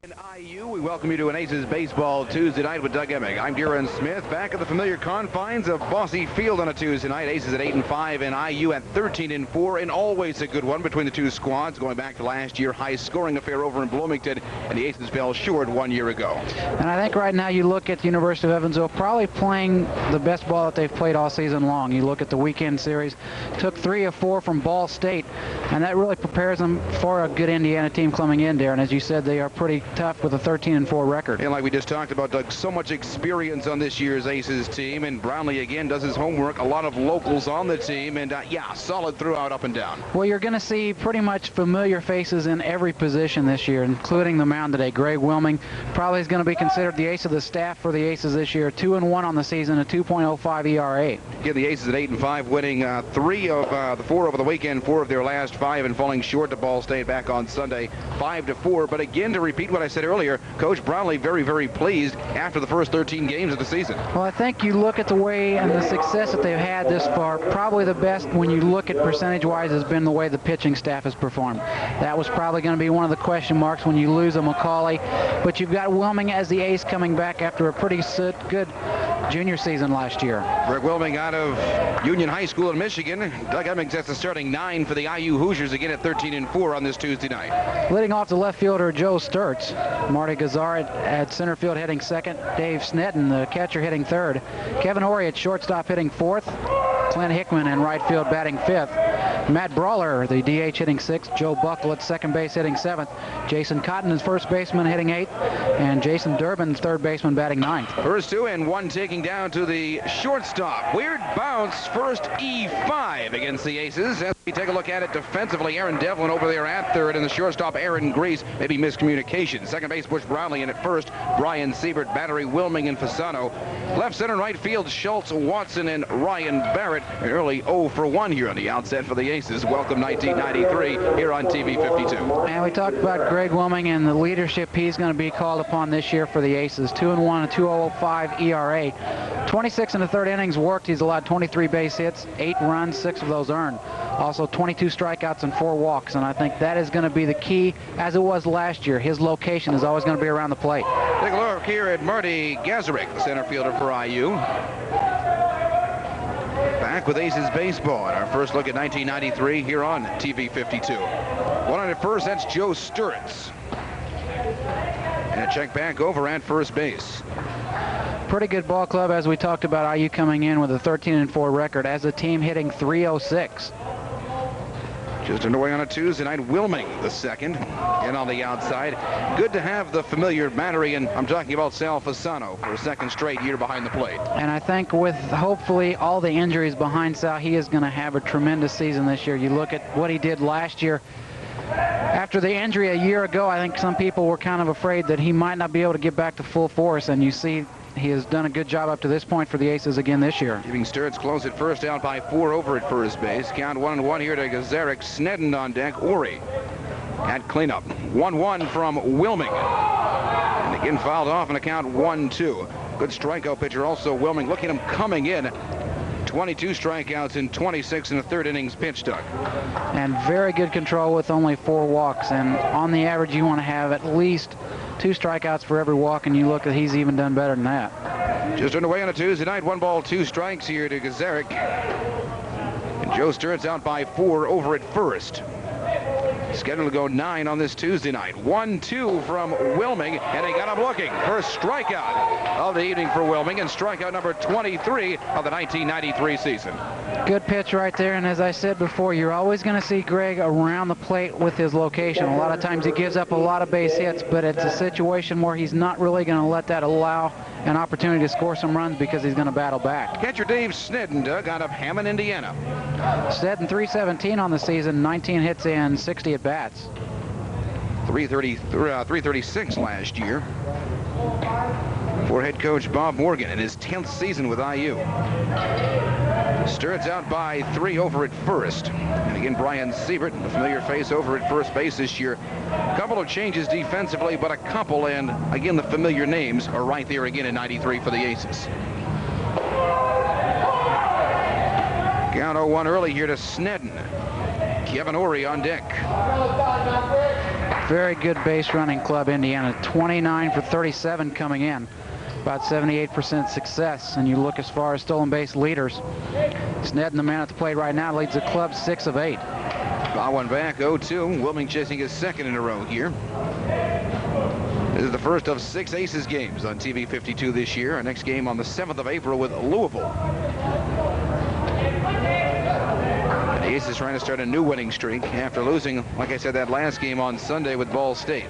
IU, we welcome you to an Aces Baseball Tuesday night with Doug Emmig. I'm Darren Smith, back at the familiar confines of Bosse Field on a Tuesday night. Aces at 8-5 and IU at 13-4, and always a good one between the two squads, going back to last year, high-scoring affair over in Bloomington, and the Aces fell short 1 year ago. And I think right now you look at the University of Evansville probably playing the best ball that they've played all season long. You look at the weekend series, took 3 of 4 from Ball State, and that really prepares them for a good Indiana team coming in there. And as you said, they are pretty tough with a 13-4 record. And like we just talked about, Doug, so much experience on this year's Aces team, and Brownlee again does his homework. A lot of locals on the team, and yeah, solid throughout, up and down. Well, you're going to see pretty much familiar faces in every position this year, including the mound today. Greg Wilming probably is going to be considered the ace of the staff for the Aces this year. 2-1 on the season, a 2.05 ERA. Yeah, the Aces at 8-5, winning 3 of the 4 over the weekend, 4 of their last 5, and falling short to Ball State back on Sunday, 5-4. But again, to repeat what I said earlier, Coach Brownlee very, very pleased after the first 13 games of the season. Well, I think you look at the way and the success that they've had this far, probably the best when you look at percentage-wise has been the way the pitching staff has performed. That was probably going to be one of the question marks when you lose a McCauley, but you've got Wilming as the ace coming back after a pretty good junior season last year. Greg Wilming out of Union High School in Michigan. Doug Emmig sets the starting 9 for the IU Hoosiers again at 13-4 on this Tuesday night. Leading off the left fielder Joe Sturtz. Marty Gazar at center field hitting second. Dave Snedden, the catcher, hitting third. Kevin Horry at shortstop hitting fourth. Clint Hickman in right field batting fifth. Matt Brawler, the DH, hitting sixth. Joe Buckle at second base hitting seventh. Jason Cotton is first baseman hitting eighth. And Jason Durbin, third baseman, batting ninth. First 2 and 1 taking down to the shortstop. Weird bounce, first E5 against the Aces. As we take a look at it defensively, Aaron Devlin over there at third, and the shortstop Aaron Grease. Maybe miscommunication. Second base Bush Brownlee in at first. Brian Siebert, Battery, Wilming, and Fasano. Left center and right field Schultz, Watson, and Ryan Barrett. An early 0 for 1 here on the outset for the Aces. Welcome 1993 here on TV 52. And we talked about Greg Wilming and the leadership he's going to be called upon this year for the Aces. 2-1, a 2.05 ERA. 26 in the third innings worked. He's allowed 23 base hits, 8 runs, 6 of those earned. Also 22 strikeouts and 4 walks, and I think that is going to be the key, as it was last year. His location is always going to be around the plate. Take a look here at Marty Gazarek, the center fielder for IU. Back with Aces baseball, and our first look at 1993 here on TV 52. One on at first, that's Joe Sturtz. And a check back over at first base. Pretty good ball club, as we talked about IU coming in with a 13-4 record as a team hitting .306. Just underway on a Tuesday night, Wilming the second, and on the outside. Good to have the familiar battery, and I'm talking about Sal Fasano for a second straight year behind the plate. And I think with hopefully all the injuries behind Sal, he is going to have a tremendous season this year. You look at what he did last year. After the injury a year ago, I think some people were kind of afraid that he might not be able to get back to full force, and you see he has done a good job up to this point for the Aces again this year. Giving Sturtz close at first, out by 4 over at first base. Count 1-1 here to Gazarek. Snedden on deck. Ori at cleanup. 1-1 from Wilming. And again fouled off in a count 1-2. Good strikeout pitcher also Wilming. Look at him coming in. 22 strikeouts in 26 in the third innings pitch, Doug. And very good control with only 4 walks. And on the average, you want to have at least 2 strikeouts for every walk, and you look at he's even done better than that. Just underway on a Tuesday night, 1 ball, 2 strikes here to Gazarek. And Joe Sturtz out by 4 over at first. Scheduled to go 9 on this Tuesday night. 1-2 from Wilming, and he got him looking. First strikeout of the evening for Wilming, and strikeout number 23 of the 1993 season. Good pitch right there, and as I said before, you're always going to see Greg around the plate with his location. A lot of times he gives up a lot of base hits, but it's a situation where he's not really going to let that allow an opportunity to score some runs because he's going to battle back. Catcher Dave Snedden, Doug, out of Hammond, Indiana. Snedden 317 on the season, 19 hits and 60 at bats. 336 last year for head coach Bob Morgan in his 10th season with IU. Sturtz out by 3 over at first. And again, Brian Siebert, a familiar face over at first base this year. A couple of changes defensively, but a couple, and again, the familiar names are right there again in 93 for the Aces. Count 0-1 early here to Snedden. Kevin Ori on deck. very good base running club, Indiana. 29 for 37 coming in. About 78% success. And you look as far as stolen base leaders. Sneddon, the man at the plate right now, leads the club 6 of 8. Got one back, 0-2. Wilming chasing his second in a row here. This is the first of 6 Aces games on TV 52 this year. Our next game on the 7th of April with Louisville. And the Aces trying to start a new winning streak after losing, like I said, that last game on Sunday with Ball State.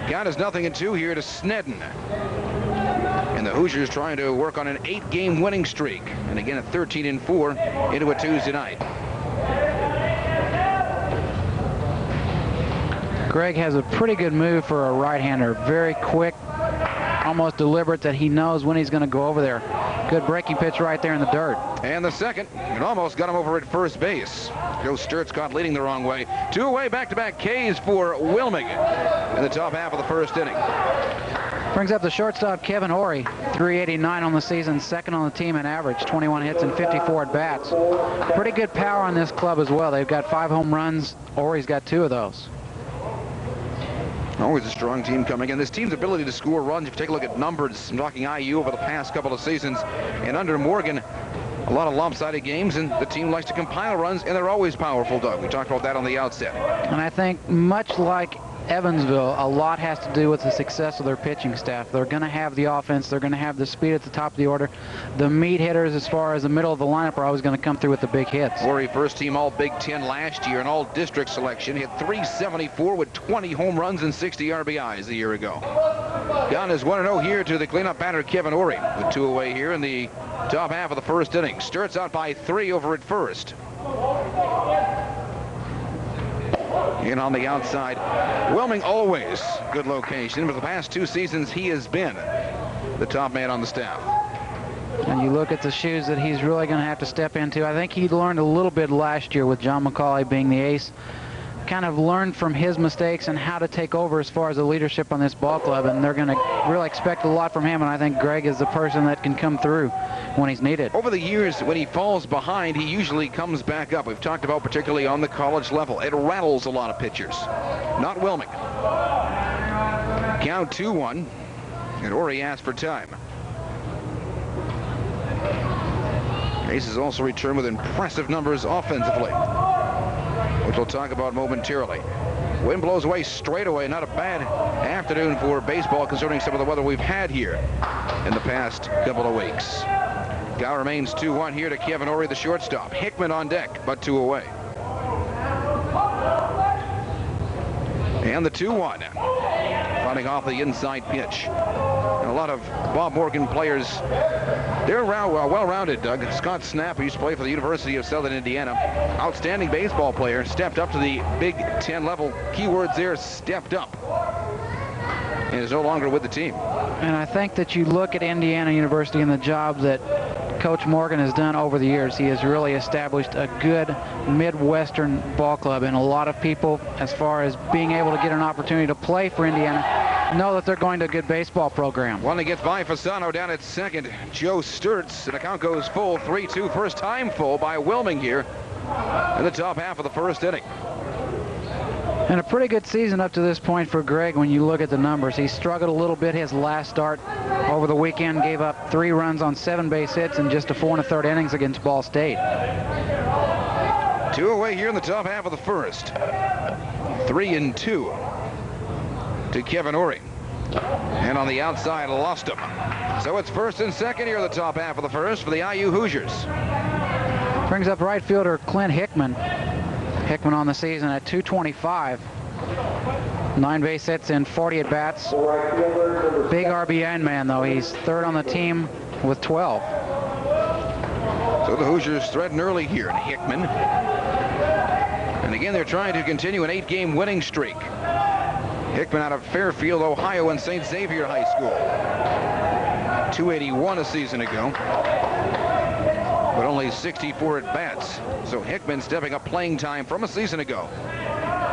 Count is 0-2 here to Sneddon. And the Hoosiers trying to work on an 8-game winning streak. And again, a 13-4 into a Tuesday night. Greg has a pretty good move for a right-hander. Very quick, almost deliberate, that he knows when he's going to go over there. Good breaking pitch right there in the dirt. And the second, it almost got him over at first base. Joe Sturtz caught leading the wrong way. 2 away, back-to-back Ks for Wilming in the top half of the first inning. Brings up the shortstop, Kevin Horry, 389 on the season, second on the team in average, 21 hits and 54 at-bats. Pretty good power on this club as well. They've got 5 home runs. Horry's got 2 of those. Always a strong team coming in. This team's ability to score runs, if you take a look at numbers, I'm talking IU over the past couple of seasons, and under Morgan, a lot of lopsided games, and the team likes to compile runs, and they're always powerful, Doug. We talked about that on the outset. And I think much like Evansville, a lot has to do with the success of their pitching staff. They're going to have the offense. They're going to have the speed at the top of the order. The meat hitters, as far as the middle of the lineup, are always going to come through with the big hits. Horry, first team All Big Ten last year, an All District selection. Hit .374 with 20 home runs and 60 RBIs a year ago. Down is 1-0 here to the cleanup batter, Kevin Horry, with 2 away here in the top half of the first inning. Sturtz out by 3 over at first. In on the outside. Wilming always good location, but the past 2 seasons he has been the top man on the staff. And you look at the shoes that he's really going to have to step into. I think he learned a little bit last year with John McCauley being the ace. Kind of learned from his mistakes and how to take over as far as the leadership on this ball club, and they're going to really expect a lot from him, and I think Greg is the person that can come through when he's needed. Over the years, when he falls behind, he usually comes back up. We've talked about particularly on the college level. It rattles a lot of pitchers. Not Wilming. Count 2-1, and Horry asked for time. Aces also return with impressive numbers offensively, which we'll talk about momentarily. Wind blows away straight away. Not a bad afternoon for baseball, considering some of the weather we've had here in the past couple of weeks. Count remains 2-1 here to Kevin Horry, the shortstop. Hickman on deck, but 2 away. And the 2-1. Fronting off the inside pitch. And a lot of Bob Morgan players, they're well-rounded, Doug. Scott Snap, who used to play for the University of Southern Indiana, outstanding baseball player, stepped up to the Big Ten level. Keywords there, stepped up. And is no longer with the team. And I think that you look at Indiana University and the job that Coach Morgan has done over the years. He has really established a good Midwestern ball club, and a lot of people, as far as being able to get an opportunity to play for Indiana, know that they're going to a good baseball program. One to get by Fasano down at second. Joe Sturtz, and the count goes full, 3-2. First time full by Wilming here in the top half of the first inning. And a pretty good season up to this point for Greg when you look at the numbers. He struggled a little bit his last start over the weekend, gave up 3 runs on 7 base hits in just a 4 1/3 innings against Ball State. 2 away here in the top half of the first. 3-2 to Kevin Horry. And on the outside, lost him. So it's first and second here in the top half of the first for the IU Hoosiers. Brings up right fielder Clint Hickman. Hickman on the season at .225. 9 base hits and 40 at-bats. Big RBI man, though. He's 3rd on the team with 12. So the Hoosiers threaten early here to Hickman. And again, they're trying to continue an 8-game winning streak. Hickman out of Fairfield, Ohio, and St. Xavier High School. .281 a season ago, but only 64 at-bats. So Hickman stepping up playing time from a season ago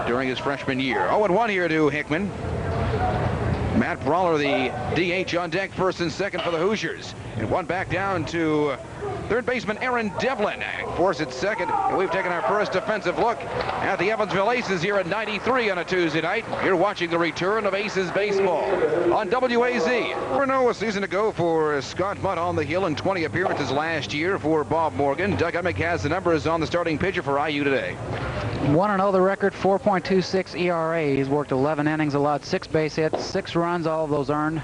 during his freshman year. 0-1 here to Hickman. Matt Brawler, the DH, on deck, first and second for the Hoosiers. And one back down to third baseman Aaron Devlin. Force at second. And we've taken our first defensive look at the Evansville Aces here at 93 on a Tuesday night. You're watching the return of Aces baseball on WAZ. A season to go for Scott Mudd on the hill and 20 appearances last year for Bob Morgan. Doug Emick has the numbers on the starting pitcher for IU today. 1-0 the record, 4.26 ERA. He's worked 11 innings, allowed 6 base hits, 6 runs, all of those earned.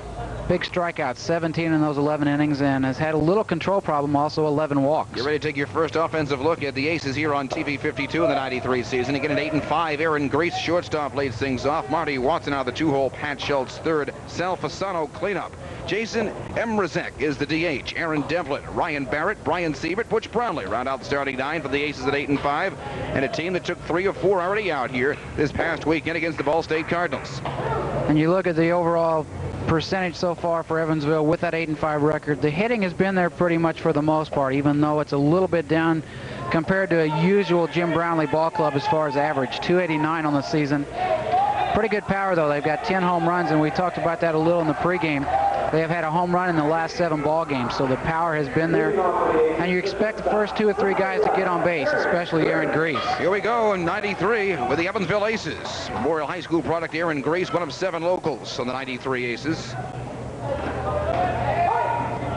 Big strikeouts, 17 in those 11 innings, and has had a little control problem, also 11 walks. You're ready to take your first offensive look at the Aces here on TV 52 in the 93 season. Again, at 8-5, Aaron Grease, shortstop, leads things off. Marty Watson out of the 2-hole, Pat Schultz third, Sal Fasano cleanup. Jason Emrazek is the DH. Aaron Devlin, Ryan Barrett, Brian Siebert, Butch Brownlee round out the starting 9 for the Aces at 8-5, and a team that took 3 of 4 already out here this past weekend against the Ball State Cardinals. And you look at the overall percentage so far for Evansville with that 8-5 record. The hitting has been there pretty much for the most part, even though it's a little bit down compared to a usual Jim Brownlee ball club as far as average. 289 on the season. Pretty good power, though. They've got 10 home runs, and we talked about that a little in the pregame. They have had a home run in the last 7 ball games, so the power has been there. And you expect the first 2 or 3 guys to get on base, especially Aaron Grease. Here we go in 93 with the Evansville Aces. Memorial High School product Aaron Grease, one of 7 locals on the 93 Aces.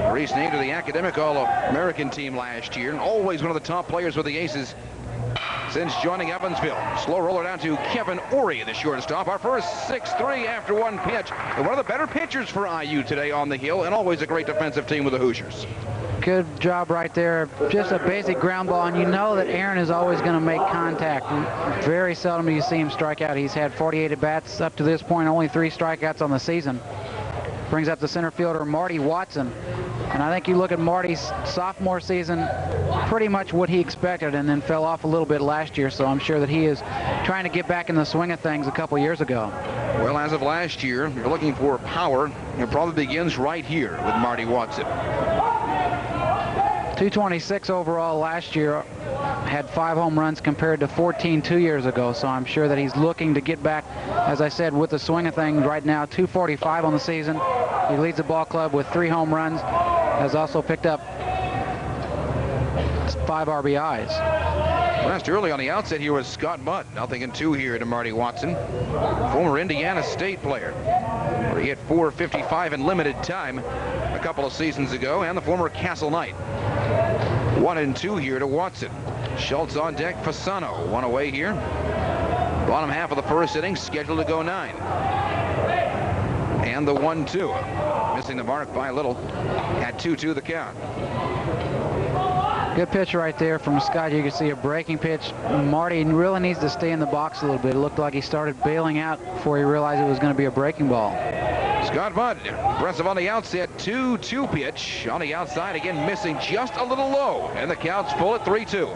Grease named to the Academic All-American team last year, and always one of the top players with the Aces since joining Evansville. Slow roller down to Kevin Ory, the shortstop. Our first 6-3 after 1 pitch. And one of the better pitchers for IU today on the hill, and always a great defensive team with the Hoosiers. Good job right there. Just a basic ground ball, and you know that Aaron is always going to make contact. Very seldom do you see him strike out. He's had 48 at-bats up to this point, only 3 strikeouts on the season. Brings up the center fielder, Marty Watson. And I think you look at Marty's sophomore season, pretty much what he expected, and then fell off a little bit last year, so I'm sure that he is trying to get back in the swing of things a couple years ago. Well, as of last year, you're looking for power. It probably begins right here with Marty Watson. 226 overall last year, had 5 home runs compared to 14 2 years ago, so I'm sure that he's looking to get back, as I said, with the swing of things right now. 245 on the season. He leads the ball club with 3 home runs, has also picked up 5 RBIs. Last early on the outset here was Scott Mudd. 0-2 here to Marty Watson, former Indiana State player, where he hit .455 in limited time a couple of seasons ago, and the former Castle Knight. 1-2 here to Watson. Schultz on deck, Fasano 1 away here. Bottom half of the first inning, scheduled to go 9. And the 1-2, missing the mark by a little at 2-2 the count. Good pitch right there from Scott. You can see a breaking pitch. Marty really needs to stay in the box a little bit. It looked like he started bailing out before he realized it was going to be a breaking ball. Scott Mudd, aggressive on the outset, 2-2 pitch on the outside, again missing just a little low, and the count's full at 3-2.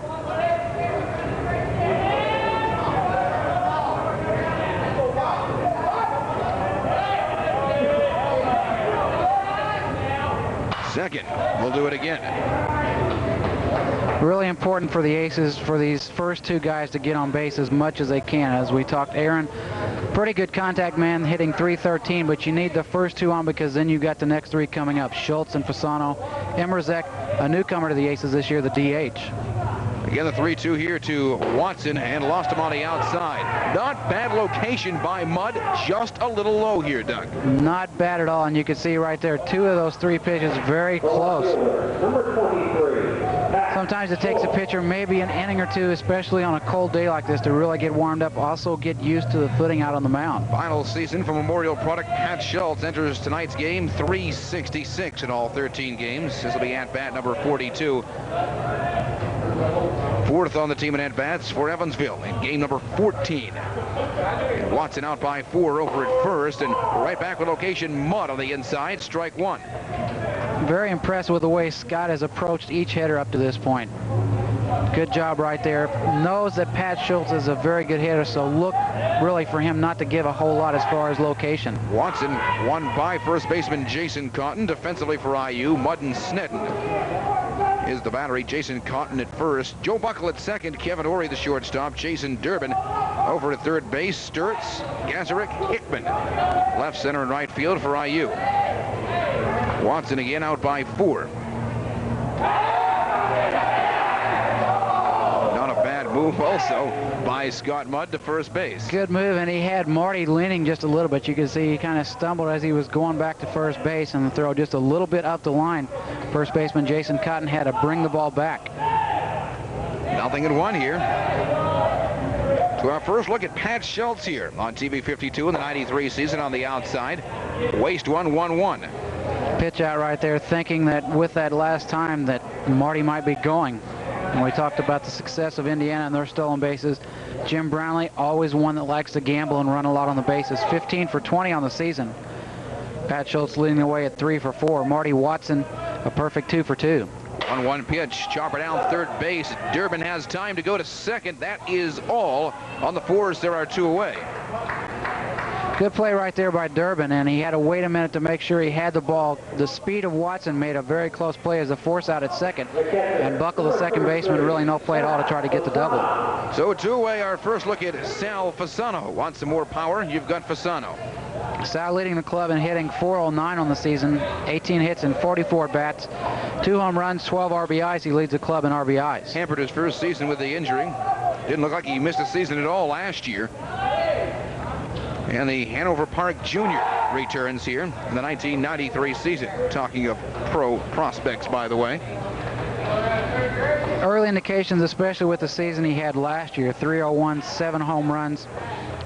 Second, we'll do it again. Really important for the Aces for these first 2 guys to get on base as much as they can. As we talked, Aaron, pretty good contact man, hitting .313, but you need the first 2 on, because then you've got the next 3 coming up. Schultz and Fasano. Emrazek, a newcomer to the Aces this year, the DH. Again, the 3-2 here to Watson, and lost him on the outside. Not bad location by Mudd, just a little low here, Doug. Not bad at all, and you can see right there, 2 of those 3 pitches very close. Sometimes it takes a pitcher maybe an inning or 2, especially on a cold day like this, to really get warmed up, also get used to the footing out on the mound. Final season for Memorial product Pat Schultz enters tonight's game, .366 in all 13 games. This will be at-bat number 42. 4th on the team in at-bats for Evansville in game number 14. And Watson out by 4 over at first, and right back with location Mudd on the inside, strike 1. Very impressed with the way Scott has approached each hitter up to this point. Good job right there. Knows that Pat Schultz is a very good hitter, so look really for him not to give a whole lot as far as location. Watson won by first baseman Jason Cotton. Defensively for IU, Mudd and Snedden is the battery. Jason Cotton at first. Joe Buckle at second. Kevin Ory the shortstop. Jason Durbin Over to third base, Sturts, Gazarick, Hickman. Left, center, and right field for IU. Watson again out by 4. Not a bad move also by Scott Mudd to first base. Good move, and he had Marty leaning just a little bit. You can see he kind of stumbled as he was going back to first base, and the throw just a little bit up the line. First baseman Jason Cotton had to bring the ball back. 0-1 here. To our first look at Pat Schultz here on TV 52 in the 93 season on the outside. Waste 1-1-1. Pitch out right there, thinking that with that last time that Marty might be going. And we talked about the success of Indiana and their stolen bases. Jim Brownlee, always one that likes to gamble and run a lot on the bases. 15 for 20 on the season. Pat Schultz leading the way at 3 for 4. Marty Watson, a perfect 2 for 2. 1-1 pitch, chopper down third base. Durbin has time to go to second. That is all. On the 4s, there are 2 away. Good play right there by Durbin, and he had to wait a minute to make sure he had the ball. The speed of Watson made a very close play as a force out at second, and Buckle, the second baseman, really no play at all to try to get the double. So 2 away, our first look at Sal Fasano. Want some more power? You've got Fasano. Sal leading the club in hitting .409 on the season, 18 hits and 44 bats, 2 home runs, 12 RBIs. He leads the club in RBIs. Hampered his first season with the injury. Didn't look like he missed a season at all last year. And the Hanover Park Junior returns here in the 1993 season. Talking of pro prospects, by the way. Early indications, especially with the season he had last year, 301, 7 home runs,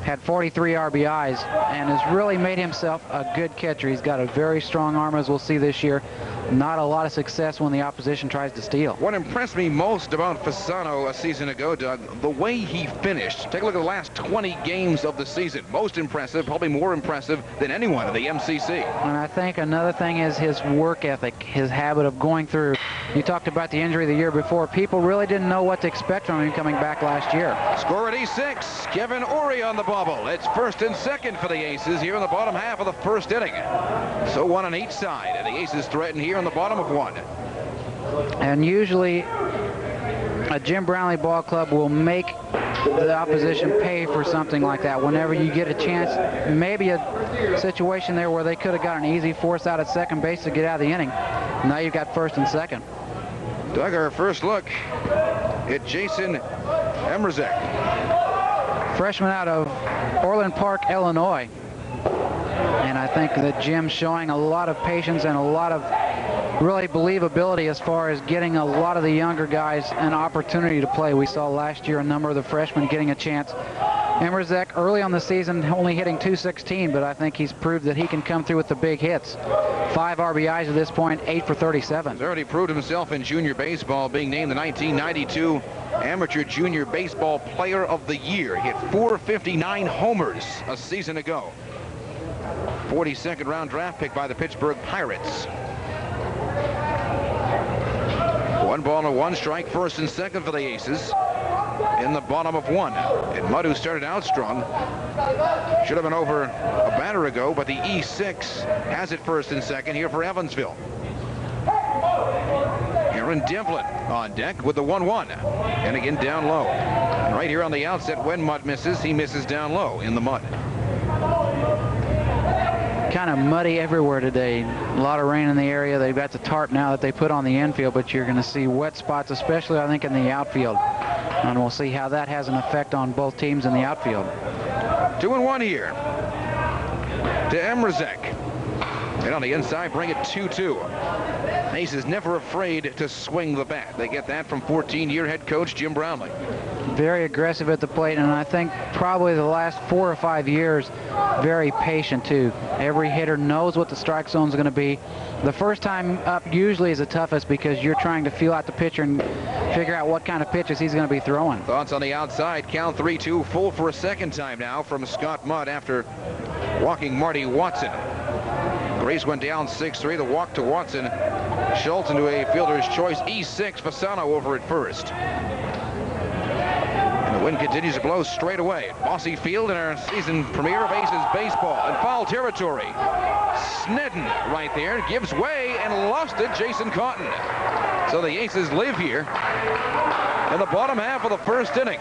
had 43 RBIs, and has really made himself a good catcher. He's got a very strong arm, as we'll see this year. Not a lot of success when the opposition tries to steal. What impressed me most about Fasano a season ago, Doug, the way he finished. Take a look at the last 20 games of the season. Most impressive, probably more impressive than anyone in the MCC. And I think another thing is his work ethic, his habit of going through. You talked about the injury the year before. People really didn't know what to expect from him coming back last year. Score at E6. Kevin Ori on the bobble. It's first and second for the Aces here in the bottom half of the first inning. So 1 on each side, and the Aces threaten here in the bottom of 1. And usually a Jim Brownlee ball club will make the opposition pay for something like that. Whenever you get a chance, maybe a situation there where they could have got an easy force out at second base to get out of the inning. Now you've got first and second. Doug, our first look at Jason Emrazek. Freshman out of Orland Park, Illinois. And I think that Jim's showing a lot of patience and a lot of really believability as far as getting a lot of the younger guys an opportunity to play. We saw last year a number of the freshmen getting a chance. Emrazek early on the season only hitting .216, but I think he's proved that he can come through with the big hits. 5 RBIs at this point, 8 for 37. He's already proved himself in junior baseball, being named the 1992 Amateur Junior Baseball Player of the Year. Hit 459 homers a season ago. 42nd round draft pick by the Pittsburgh Pirates. 1 ball and 1 strike, first and second for the Aces in the bottom of 1. And Mudd, who started out strong, should have been over a batter ago, but the E6 has it first and second here for Evansville. Aaron Devlin on deck with the 1-1, and again down low. And right here on the outset, when Mudd misses, he misses down low in the mud. Kind of muddy everywhere today. A lot of rain in the area. They've got the tarp now that they put on the infield, but you're going to see wet spots, especially I think in the outfield. And we'll see how that has an effect on both teams in the outfield. 2-1 here to Emrazek. And on the inside, bring it 2-2. Ace is never afraid to swing the bat. They get that from 14-year head coach Jim Brownlee. Very aggressive at the plate, and I think probably the last 4 or 5 years, very patient too. Every hitter knows what the strike zone is going to be. The first time up usually is the toughest because you're trying to feel out the pitcher and figure out what kind of pitches he's going to be throwing. Thoughts on the outside, count 3-2, full for a second time now from Scott Mudd after walking Marty Watson. Grace went down 6-3, the walk to Watson. Schultz into a fielder's choice, E6, Fasano over at first. And the wind continues to blow straight away. Bosse Field in our season premiere of Aces baseball in foul territory. Snedden right there gives way and lost it, Jason Cotton. So the Aces live here in the bottom half of the first inning.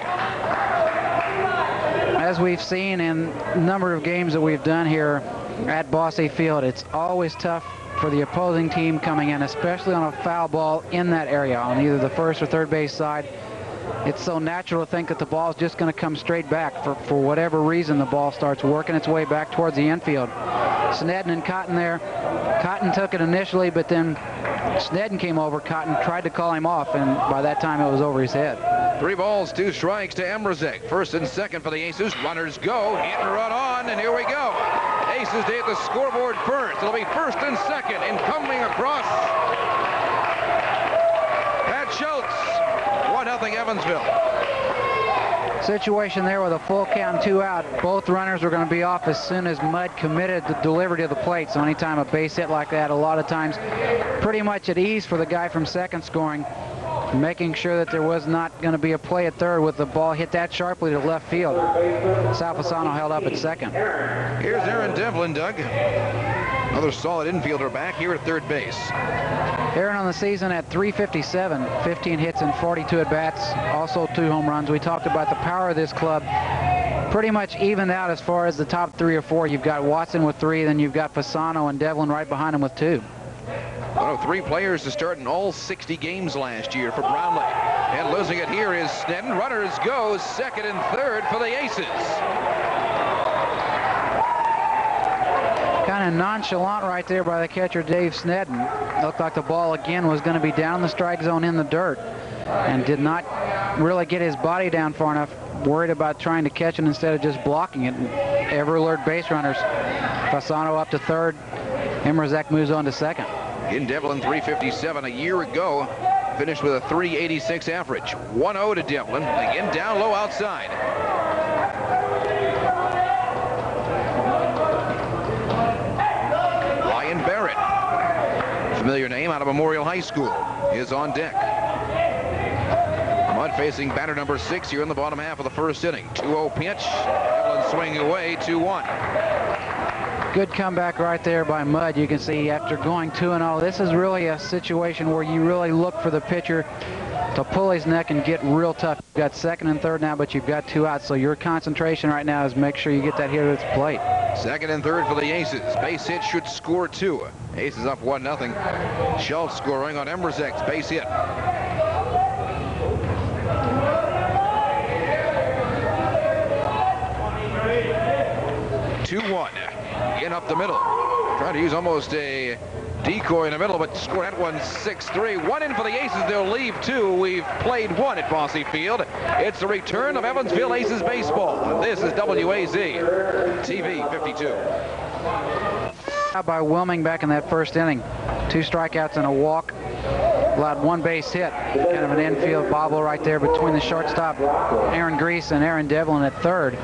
as we've seen in a number of games that we've done here at Bosse Field, it's always tough for the opposing team coming in, especially on a foul ball in that area on either the first or third base side. It's so natural to think that the ball is just going to come straight back. For whatever reason, the ball starts working its way back towards the infield. Sneddon and Cotton there. Cotton took it initially, but then Sneddon came over. Cotton tried to call him off, and by that time it was over his head. 3 balls, 2 strikes to Emrazek. First and second for the Aces. Runners go. Hit and run on, and here we go. Aces hit the scoreboard first. It'll be first and second. And coming across, Pat Schultz. 1-0 Evansville. Situation there with a full count and 2 out. Both runners were going to be off as soon as Mudd committed the delivery to the plate. So anytime a base hit like that, a lot of times pretty much at ease for the guy from second scoring, making sure that there was not going to be a play at third with the ball hit that sharply to left field. Sal Fasano held up at second. Here's Aaron Devlin, Doug. Another solid infielder back here at third base. Aaron on the season at .357, 15 hits and 42 at-bats, also 2 home runs. We talked about the power of this club. Pretty much evened out as far as the top 3 or 4. You've got Watson with 3, then you've got Fasano and Devlin right behind him with 2. One of 3 players to start in all 60 games last year for Brownlee. And losing it here is Sneddon. Runners go second and third for the Aces. Kind of nonchalant right there by the catcher, Dave Sneddon. Looked like the ball again was going to be down the strike zone in the dirt and did not really get his body down far enough. Worried about trying to catch it instead of just blocking it. Ever alert base runners. Fasano up to third. Emrazek moves on to second. In Devlin, .357 a year ago. Finished with a .386 average. 1-0 to Devlin. Again down low outside. Barrett, familiar name out of Memorial High School, is on deck. Mudd facing batter number 6 here in the bottom half of the first inning. 2-0 pitch. Devlin swinging away, 2-1. Good comeback right there by Mudd. You can see after going 2-0, this is really a situation where you really look for the pitcher to pull his neck and get real tough. You've got second and third now, but you've got 2 outs, so your concentration right now is make sure you get that hitter to the plate. Second and third for the Aces. Base hit should score 2. Aces up 1-0. Schultz scoring on Emrazek's base hit. 2-1. In up the middle. Trying to use almost a decoy in the middle, but score that one 6-3. 1 in for the Aces. They'll leave 2. We've played 1 at Bosse Field. It's the return of Evansville Aces baseball. This is WAZ TV 52. By Wilming back in that first inning. 2 strikeouts and a walk. Allowed 1 base hit. Kind of an infield bobble right there between the shortstop Aaron Grease and Aaron Devlin at third.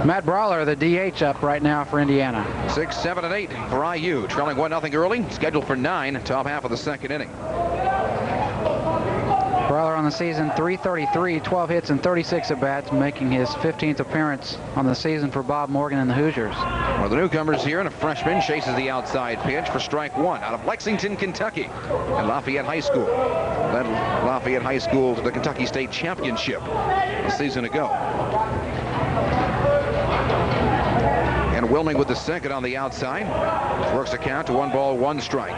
Matt Brawler, the DH, up right now for Indiana. 6, 7, and 8 for IU. Trailing 1-0 early. Scheduled for 9. Top half of the second inning. Brawler on the season, .333, 12 hits and 36 at-bats, making his 15th appearance on the season for Bob Morgan and the Hoosiers. One of the newcomers here, and a freshman, chases the outside pitch for strike 1 out of Lexington, Kentucky, at Lafayette High School. Led Lafayette High School to the Kentucky State Championship a season ago. And Wilming with the second on the outside. Works the count to 1 ball, 1 strike.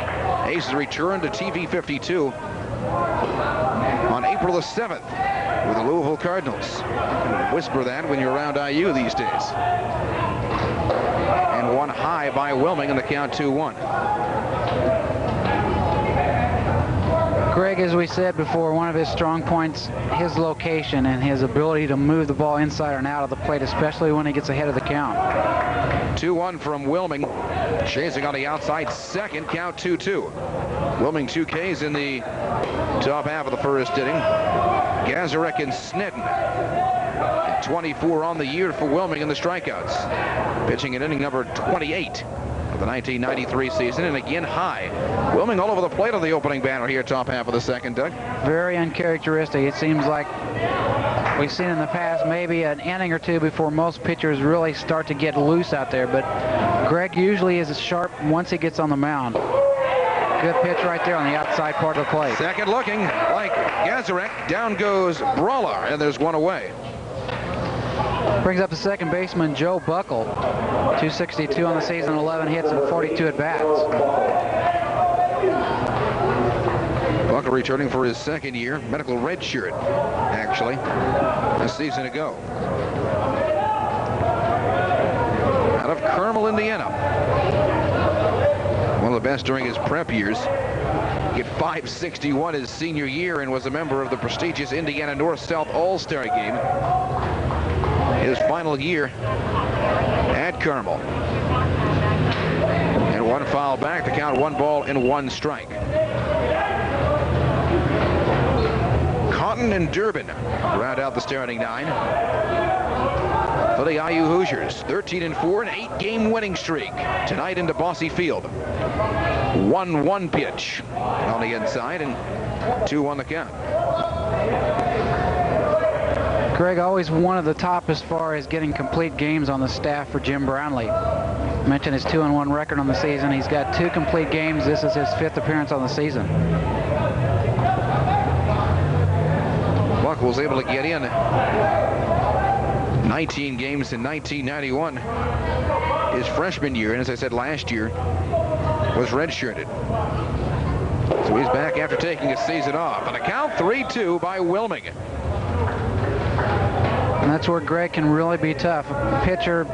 Aces return to TV 52 on April the 7th with the Louisville Cardinals. Whisper that when you're around IU these days. And 1 high by Wilming in the count 2-1. Greg, as we said before, one of his strong points, his location and his ability to move the ball inside and out of the plate, especially when he gets ahead of the count. 2-1 from Wilming. Chasing on the outside, second, count 2-2. Wilming 2 Ks in the top half of the first inning. Gazarek and Sneddon. 24 on the year for Wilming in the strikeouts. Pitching in inning number 28 of the 1993 season, and again high. Wilming all over the plate on the opening batter here, top half of the second, Doug. Very uncharacteristic. It seems like we've seen in the past maybe an inning or 2 before most pitchers really start to get loose out there, but Greg usually is sharp once he gets on the mound. Good pitch right there on the outside part of the plate. Second looking like Gazarek. Down goes Brawler, and there's 1 away. Brings up the second baseman, Joe Buckle. 262 on the season, 11 hits and 42 at-bats. Buckle returning for his second year. Medical red shirt, actually, a season ago. Out of Carmel, Indiana. One of the best during his prep years. Hit .561 his senior year and was a member of the prestigious Indiana North-South All-Star game. His final year at Carmel. And one foul back to count 1 ball and 1 strike. Cotton and Durbin round out the starting 9. For the IU Hoosiers, 13-4, an 8-game winning streak tonight into Bosse Field. 1-1 pitch on the inside and 2 on the count. Greg, always one of the top as far as getting complete games on the staff for Jim Brownlee. Mentioned his 2-1 record on the season. He's got 2 complete games. This is his 5th appearance on the season. Buck was able to get in 19 games in 1991. His freshman year, and as I said last year, was redshirted. So he's back after taking a season off. And a count 3-2 by Wilming. And that's where Greg can really be tough. A pitcher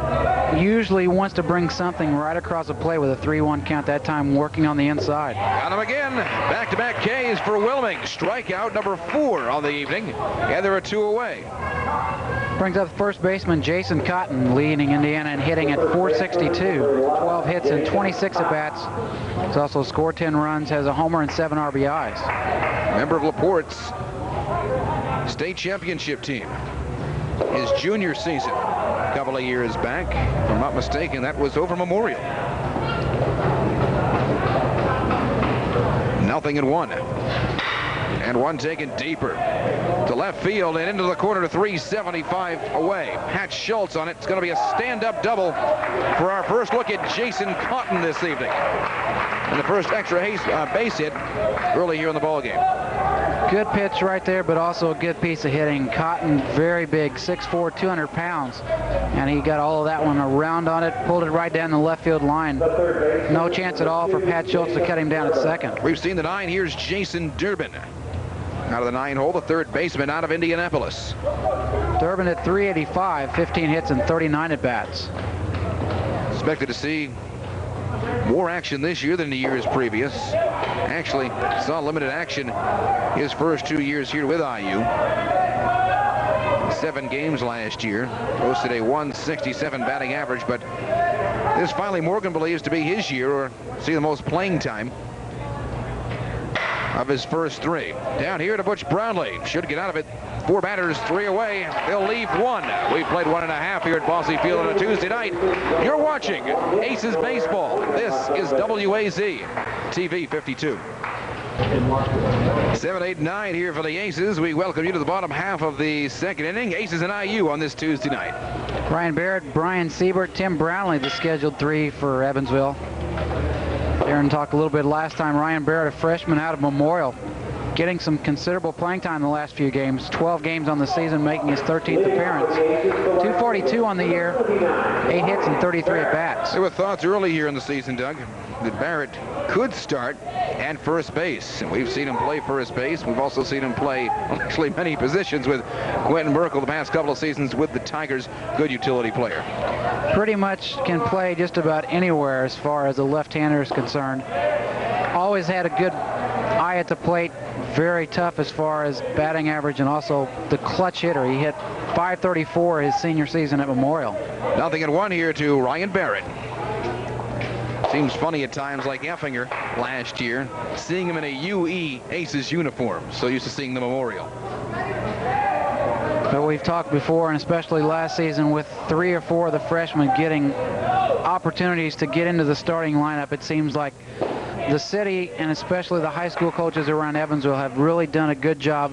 usually wants to bring something right across the plate with a 3-1 count, that time working on the inside. Got him again. Back-to-back Ks for Wilming. Strikeout number 4 on the evening. And there are 2 away. Brings up first baseman Jason Cotton, leading Indiana and hitting at .462. 12 hits and 26 at-bats. He's also scored 10 runs, has a homer and 7 RBIs. Member of LaPorte's state championship team. His junior season a couple of years back. If I'm not mistaken, that was over Memorial. 0-1. And one taken deeper to left field and into the corner to 375 away. Pat Schultz on it. It's going to be a stand-up double for our first look at Jason Cotton this evening. And the first extra base hit early here in the ballgame. Good pitch right there, but also a good piece of hitting. Cotton, very big, 6'4", 200 pounds. And he got all of that one around on it, pulled it right down the left field line. No chance at all for Pat Schultz to cut him down at second. We've seen the 9. Here's Jason Durbin. Out of the 9 hole, the third baseman out of Indianapolis. Durbin at .385, 15 hits and 39 at-bats. Expected to see more action this year than the years previous. Actually saw limited action his first 2 years here with IU. 7 games last year. Posted a .167 batting average, but this finally Morgan believes to be his year, or see the most playing time of his first 3. Down here to Butch Brownlee. Should get out of it. 4 batters, 3 away. They'll leave 1. We've played 1.5 here at Bosse Field on a Tuesday night. You're watching Aces Baseball. This is WAZ TV 52. 7, 8, 9 here for the Aces. We welcome you to the bottom half of the second inning. Aces and IU on this Tuesday night. Ryan Barrett, Brian Siebert, Tim Brownlee, the scheduled 3 for Evansville. Aaron talked a little bit last time. Ryan Barrett, a freshman out of Memorial, getting some considerable playing time in the last few games. 12 games on the season, making his 13th appearance. 242 on the year, 8 hits and 33 at-bats. There were thoughts early here in the season, Doug, that Barrett could start at first base. And we've seen him play first base. We've also seen him play actually many positions with Quentin Merkel the past couple of seasons with the Tigers. Good utility player. Pretty much can play just about anywhere as far as a left-hander is concerned. Always had a good eye at the plate. Very tough as far as batting average and also the clutch hitter. He hit .534 his senior season at Memorial. 0-1 here to Ryan Barrett. Seems funny at times, like Effinger last year, seeing him in a UE Aces uniform. So used to seeing the Memorial. But we've talked before, and especially last season, with 3 or 4 of the freshmen getting opportunities to get into the starting lineup, it seems like the city and especially the high school coaches around Evansville have really done a good job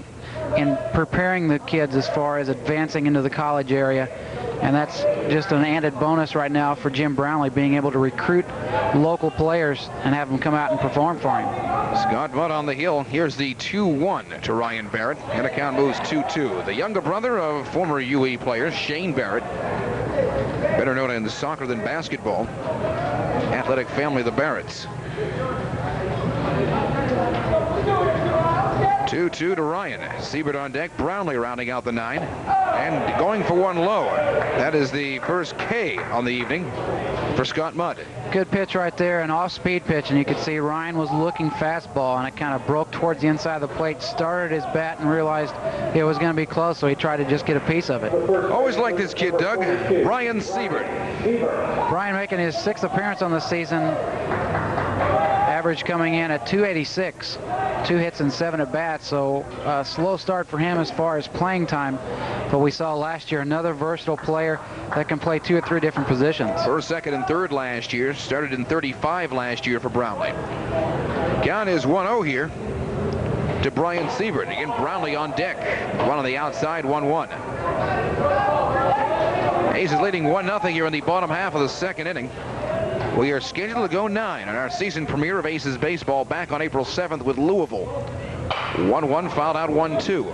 in preparing the kids as far as advancing into the college area. And that's just an added bonus right now for Jim Brownlee, being able to recruit local players and have them come out and perform for him. Scott Butt on the hill. Here's the 2-1 to Ryan Barrett, and the count moves 2-2. The younger brother of former UE players, Shane Barrett, Better known in soccer than basketball. Athletic family, the Barretts. 2-2 to Ryan. Siebert on deck. Brownlee rounding out the 9. And going for one low. That is the first K on the evening for Scott Mudd. Good pitch right there, an off-speed pitch, and you could see Ryan was looking fastball, and it kind of broke towards the inside of the plate, started his bat, and realized it was going to be close, so he tried to just get a piece of it. Always like this kid, Doug. Brian Siebert. Brian making his 6th appearance on the season. Average coming in at 286. 2 hits and 7 at-bats, so a slow start for him as far as playing time. But we saw last year another versatile player that can play 2 or 3 different positions. First, second, and third last year. Started in 35 last year for Brownlee. Count is 1-0 here to Brian Siebert. Again, Brownlee on deck. One on the outside, 1-1. Ace is leading 1-0 here in the bottom half of the second inning. We are scheduled to go 9 on our season premiere of Aces Baseball back on April 7th with Louisville. 1-1, fouled out 1-2.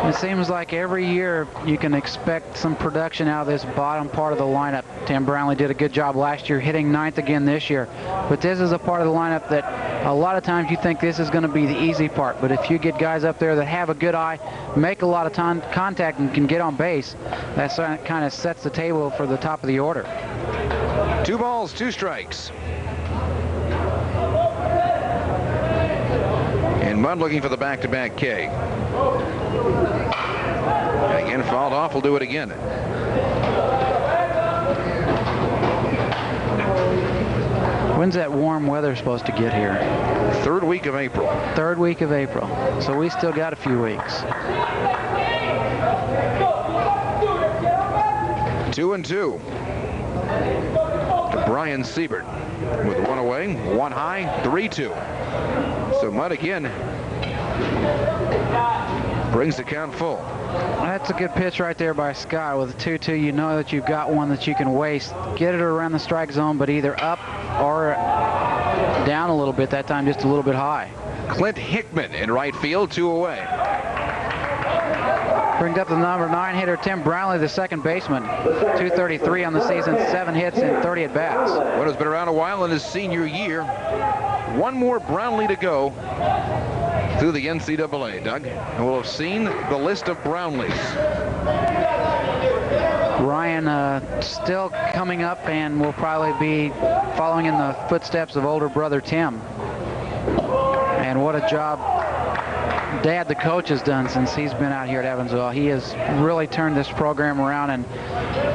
It seems like every year you can expect some production out of this bottom part of the lineup. Tim Brownlee did a good job last year, hitting 9th again this year. But this is a part of the lineup that a lot of times you think this is going to be the easy part. But if you get guys up there that have a good eye, make a lot of contact, and can get on base, that kind of sets the table for the top of the order. 2 balls, 2 strikes. And Mudd looking for the back-to-back K. And again, fouled off. We'll do it again. When's that warm weather supposed to get here? 3rd week of April. 3rd week of April. So we still got a few weeks. 2-2 to Brian Siebert with 1 away, 1 high, 3-2. So Mudd again brings the count full. That's a good pitch right there by Scott. With a 2-2, you know that you've got one that you can waste. Get it around the strike zone, but either up or down a little bit, that time just a little bit high. Clint Hickman in right field, 2 away. Brings up the number 9 hitter, Tim Brownlee, the second baseman. 233 on the season, 7 hits and 30 at-bats. Well, has been around a while in his senior year. 1 more Brownlee to go through the NCAA, Doug. And we'll have seen the list of Brownlees. Ryan still coming up and will probably be following in the footsteps of older brother Tim. And what a job Dad, the coach, has done since he's been out here at Evansville. He has really turned this program around and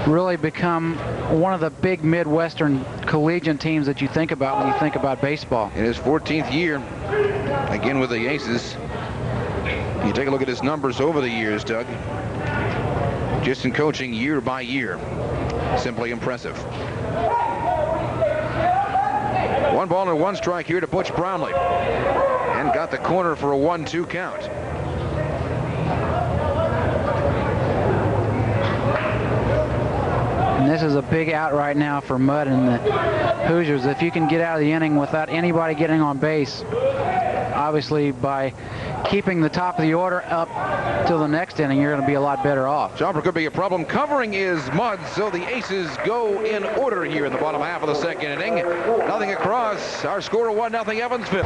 really become one of the big Midwestern collegiate teams that you think about when you think about baseball. In his 14th year, again with the Aces. You take a look at his numbers over the years, Doug. Just in coaching year by year. Simply impressive. 1 ball and 1 strike here to Butch Brownlee. And got the corner for a 1-2 count. And this is a big out right now for Mudd and the Hoosiers. If you can get out of the inning without anybody getting on base, obviously by keeping the top of the order up till the next inning, you're going to be a lot better off. Jumper could be a problem. Covering is Mudd, so the Aces go in order here in the bottom half of the second inning. Nothing across. Our score 1-0 Evansville.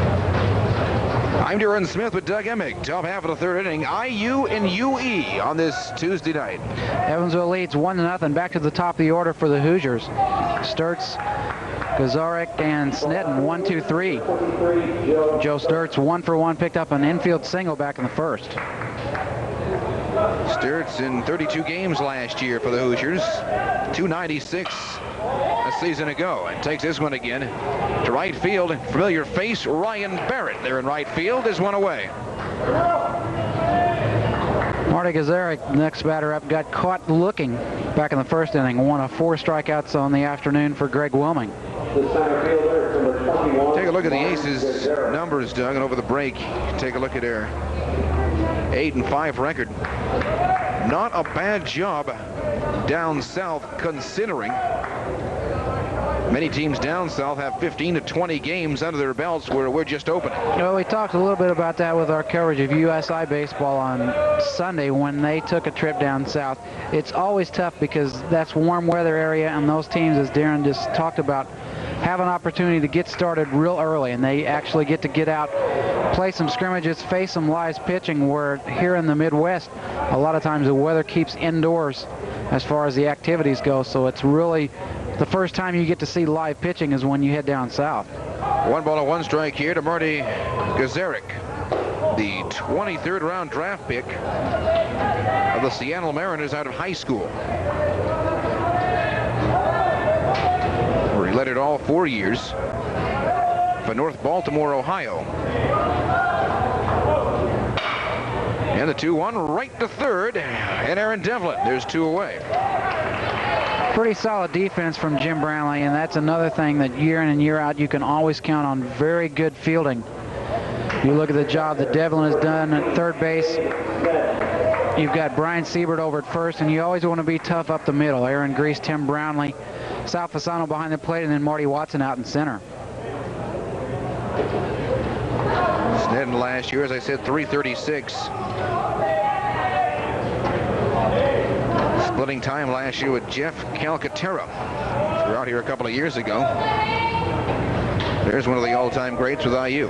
I'm Darren Smith with Doug Emig. Top half of the third inning, IU and UE on this Tuesday night. Evansville leads 1-0. Back to the top of the order for the Hoosiers. Sturts, Gazarek, and Snedden, 1-2-3. Joe Sturts, 1 for 1, picked up an infield single back in the first. Sturts in 32 games last year for the Hoosiers. 296 a season ago, and takes this one again to right field. Familiar face, Ryan Barrett there in right field, is 1 away. Marty Gazarek, next batter up, got caught looking back in the first inning. 1 of 4 strikeouts on the afternoon for Greg Wilming. Take a look at the Aces numbers, Doug, and over the break, take a look at their 8-5 record. Not a bad job down south, considering Many teams down south have 15 to 20 games under their belts where we're just opening. Well, we talked a little bit about that with our coverage of USI baseball on Sunday when they took a trip down south. It's always tough because that's warm weather area, and those teams, as Darren just talked about, have an opportunity to get started real early, and they actually get out, play some scrimmages, face some live pitching, where here in the Midwest, a lot of times the weather keeps indoors as far as the activities go, so it's really the first time you get to see live pitching is when you head down south. 1-1 strike here to Marty Gazarek, the 23rd round draft pick of the Seattle Mariners out of high school, where he led it all 4 years for North Baltimore, Ohio. And the 2-1 right to third, and Aaron Devlin. There's 2 away. Pretty solid defense from Jim Brownlee, and that's another thing that year in and year out you can always count on. Very good fielding. You look at the job that Devlin has done at third base. You've got Brian Siebert over at first, and you always want to be tough up the middle. Aaron Grease, Tim Brownlee, Sal Fasano behind the plate, and then Marty Watson out in center. Snedden last year, as I said, 336. Splitting time last year with Jeff Calcaterra. We were out here a couple of years ago. There's one of the all-time greats with IU.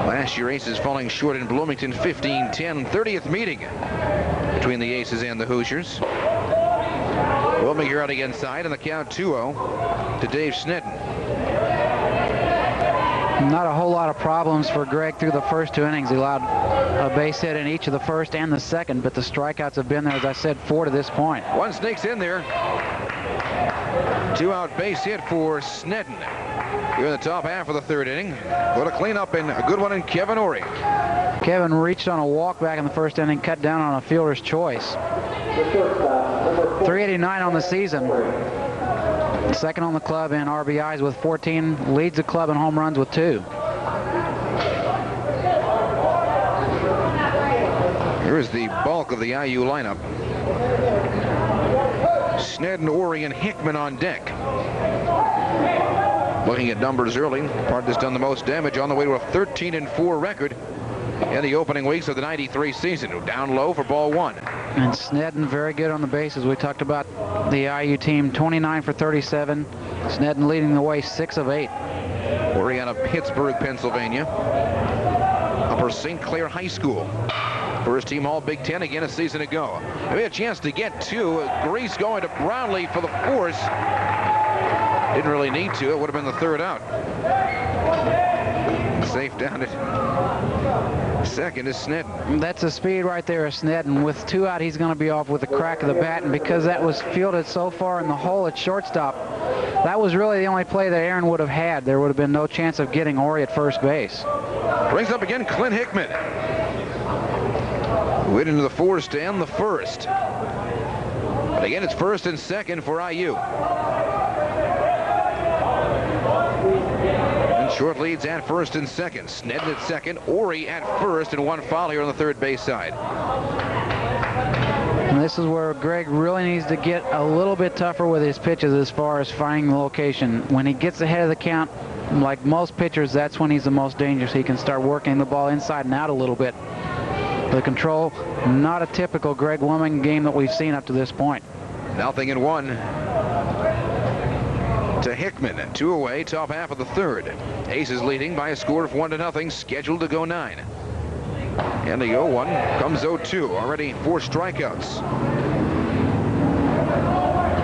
Last year, Aces falling short in Bloomington, 15-10, 30th meeting between the Aces and the Hoosiers. Wilminger out against side, and the count 2-0 to Dave Snedden. Not a whole lot of problems for Greg through the first 2 innings. He allowed a base hit in each of the first and the second, but the strikeouts have been there, as I said, 4 to this point. One sneaks in there. 2-out base hit for Snedden. Here in the top half of the 3rd inning. What a cleanup, and a good one in Kevin Ory. Kevin reached on a walk back in the first inning, cut down on a fielder's choice. 389 on the season. Second on the club in RBIs with 14, leads the club in home runs with 2. Here's the bulk of the IU lineup. Snedden, Ory, and Hickman on deck. Looking at numbers early, part has done the most damage on the way to a 13-4 record in the opening weeks of the '93 season. Down low for ball 1. And Snedden very good on the bases. We talked about the IU team, 29 for 37. Snedden leading the way, 6 of 8. Ory out of Pittsburgh, Pennsylvania. Upper St. Clair High School. First team all Big Ten again a season ago. We had a chance to get 2. Grease going to Brownlee for the force. Didn't really need to. It would have been the 3rd out. Safe down at second is Snedden. That's the speed right there of Snedden. With 2 out, he's going to be off with the crack of the bat, and because that was fielded so far in the hole at shortstop, that was really the only play that Aaron would have had. There would have been no chance of getting Ory at first base. Brings up again Clint Hickman, who hit into the 4 stand the 1st. But again, it's 1st and 2nd for IU. Short leads at 1st and 2nd. Snedden at 2nd, Ory at 1st, and 1 foul here on the 3rd base side. And this is where Greg really needs to get a little bit tougher with his pitches as far as finding the location. When he gets ahead of the count, like most pitchers, that's when he's the most dangerous. He can start working the ball inside and out a little bit. The control, not a typical Greg Wilming game that we've seen up to this point. 0-1 to Hickman. 2 away, top half of the 3rd. Aces leading by a score of 1-0, scheduled to go 9. And the 0-1 comes 0-2. Already 4 strikeouts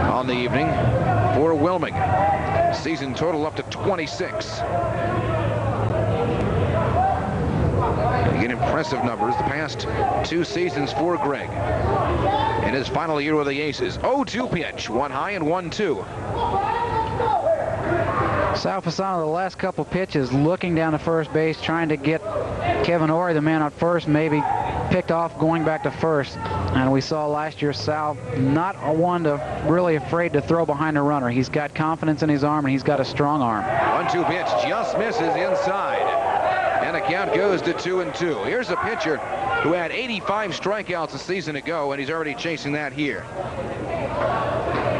on the evening for Wilming. Season total up to 26. Again, impressive numbers the past 2 seasons for Greg. In his final year with the Aces. 0-2 pitch, 1 high and 1-2. Sal Fasano, the last couple pitches, looking down to first base, trying to get Kevin Ory, the man on first, maybe picked off going back to first. And we saw last year Sal not a one to really afraid to throw behind a runner. He's got confidence in his arm, and he's got a strong arm. 1-2 pitch just misses inside. And the count goes to 2-2. Here's a pitcher who had 85 strikeouts a season ago, and he's already chasing that here.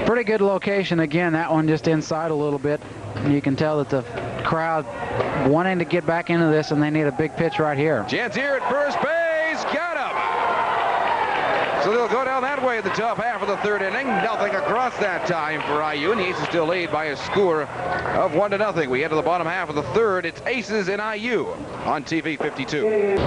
Pretty good location again. That one just inside a little bit. And you can tell that the crowd wanting to get back into this, and they need a big pitch right here. Chance here at first base. Got him. So they'll go down that way in the top half of the third inning. Nothing across that time for IU, and the Aces still lead by a score of 1-0. We head to the bottom half of the third. It's Aces and IU on TV 52.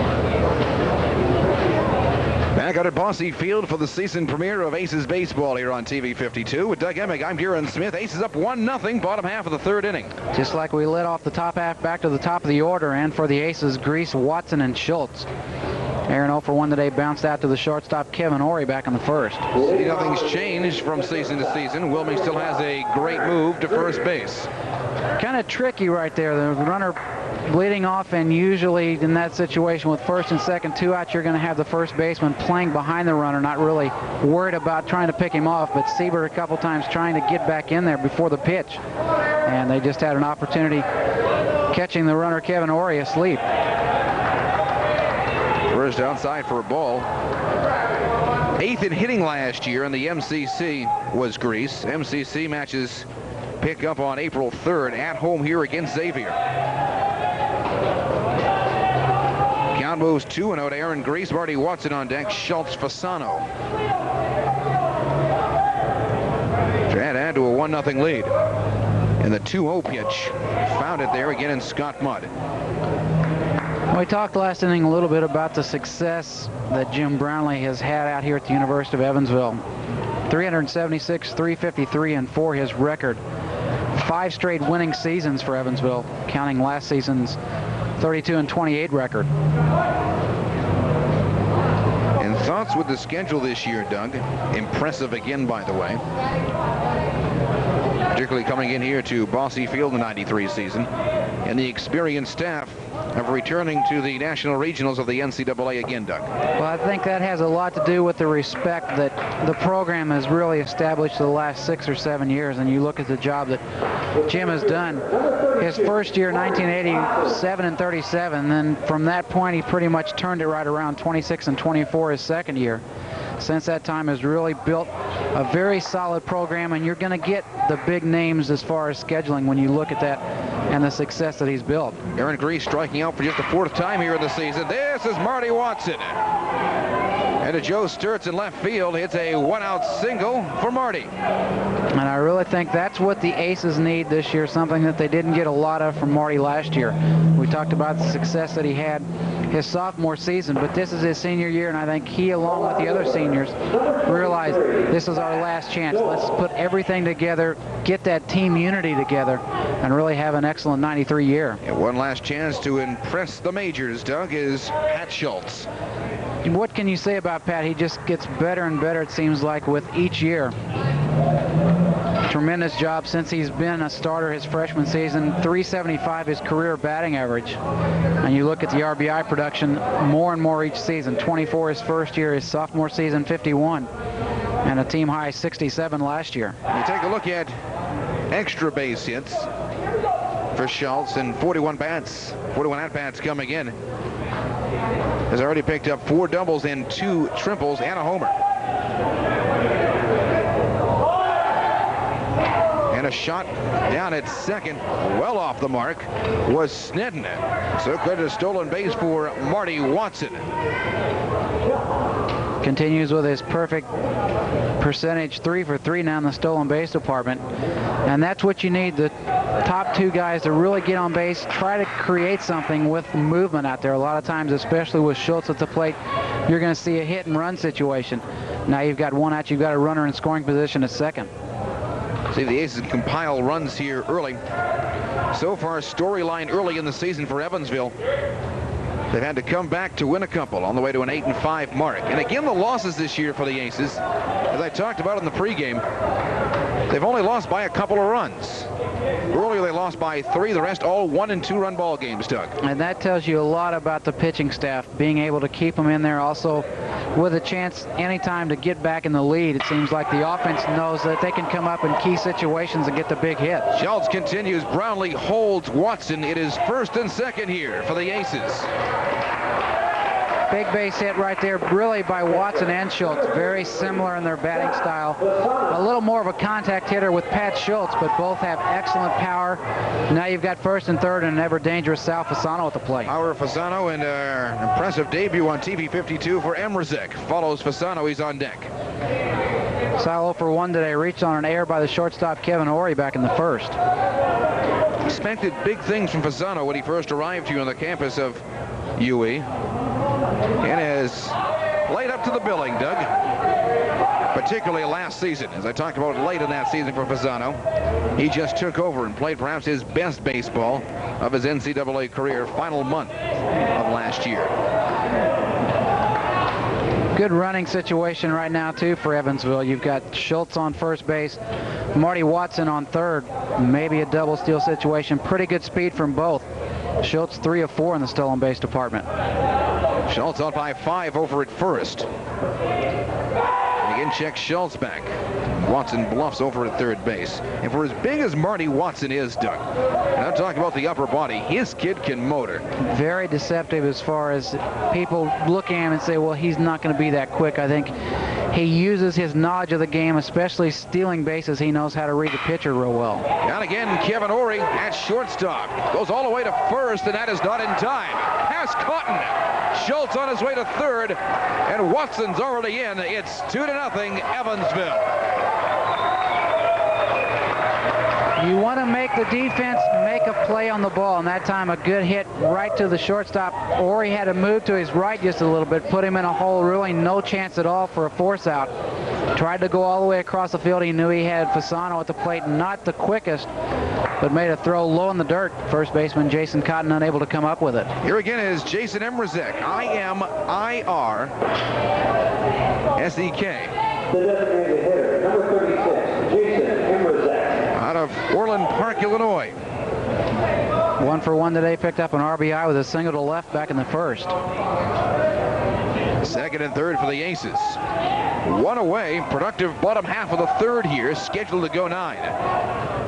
Back out at Bosse Field for the season premiere of Aces baseball here on TV 52. With Doug Emig, I'm Darren Smith. Aces up 1-0, bottom half of the third inning. Just like we led off the top half, back to the top of the order, and for the Aces, Grease, Watson, and Schultz. Aaron 0 for 1 today, bounced out to the shortstop Kevin Ory back in the first. See, nothing's changed from season to season. Wilming still has a great move to first base. Kind of tricky right there. The runner leading off, and usually in that situation with first and second, 2 outs, you're going to have the first baseman playing behind the runner, not really worried about trying to pick him off. But Siebert a couple times trying to get back in there before the pitch, and they just had an opportunity catching the runner Kevin Ory asleep. First outside for a ball. 8th in hitting last year in the MCC was Grease. MCC matches pick up on April 3rd at home here against Xavier. Count moves 2-0 to Aaron Grease. Marty Watson on deck. Schultz, Fasano. That add to a 1-0 lead. And the 2-0 pitch found it there again in Scott Mudd. We talked last inning a little bit about the success that Jim Brownlee has had out here at the University of Evansville. 376, 353, and 4 his record. 5 straight winning seasons for Evansville, counting last season's 32-28 record. And thoughts with the schedule this year, Doug? Impressive again, by the way. Particularly coming in here to Bosse Field in the '93 season. And the experienced staff of returning to the national regionals of the NCAA again, Doug. Well, I think that has a lot to do with the respect that the program has really established the last 6 or 7 years. And you look at the job that Jim has done. His first year, 1987 and 37. Then from that point, he pretty much turned it right around, 26 and 24 his second year. Since that time has really built a very solid program, and you're going to get the big names as far as scheduling when you look at that and the success that he's built. Aaron Grease striking out for just the 4th time here in the season. This is Marty Watson. And to Joe Sturtz in left field, hits a 1-out single for Marty. And I really think that's what the Aces need this year, something that they didn't get a lot of from Marty last year. We talked about the success that he had his sophomore season, but this is his senior year, and I think he, along with the other seniors, realized this is our last chance. Let's put everything together, get that team unity together, and really have an excellent '93 year. And one last chance to impress the majors, Doug, is Pat Schultz. What can you say about Pat? He just gets better and better, it seems like, with each year. Tremendous job since he's been a starter his freshman season. 375 his career batting average. And you look at the RBI production more and more each season. 24 his first year, his sophomore season 51. And a team high 67 last year. You take a look at extra base hits for Schultz, and 41 at-bats coming in. Has already picked up 4 doubles and 2 triples and a homer. And a shot down at second, well off the mark, was Snedden. So good a stolen base for Marty Watson. Continues with his perfect percentage, 3 for 3 now in the stolen base department. And that's what you need, the top 2 guys to really get on base, try to create something with movement out there. A lot of times, especially with Schultz at the plate, you're going to see a hit and run situation. Now you've got 1 out, you've got a runner in scoring position at second. See, the Aces compile runs here early. So far, storyline early in the season for Evansville. They've had to come back to win a couple on the way to an 8-5 mark. And again, the losses this year for the Aces, as I talked about in the pregame, they've only lost by a couple of runs. Earlier they lost by 3, the rest all 1- and 2-run ball games, Doug. And that tells you a lot about the pitching staff, being able to keep them in there. Also, with a chance anytime to get back in the lead, it seems like the offense knows that they can come up in key situations and get the big hit. Schultz continues. Brownlee holds Watson. It is 1st and 2nd here for the Aces. Big base hit right there, really by Watson and Schultz. Very similar in their batting style. A little more of a contact hitter with Pat Schultz, but both have excellent power. Now you've got first and third and an ever-dangerous Sal Fasano at the plate. Our Fasano, and impressive debut on TV 52 for Emrzik. Follows Fasano, he's on deck. Sal 0 for 1 today, reached on an error by the shortstop Kevin Ory back in the first. Expected big things from Fasano when he first arrived here on the campus of UE. And is laid up to the billing, Doug. Particularly last season, as I talked about late in that season for Fasano. He just took over and played perhaps his best baseball of his NCAA career, final month of last year. Good running situation right now, too, for Evansville. You've got Schultz on first base, Marty Watson on third, maybe a double steal situation. Pretty good speed from both. Schultz 3 of 4 in the stolen base department. Schultz out by 5 over at first. And again, check Schultz back. Watson bluffs over at third base. And for as big as Marty Watson is, Doug, and I'm talking about the upper body, his kid can motor. Very deceptive as far as people look at him and say, well, he's not going to be that quick. I think he uses his knowledge of the game, especially stealing bases. He knows how to read the pitcher real well. And again, Kevin Ory at shortstop. Goes all the way to first, and that is not in time. Pass Cotton. Schultz on his way to third, and Watson's already in. It's 2-0, Evansville. You want to make the defense make a play on the ball, and that time a good hit right to the shortstop. Ory had to move to his right just a little bit, put him in a hole, really no chance at all for a force out. Tried to go all the way across the field. He knew he had Fasano at the plate, not the quickest, but made a throw low in the dirt. First baseman Jason Cotton unable to come up with it. Here again is Jason Emrzik. I-M-I-R-S-E-K. The designated hitter, number 36, Jason Emrzik. Out of Orland Park, Illinois. 1 for 1 today, picked up an RBI with a single to left back in the first. Second and third for the Aces. 1 away, productive bottom half of the third here, scheduled to go 9.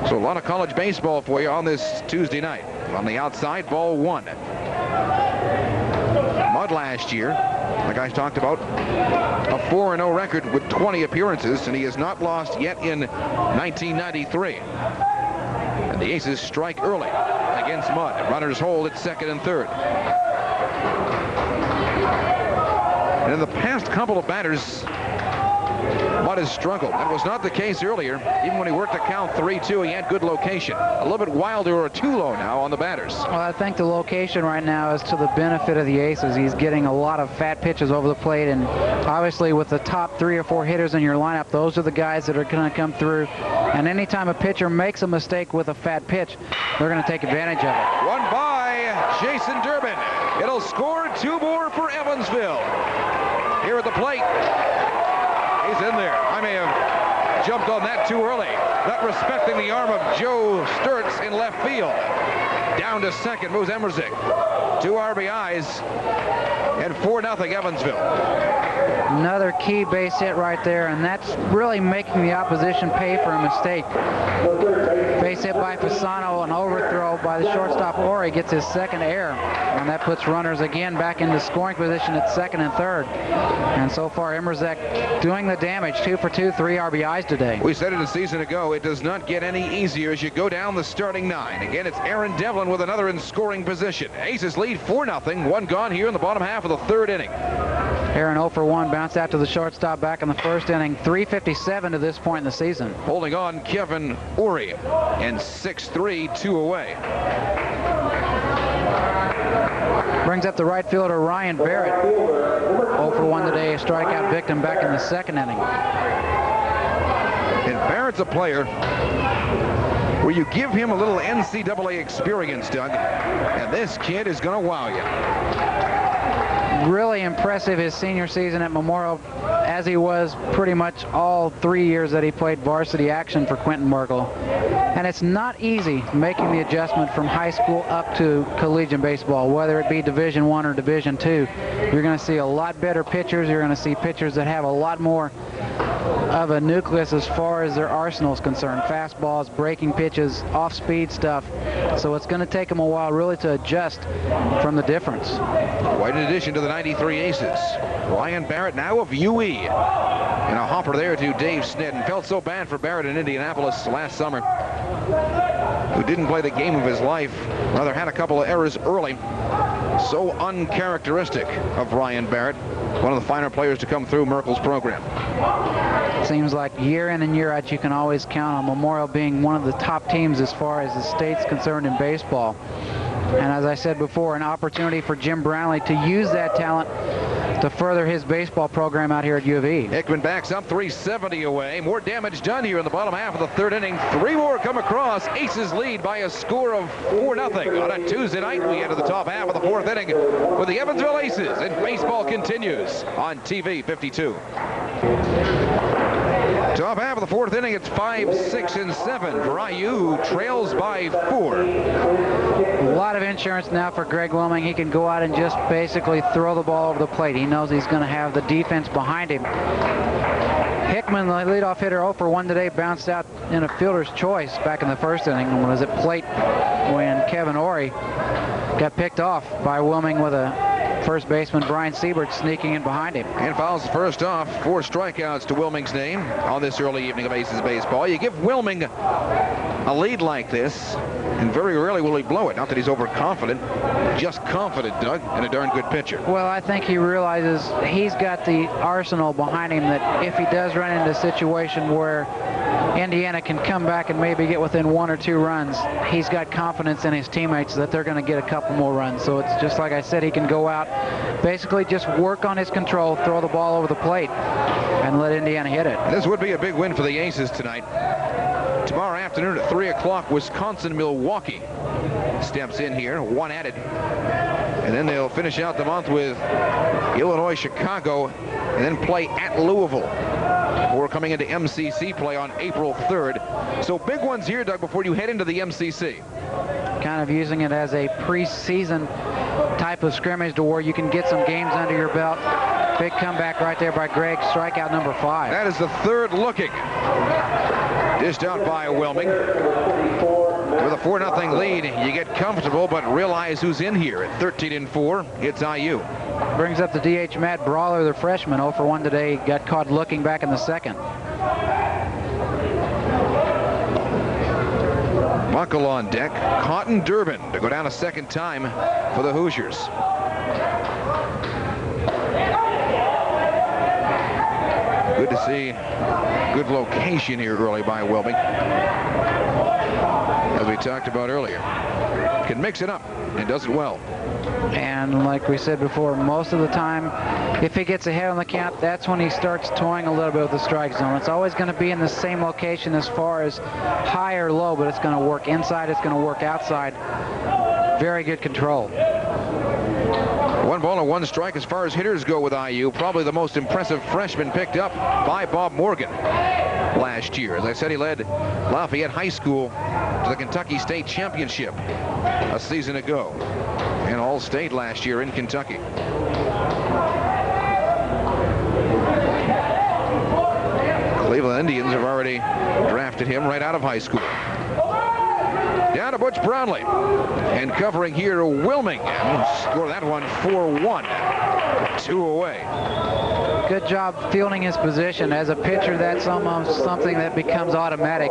So a lot of college baseball for you on this Tuesday night. On the outside, ball 1. Mudd last year, like I talked about, a 4-0 record with 20 appearances, and he has not lost yet in 1993. And the Aces strike early against Mudd. Runners hold at second and third. And in the past couple of batters, Mudd has struggled. That was not the case earlier. Even when he worked the count 3-2, he had good location. A little bit wilder or too low now on the batters. Well, I think the location right now is to the benefit of the Aces. He's getting a lot of fat pitches over the plate, and obviously with the top 3 or 4 hitters in your lineup, those are the guys that are going to come through. And anytime a pitcher makes a mistake with a fat pitch, they're going to take advantage of it. One by Jason Durbin. It'll score 2 more for Evansville. Here at the plate. He's in there. I may have jumped on that too early. Not respecting the arm of Joe Sturtz in left field. Down to second moves Emrzik. 2 RBIs and 4-0 Evansville. Another key base hit right there, and that's really making the opposition pay for a mistake. Base hit by Fasano, an overthrow by the shortstop Ory gets his second error, and that puts runners again back into scoring position at second and third. And so far, Emrzik doing the damage. 2 for 2, 3 RBIs today. We said it a season ago, it does not get any easier as you go down the starting 9. Again, it's Aaron Devlin with another in scoring position. Aces lead 4-0, 1 gone here in the bottom half of the third inning. Aaron 0 for 1, bounced out to the shortstop back in the first inning. 3:57 to this point in the season. Holding on Kevin Ory, and 6-3, 2 away. Brings up the right fielder Ryan Barrett. 0 for 1 today, a strikeout victim back in the second inning. And Barrett's a player where you give him a little NCAA experience, Doug, and this kid is going to wow you. Really impressive his senior season at Memorial, as he was pretty much all 3 years that he played varsity action for Quentin Merkel. And it's not easy making the adjustment from high school up to collegiate baseball, whether it be Division I or Division II. You're going to see a lot better pitchers. You're going to see pitchers that have a lot more of a nucleus as far as their arsenal is concerned. Fastballs, breaking pitches, off-speed stuff. So it's going to take them a while really to adjust from the difference. Quite an addition to the 93 Aces. Ryan Barrett now of UE. And a hopper there to Dave Snedden. Felt so bad for Barrett in Indianapolis last summer, who didn't play the game of his life. Rather had a couple of errors early. So uncharacteristic of Ryan Barrett, one of the finer players to come through Merkel's program. Seems like year in and year out you can always count on Memorial being one of the top teams as far as the state's concerned in baseball. And as I said before, an opportunity for Jim Brownlee to use that talent to further his baseball program out here at U of E. Hickman backs up, 370 away. More damage done here in the bottom half of the third inning. 3 more come across. Aces lead by a score of 4-0 on a Tuesday night. We enter the top half of the fourth inning with the Evansville Aces, and baseball continues on TV 52. Top half of the fourth inning, it's 5, 6, and 7 for IU, who trails by 4. A lot of insurance now for Greg Wilming. He can go out and just basically throw the ball over the plate. He knows he's going to have the defense behind him. Hickman, the leadoff hitter, 0 for 1 today, bounced out in a fielder's choice back in the first inning and was at plate when Kevin Ory got picked off by Wilming with a first baseman Brian Siebert sneaking in behind him. And fouls first off. 4 strikeouts to Wilming's name on this early evening of Aces baseball. You give Wilming a lead like this, and very rarely will he blow it. Not that he's overconfident, just confident, Doug, and a darn good pitcher. Well, I think he realizes he's got the arsenal behind him that if he does run into a situation where Indiana can come back and maybe get within 1 or 2 runs, he's got confidence in his teammates that they're going to get a couple more runs. So it's just like I said, he can go out, basically just work on his control, throw the ball over the plate, and let Indiana hit it. This would be a big win for the Aces tonight. Tomorrow afternoon at 3 o'clock, Wisconsin-Milwaukee steps in here, 1 added. And then they'll finish out the month with Illinois-Chicago, and then play at Louisville. We're coming into MCC play on April 3rd. So big ones here, Doug, before you head into the MCC. Kind of using it as a preseason type of scrimmage to where you can get some games under your belt. Big comeback right there by Greg, strikeout number 5. That is the third looking. Dished out by Wilming. With a 4-0 lead, you get comfortable, but realize who's in here at 13-4. It's IU. Brings up the DH Matt Brawler, the freshman, 0 for 1 today. Got caught looking back in the second. Buckle on deck. Cotton Durbin to go down a second time for the Hoosiers. Good to see good location here early by Wilming. As we talked about earlier, can mix it up and does it well. And like we said before, most of the time, if he gets ahead on the count, that's when he starts toying a little bit with the strike zone. It's always going to be in the same location as far as high or low, but it's going to work inside, it's going to work outside. Very good control. 1 ball and 1 strike as far as hitters go with IU. Probably the most impressive freshman picked up by Bob Morgan last year. As I said, he led Lafayette High School to the Kentucky State Championship a season ago, and All-State last year in Kentucky. Cleveland Indians have already drafted him right out of high school. Down to Butch Brownlee, and covering here Wilming. Score that one 4-1, 2 away. Good job fielding his position. As a pitcher, that's almost something that becomes automatic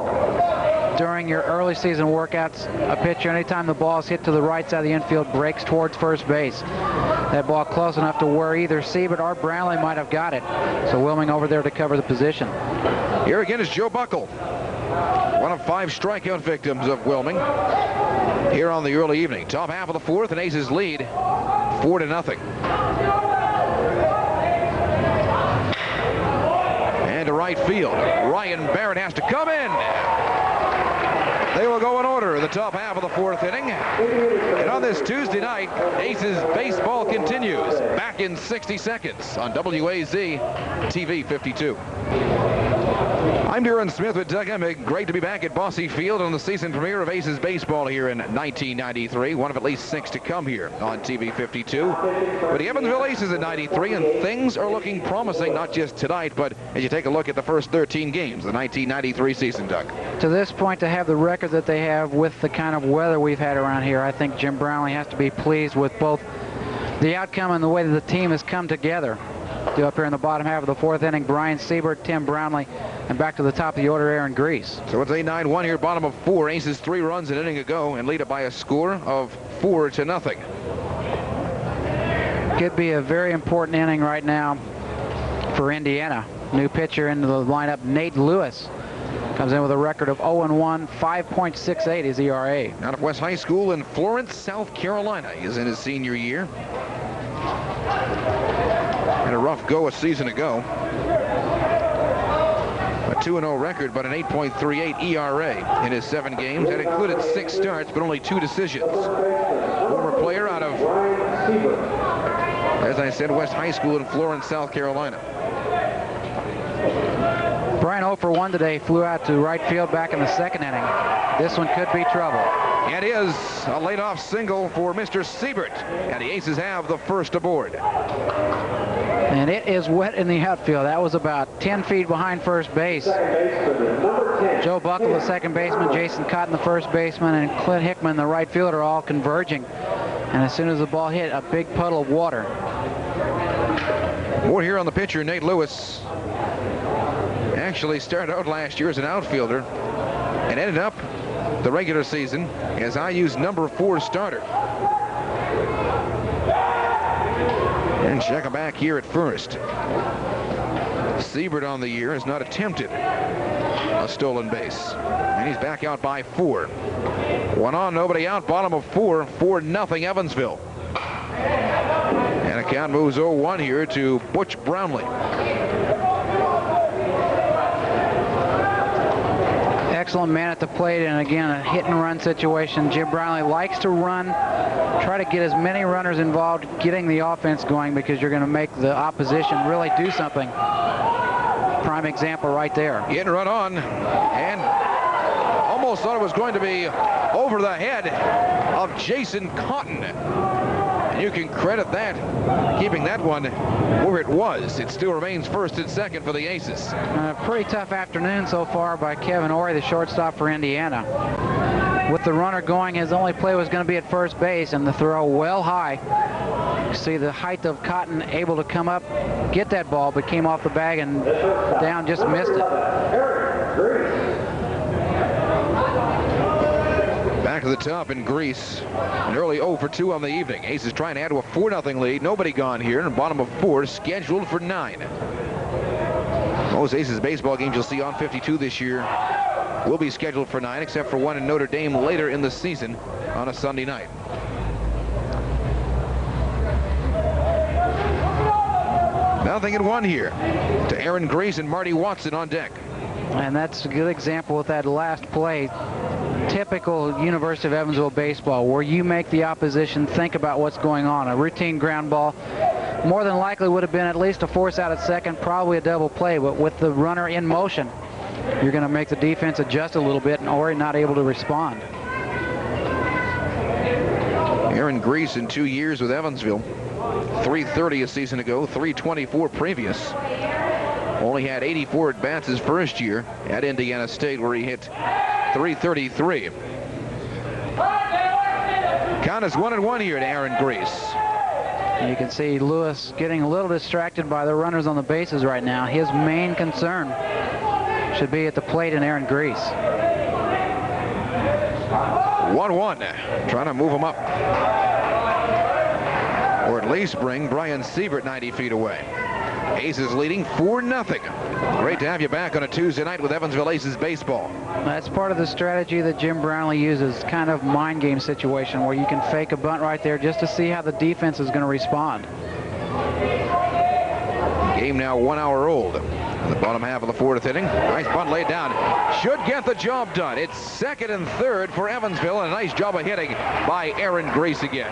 during your early season workouts. A pitcher, anytime the ball is hit to the right side of the infield, breaks towards first base. That ball close enough to where either Siebert or Brownlee might have got it. So Wilming over there to cover the position. Here again is Joe Buckle, one of 5 strikeout victims of Wilming here on the early evening. Top half of the fourth, and Aces lead 4-0. And to right field, Ryan Barrett has to come in. They will go in order in the top half of the fourth inning. And on this Tuesday night, Aces baseball continues. Back in 60 seconds on WAZ TV 52. I'm Darren Smith with Doug Emig. Great to be back at Bosse Field on the season premiere of Aces baseball here in 1993. One of at least 6 to come here on TV 52. But the Evansville Aces at 93, and things are looking promising, not just tonight, but as you take a look at the first 13 games, the 1993 season, Doug. To this point, to have the record that they have with the kind of weather we've had around here, I think Jim Brownlee has to be pleased with both the outcome and the way that the team has come together. Up here in the bottom half of the 4th inning, Brian Siebert, Tim Brownlee, and back to the top of the order, Aaron Grease. So it's a 9-1 here, bottom of 4. Aces 3 runs an inning ago and lead it by a score of 4-0. Could be a very important inning right now for Indiana. New pitcher into the lineup, Nate Lewis. Comes in with a record of 0-1, 5.68 is ERA. Out of West High School in Florence, South Carolina. He is in his senior year. Had a rough go a season ago. A 2-0 record, but an 8.38 ERA in his 7 games. That included 6 starts, but only 2 decisions. Former player out of, as I said, West High School in Florence, South Carolina. Brian 0 for 1 today, flew out to right field back in the 2nd inning. This one could be trouble. It is a leadoff single for Mr. Siebert, and the Aces have the first aboard. And it is wet in the outfield. That was about 10 feet behind first base. Joe Buckle, the second baseman, Jason Cotton, the first baseman, and Clint Hickman, the right fielder, all converging. And as soon as the ball hit, a big puddle of water. More here on the pitcher, Nate Lewis. Actually started out last year as an outfielder and ended up the regular season as IU's number 4 starter. And check him back here at first. Siebert on the year has not attempted a stolen base. And he's back out by 4. 1 on, nobody out, bottom of 4, 4-0 Evansville. And a count moves 0-1 here to Butch Brownlee. Excellent man at the plate, and again, a hit and run situation. Jim Brownlee likes to run, try to get as many runners involved, getting the offense going, because you're going to make the opposition really do something. Prime example right there. Hit and run on, and almost thought it was going to be over the head of Jason Cotton. You can credit that, keeping that one where it was. It still remains 1st and 2nd for the Aces. A pretty tough afternoon so far by Kevin Ory, the shortstop for Indiana. With the runner going, his only play was going to be at first base, and the throw well high. You see the height of Cotton, able to come up, get that ball, but came off the bag and down, just missed it. Back to the top in Greece. An early 0 for 2 on the evening. Aces trying to add to a 4-0 lead. Nobody gone here. And bottom of 4, scheduled for 9. Most Aces baseball games you'll see on 52 this year will be scheduled for 9, except for one in Notre Dame later in the season on a Sunday night. Nothing in 1 here to Aaron Grease and Marty Watson on deck. And that's a good example with that last play. Typical University of Evansville baseball, where you make the opposition think about what's going on. A routine ground ball more than likely would have been at least a force out at second, probably a double play, but with the runner in motion, you're going to make the defense adjust a little bit, and Ory not able to respond. Aaron Grease in 2 years with Evansville. 330 a season ago, 324 previous. Only had 84 at-bats his first year at Indiana State, where he hit 333. Count is 1-1 here to Aaron Grease. You can see Lewis getting a little distracted by the runners on the bases right now. His main concern should be at the plate and Aaron Grease. 1-1, trying to move him up. Or at least bring Brian Siebert 90 feet away. Aces leading 4-0. Great to have you back on a Tuesday night with Evansville Aces baseball. That's part of the strategy that Jim Brownlee uses, kind of mind game situation where you can fake a bunt right there just to see how the defense is going to respond. Game now 1 hour old. In the bottom half of the 4th inning. Nice bunt laid down. Should get the job done. It's 2nd and 3rd for Evansville, and a nice job of hitting by Aaron Grease again.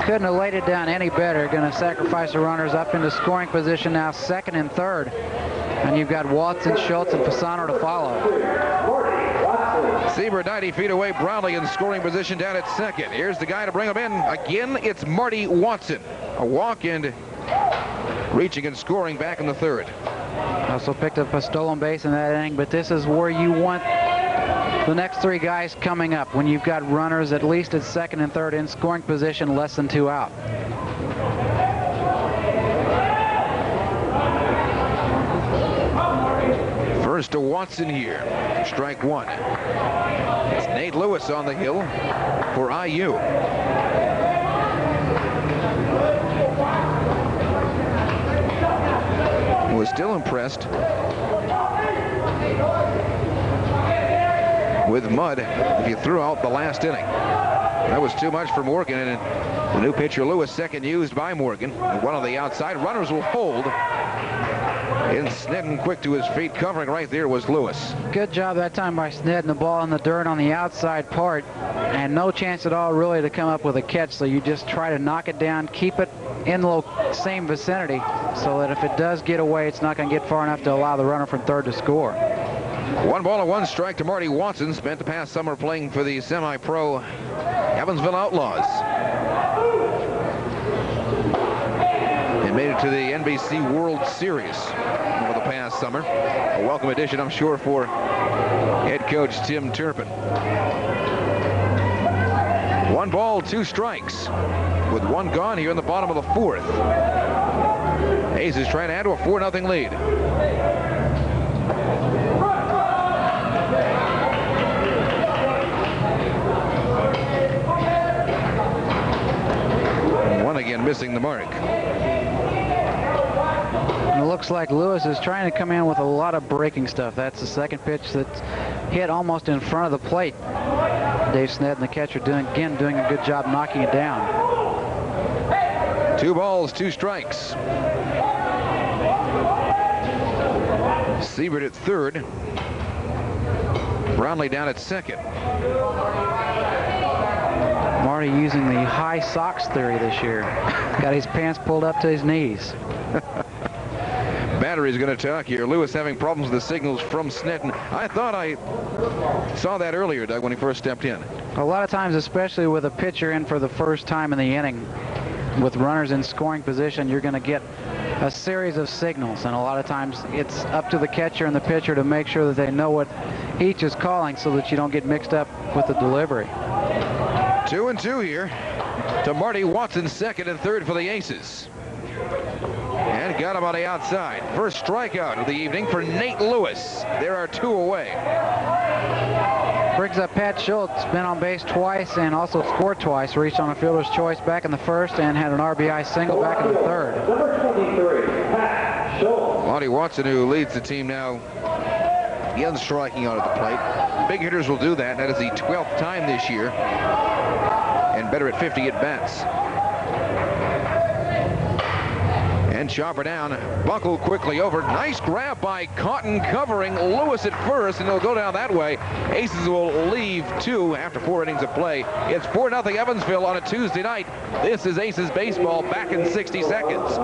Couldn't have laid it down any better. Going to sacrifice the runners up into scoring position now, 2nd and 3rd. And you've got Watson, Schultz, and Fasano to follow. Siebert 90 feet away. Brownlee in scoring position down at second. Here's the guy to bring him in. Again, it's Marty Watson. A walk and reaching and scoring back in the third. Also picked up a stolen base in that inning, but this is where you want the next three guys coming up, when you've got runners at least at second and third in scoring position, less than 2 out. First to Watson here. Strike one. It's Nate Lewis on the hill for IU. Was still impressed with Mudd if you threw out the last inning. That was too much for Morgan, and the new pitcher Lewis, second used by Morgan. One on the outside. Runners will hold. And Snedden quick to his feet, covering right there was Lewis. Good job that time by Snedden. The ball in the dirt on the outside part, and no chance at all really to come up with a catch, so you just try to knock it down, keep it in the same vicinity, so that if it does get away, it's not going to get far enough to allow the runner from third to score. 1 ball and 1 strike to Marty Watson. Spent the past summer playing for the semi-pro Evansville Outlaws. And made it to the NBC World Series over the past summer. A welcome addition, I'm sure, for head coach Tim Turpin. 1 ball, 2 strikes. With 1 gone here in the bottom of the 4th. Aces trying to add to a 4-0 lead. One again missing the mark. And it looks like Lewis is trying to come in with a lot of breaking stuff. That's the second pitch that's hit almost in front of the plate. Dave Snedden, the catcher, doing a good job knocking it down. 2 balls, 2 strikes. Siebert at third. Brownlee down at second. Marty using the high socks theory this year. Got his pants pulled up to his knees. Battery's going to talk here. Lewis having problems with the signals from Snedden. I thought I saw that earlier, Doug, when he first stepped in. A lot of times, especially with a pitcher in for the first time in the inning, with runners in scoring position, you're going to get a series of signals, and a lot of times it's up to the catcher and the pitcher to make sure that they know what each is calling so that you don't get mixed up with the delivery. 2-2 here to Marty Watson, second and third for the Aces. And got him on the outside. First strikeout of the evening for Nate Lewis. There are 2 away. Brings up Pat Schultz, been on base twice and also scored twice. Reached on a fielder's choice back in the first and had an RBI single back in the third. Number 23, Pat Schultz. Marty Watson, who leads the team now, again striking out at the plate. Big hitters will do that. That is the 12th time this year. And better at 50 at-bats. And chopper down, Buckle quickly over. Nice grab by Cotton covering Lewis at first, and he'll go down that way. Aces will leave 2 after 4 innings of play. It's 4-0 Evansville on a Tuesday night. This is Aces baseball back in 60 seconds.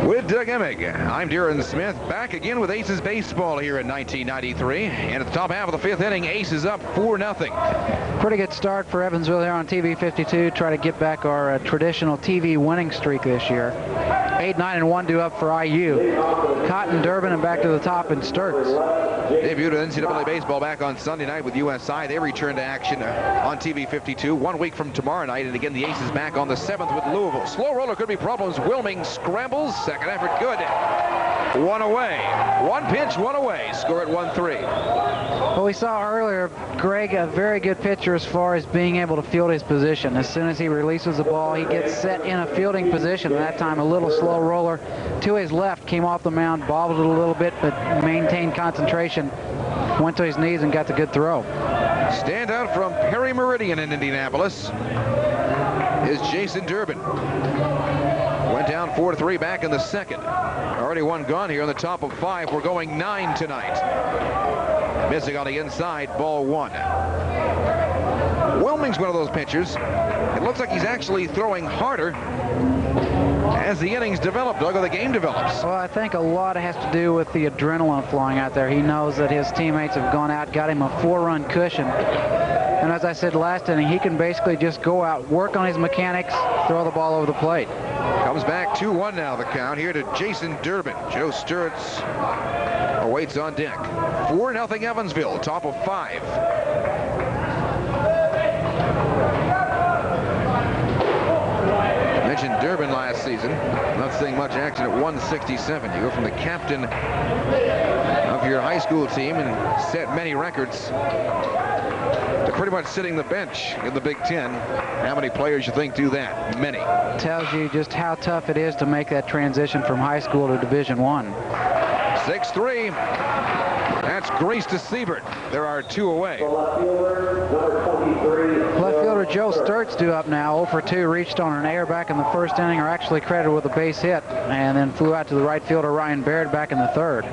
With Doug Emig, I'm Darren Smith, back again with Aces baseball here in 1993. And at the top half of the 5th inning, Aces up 4-0. Pretty good start for Evansville here on TV 52. Try to get back our traditional TV winning streak this year. 8-9-1 due up for IU. Cotton, Durbin, and back to the top in Sturts. Debuted in NCAA baseball back on Sunday night with USI. They return to action on TV 52 1 week from tomorrow night. And again, the Aces back on the 7th with Louisville. Slow roller could be problems. Wilming scrambles. Second effort good. 1 away. 1 pitch, 1 away. Score at 1-3. Well, we saw earlier, Greg, a very good pitcher as far as being able to field his position. As soon as he releases the ball, he gets set in a fielding position. And that time, a little slow roller to his left, came off the mound, bobbled it a little bit, but maintained concentration. Went to his knees and got the good throw. Standout from Perry Meridian in Indianapolis is Jason Durbin. Went down 4-3 back in the second. Already 1 gone here on the top of 5. We're going 9 tonight. Missing on the inside, ball 1. Wilming's one of those pitchers. It looks like he's actually throwing harder as the innings develop, Doug, or the game develops? Well, I think a lot has to do with the adrenaline flowing out there. He knows that his teammates have gone out, got him a 4-run cushion. And as I said last inning, he can basically just go out, work on his mechanics, throw the ball over the plate. Comes back 2-1 now, the count here to Jason Durbin. Joe Sturtz awaits on deck. 4-0 Evansville, top of 5. Mentioned Durbin last season. Not seeing much action at 167. You go from the captain of your high school team and set many records to pretty much sitting the bench in the Big Ten. How many players you think do that? Many. Tells you just how tough it is to make that transition from high school to Division I. 6-3. That's Grace to Siebert. There are 2 away. Left fielder Joe Sturtz due up now. 0 for 2, reached on an error back in the first inning, or actually credited with a base hit, and then flew out to the right fielder Ryan Baird back in the third.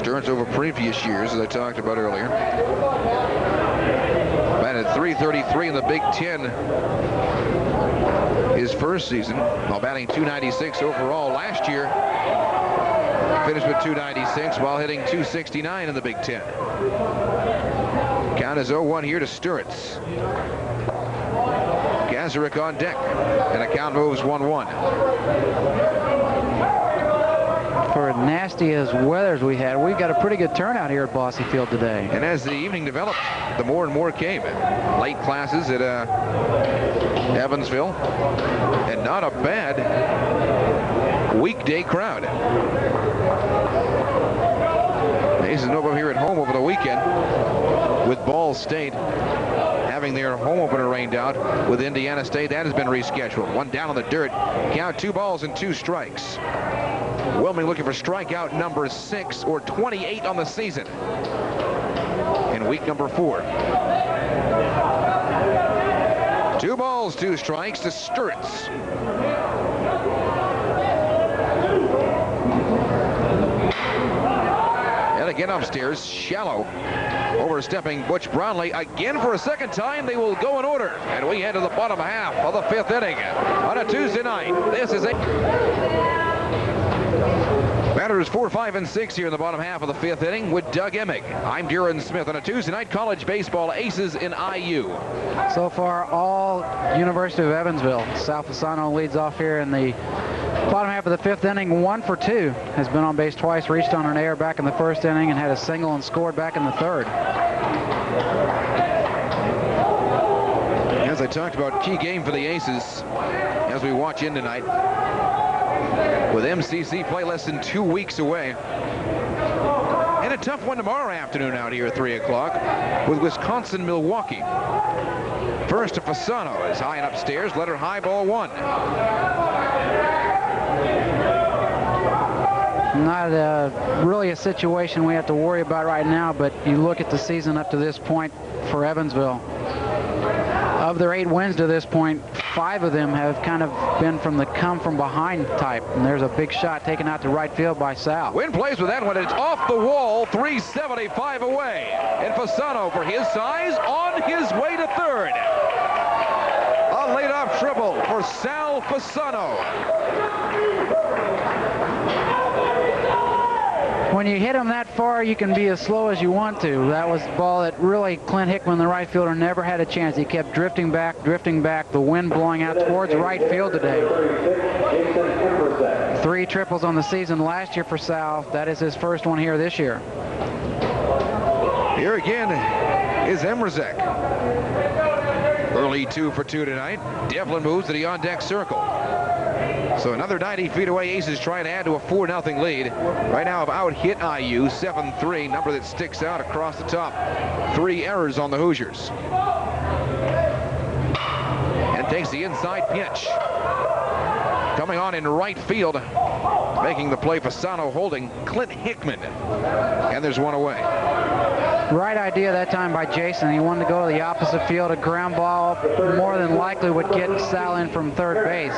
Sturtz over previous years, as I talked about earlier. Batted .333 in the Big Ten his first season, while batting .296 overall last year. Finished with .296 while hitting .269 in the Big Ten. Count is 0-1 here to Sturtz. Gazarek on deck, and the count moves 1-1. For as nasty as weathers we had, we've got a pretty good turnout here at Bosse Field today. And as the evening developed, the more and more came. Late classes at Evansville, and not a bad weekday crowd. Aces no up here at home over the weekend with Ball State having their home opener rained out with Indiana State. That has been rescheduled. 1 down on the dirt. Count 2 balls and 2 strikes. Wilming looking for strikeout number 6 or 28 on the season in week number 4. 2 balls, 2 strikes to Sturtz. And again upstairs, shallow. Overstepping Butch Brownlee again for a second time. They will go in order. And we head to the bottom half of the 5th inning on a Tuesday night. This is a... Batters 4, 5, and 6 here in the bottom half of the 5th inning with Doug Emig. I'm Darren Smith on a Tuesday night college baseball aces in IU. So far, all University of Evansville. Sal Fasano leads off here in the bottom half of the 5th inning. 1 for 2. Has been on base twice, reached on an error back in the first inning, and had a single and scored back in the third. As I talked about, key game for the aces as we watch in tonight, with MCC play less than 2 weeks away. And a tough one tomorrow afternoon out here at 3 o'clock with Wisconsin-Milwaukee. First to Fasano is high and upstairs, letter high, ball 1. Not really a situation we have to worry about right now, but you look at the season up to this point for Evansville. Of their 8 wins to this point, 5 of them have kind of been from the come-from-behind type. And there's a big shot taken out to right field by Sal. Wynn plays with that one. It's off the wall, 375 away. And Fasano, for his size, on his way to third. A leadoff triple for Sal Fasano. When you hit him that far, you can be as slow as you want to. That was the ball that really Clint Hickman, the right fielder, never had a chance. He kept drifting back, the wind blowing out towards right field today. 3 triples on the season last year for Sal. That is his first one here this year. Here again is Emrazek. Early 2 for 2 tonight. Devlin moves to the on-deck circle. So another 90 feet away, Aces trying to add to a 4-0 lead. Right now have out-hit IU, 7-3, number that sticks out across the top. 3 errors on the Hoosiers. And takes the inside pitch. Coming on in right field, making the play, Fasano holding Clint Hickman. And there's 1 away. Right idea that time by Jason. He wanted to go to the opposite field. A ground ball more than likely would get Sal in from third base.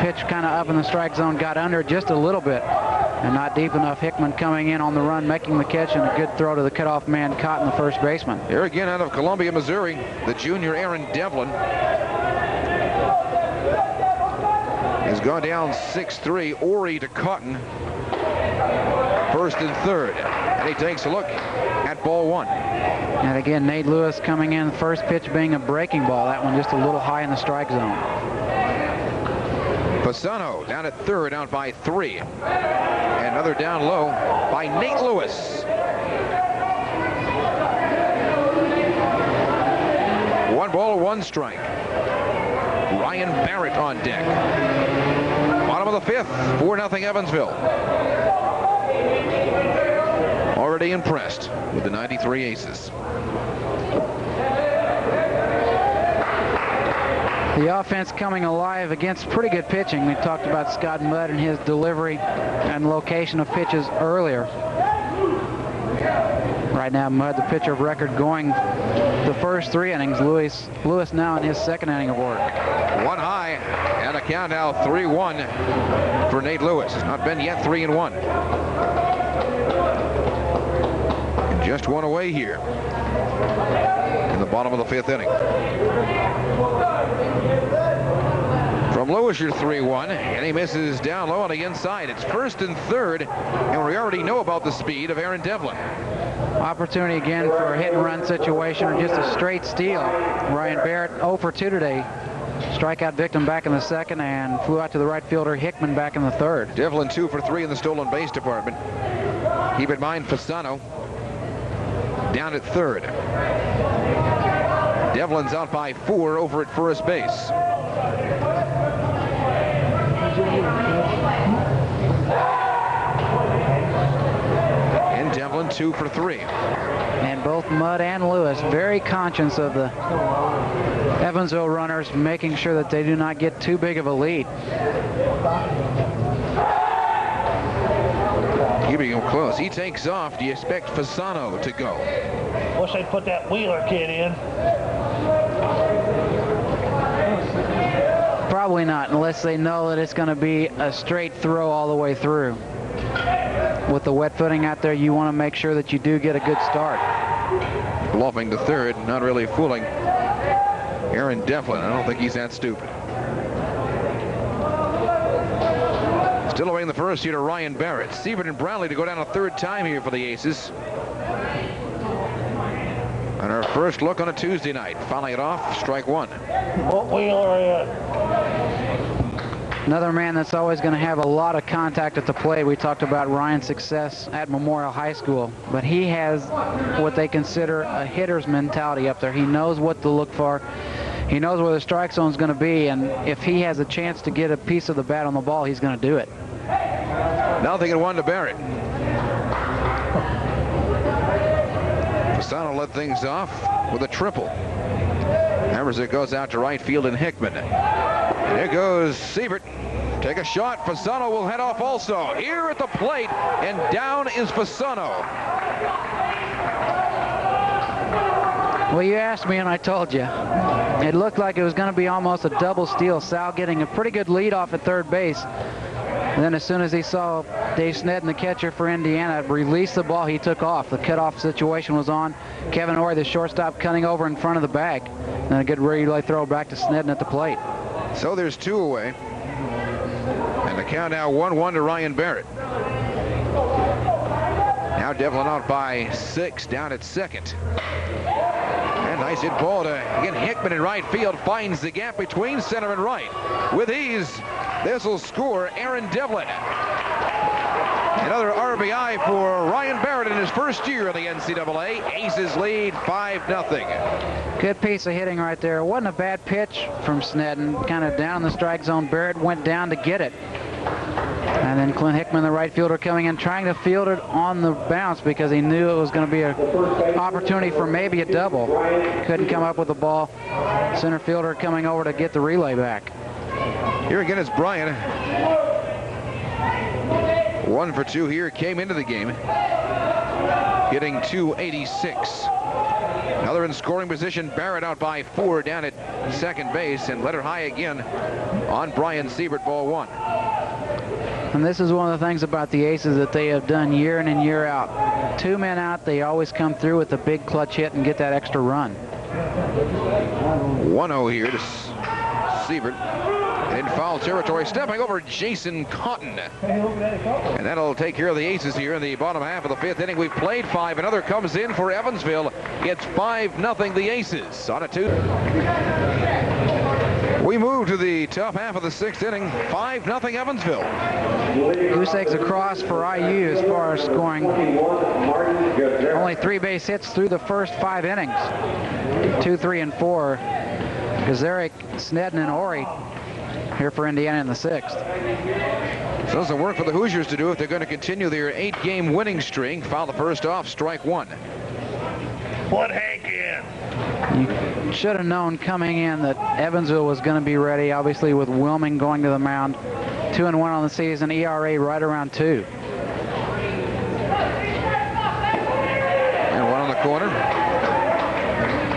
Pitch kind of up in the strike zone, got under just a little bit. and not deep enough. Hickman coming in on the run, making the catch, and a good throw to the cutoff man, caught in the first baseman. Here again out of Columbia, Missouri, the junior Aaron Devlin has gone down 6-3. Ori to Cotton, first and third, and he takes a look at ball one. And again, Nate Lewis coming in, first pitch being a breaking ball. That one just a little high in the strike zone. Fasano down at third, out by 3. And another down low by Nate Lewis. 1 ball, 1 strike. Ryan Barrett on deck. Bottom of the 5th, 4-0 Evansville. Already impressed with the 93 Aces. The offense coming alive against pretty good pitching. We talked about Scott Mudd and his delivery and location of pitches earlier. Right now, Mudd, the pitcher of record, going the first 3 innings. Lewis now in his 2nd inning of work. 1 high, and a count now 3-1 for Nate Lewis. It's not been yet 3-1. And just 1 away here in the bottom of the 5th inning. From Lewis, you're 3-1, and he misses down low on the inside. It's first and third, and we already know about the speed of Aaron Devlin. Opportunity again for a hit-and-run situation or just a straight steal. Ryan Barrett 0 for 2 today. Strikeout victim back in the 2nd and flew out to the right fielder Hickman back in the 3rd. Devlin 2 for 3 in the stolen base department. Keep in mind Fasano down at 3rd. Devlin's out by 4 over at first base. And Devlin 2 for 3. And both Mudd and Lewis very conscious of the Evansville runners, making sure that they do not get too big of a lead. Keeping him close. He takes off. Do you expect Fasano to go? Wish they'd put that Wheeler kid in. Probably not, unless they know that it's going to be a straight throw all the way through. With the wet footing out there, you want to make sure that you do get a good start. Bluffing to third, not really fooling Aaron Devlin. I don't think he's that stupid. Still away in the first here to Ryan Barrett. Siebert and Brownlee to go down a 3rd time here for the Aces. And our first look on a Tuesday night. Fouling it off, strike 1. What Wheeler in? Another man that's always going to have a lot of contact at the plate. We talked about Ryan's success at Memorial High School, but he has what they consider a hitter's mentality up there. He knows what to look for. He knows where the strike zone is going to be, and if he has a chance to get a piece of the bat on the ball, he's going to do it. Now thinking 1 to Barrett. Fasano led things off with a triple. Emerson goes out to right field, and Hickman. And here goes Siebert. Take a shot. Fasano will head off also. Here at the plate, and down is Fasano. Well, you asked me and I told you. It looked like it was going to be almost a double steal. Sal getting a pretty good lead off at 3rd base. And then as soon as he saw Dave Snedden, the catcher for Indiana, release the ball, he took off. The cutoff situation was on. Kevin Ori, the shortstop, cutting over in front of the bag. And a good relay throw back to Snedden at the plate. So there's 2 away. And the count now 1-1 to Ryan Barrett. Now Devlin out by 6, down at 2nd. And nice hit ball to again Hickman in right field. Finds the gap between center and right. With ease, this will score Aaron Devlin. Another RBI for Ryan Barrett in his first year in the NCAA. Aces lead 5-0. Good piece of hitting right there. It wasn't a bad pitch from Snedden. Kind of down in the strike zone. Barrett went down to get it. And then Clint Hickman, the right fielder, coming in, trying to field it on the bounce because he knew it was going to be an opportunity for maybe a double. Couldn't come up with the ball. Center fielder coming over to get the relay back. Here again is Bryan. 1 for 2 here, came into the game, hitting .286. Another in scoring position, Barrett out by 4 down at 2nd base, and let her high again on Brian Siebert, ball 1. And this is one of the things about the Aces that they have done year in and year out. 2 men out, they always come through with a big clutch hit and get that extra run. 1-0 here to Siebert in foul territory, stepping over Jason Cotton. And that'll take care of the Aces here in the bottom half of the 5th inning. We've played 5. Another comes in for Evansville. It's 5-0 the Aces on a 2. We move to the top half of the 6th inning. 5-0 Evansville. Goose eggs across for IU as far as scoring. Only 3 base hits through the first 5 innings. 2, 3, and 4. Kazaric, Snedden, and Ori here for Indiana in the 6th. So there's some work for the Hoosiers to do if they're going to continue their 8-game winning streak. Foul the first off, strike 1. Put Hank in. You should have known coming in that Evansville was going to be ready, obviously with Wilming going to the mound. 2-1 on the season, ERA right around 2. And 1 on the corner.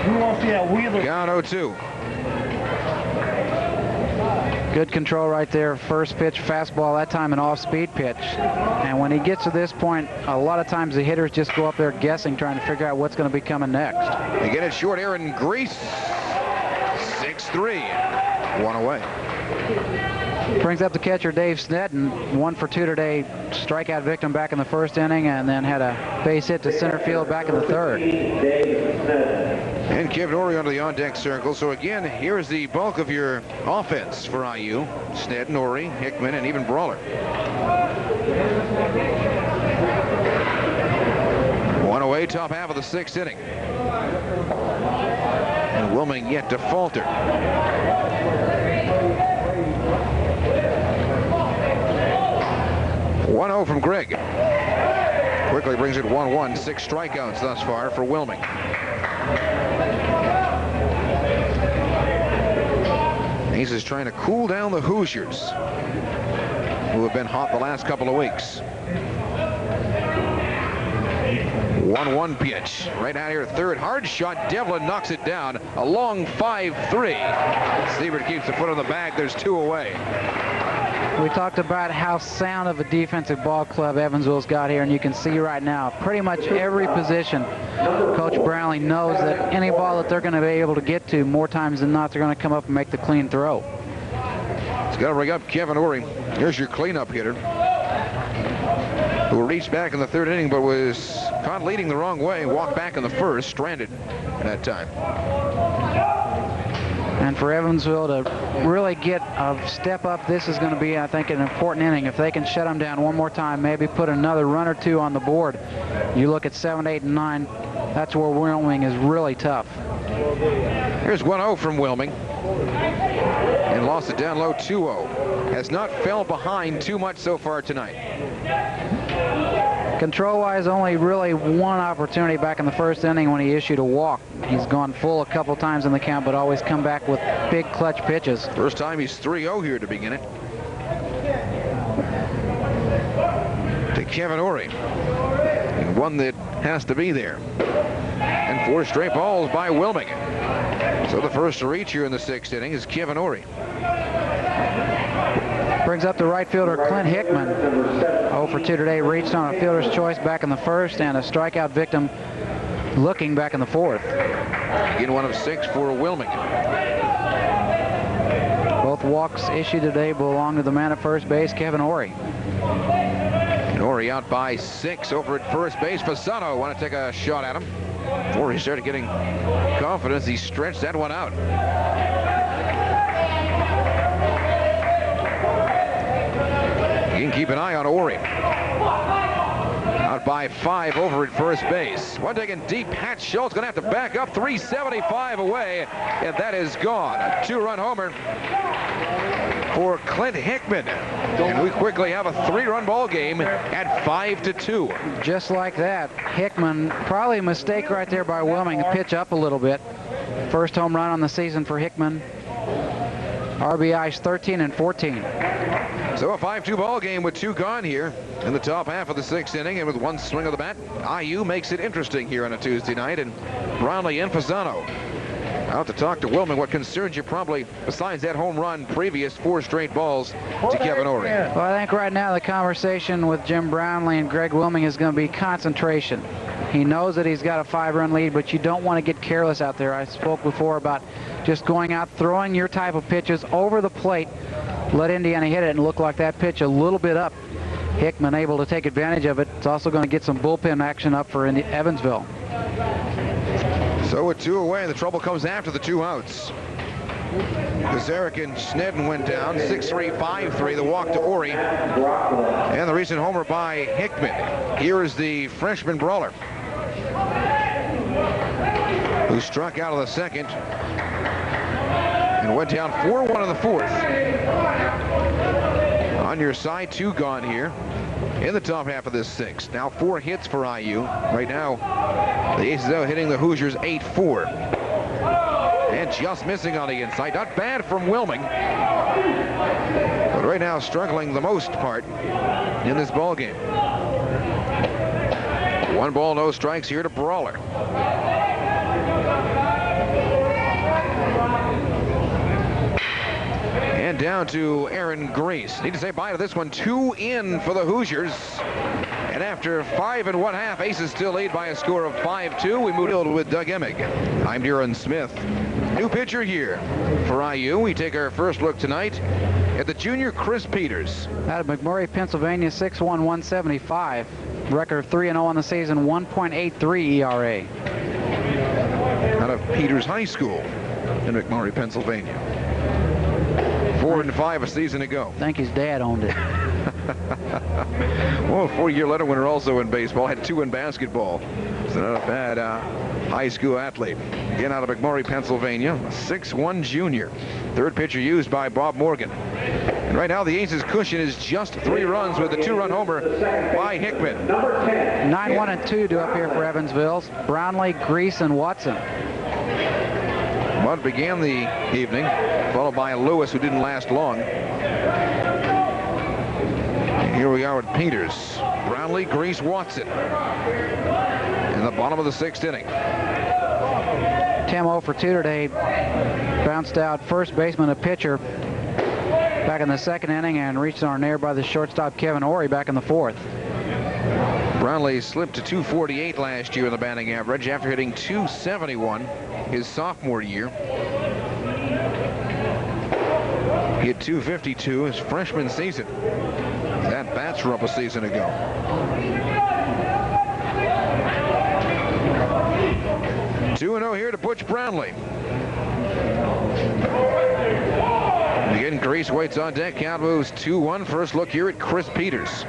Who wants to see that Wheeler? Count 0-2. Good control right there. First pitch, fastball, that time an off-speed pitch. And when he gets to this point, a lot of times the hitters just go up there guessing, trying to figure out what's going to be coming next. They get it short, Aaron Grease. 6-3. 1 away. Brings up the catcher, Dave Snedden. 1 for 2 today. Strikeout victim back in the 1st inning, and then had a base hit to center field back in the 3rd. And Kevin Ori under the on-deck circle. So again, here's the bulk of your offense for IU. Snedden, Ori, Hickman, and even Brawler. 1 away, top half of the 6th inning. And Wilming yet to falter. 1-0 from Greg. Quickly brings it 1-1. 6 strikeouts thus far for Wilming. Aces trying to cool down the Hoosiers, who have been hot the last couple of weeks. 1-1 pitch. Right out here, 3rd. Hard shot. Devlin knocks it down. A long 5-3. Siebert keeps the foot on the bag. There's 2 away. We talked about how sound of a defensive ball club Evansville's got here, and you can see right now, pretty much every position, Coach Brownlee knows that any ball that they're going to be able to get to, more times than not, they're going to come up and make the clean throw. He's got to bring up Kevin Ori. Here's your cleanup hitter, who reached back in the 3rd inning, but was caught leading the wrong way, walked back in the 1st, stranded at that time. And for Evansville to really get a step up, this is going to be, I think, an important inning. If they can shut them down one more time, maybe put another run or 2 on the board. You look at 7, 8, and 9, that's where Wilming is really tough. Here's 1-0 from Wilming. And lost it down low 2-0. Has not fell behind too much so far tonight. Control-wise, only really 1 opportunity back in the 1st inning when he issued a walk. He's gone full a couple times in the count, but always come back with big clutch pitches. First time he's 3-0 here to begin it. To Kevin Ori. And one that has to be there. And 4 straight balls by Wilming. So the first to reach here in the 6th inning is Kevin Ori. Brings up the right fielder, Clint Hickman. 0 for 2 today, reached on a fielder's choice back in the 1st, and a strikeout victim looking back in the 4th. Again, 1 of 6 for Wilming. Both walks issued today belong to the man at first base, Kevin Ori. And Ori out by 6 over at first base. Fasano want to take a shot at him. Before he started getting confidence, he stretched that one out. You can keep an eye on Ori. Out by 5 over at first base. One taken deep. Pat Schultz going to have to back up. 375 away, and that is gone. A 2-run homer for Clint Hickman. And we quickly have a 3-run ball game at 5-2. Just like that. Hickman, probably a mistake right there by Wilming to pitch up a little bit. First home run on the season for Hickman. RBIs 13 and 14. So a 5-2 ball game with 2 gone here in the top half of the 6th inning, and with 1 swing of the bat, IU makes it interesting here on a Tuesday night, and Brownlee and Fasano Out to talk to Wilming. What concerns you probably, besides that home run, previous 4 straight balls to Kevin Ory? Well, I think right now the conversation with Jim Brownlee and Greg Wilming is going to be concentration. He knows that he's got a 5-run lead, but you don't want to get careless out there. I spoke before about just going out, throwing your type of pitches over the plate, let Indiana hit it and look like that pitch a little bit up. Hickman able to take advantage of it. It's also going to get some bullpen action up for Evansville. So with 2 away, the trouble comes after the 2 outs. Kazarek and Snedden went down, 6-3, 5-3, the walk to Ory, and the recent homer by Hickman. Here is the freshman brawler, who struck out of the second and went down 4-1 in the 4th. On your side, 2 gone here in the top half of this 6th. Now 4 hits for IU. Right now, the Aces out hitting the Hoosiers 8-4. And just missing on the inside. Not bad from Wilming, but right now struggling the most part in this ball game. 1 ball, no strikes here to Brawler. And down to Aaron Grease. Need to say bye to this one. 2 in for the Hoosiers. And after 5 1/2, Aces still lead by a score of 5-2. We move with Doug Emig. I'm Darren Smith. New pitcher here for IU. We take our first look tonight at the junior Chris Peters. Out of McMurray, Pennsylvania, 6'1", 175. Record of 3-0 on the season, 1.83 ERA. Out of Peters High School in McMurray, Pennsylvania. 4-5 a season ago. I think his dad owned it. Well, a 4-year letter winner also in baseball. Had 2 in basketball. So not a bad high school athlete. Again, out of McMurray, Pennsylvania. A 6'1 junior. 3rd pitcher used by Bob Morgan. And right now the Aces' cushion is just 3 runs with a 2-run homer by Hickman. 9-1 and 2 to up here for Evansville. Brownlee, Grease, and Watson. Mudd began the evening, followed by Lewis, who didn't last long. And here we are with Peters, Brownlee, Grease, Watson in the bottom of the 6th inning. Tim 0 for 2 today. Bounced out first baseman, a pitcher, back in the 2nd inning, and reached on air by the shortstop Kevin Ory back in the 4th. Brownlee slipped to 248 last year in the batting average after hitting 271 his sophomore year. He hit 252 his freshman season. That bats were up a season ago. Two 2-0 here to Butch Brownlee. Again, Grease waits on deck. Count moves 2-1. First look here at Chris Peters.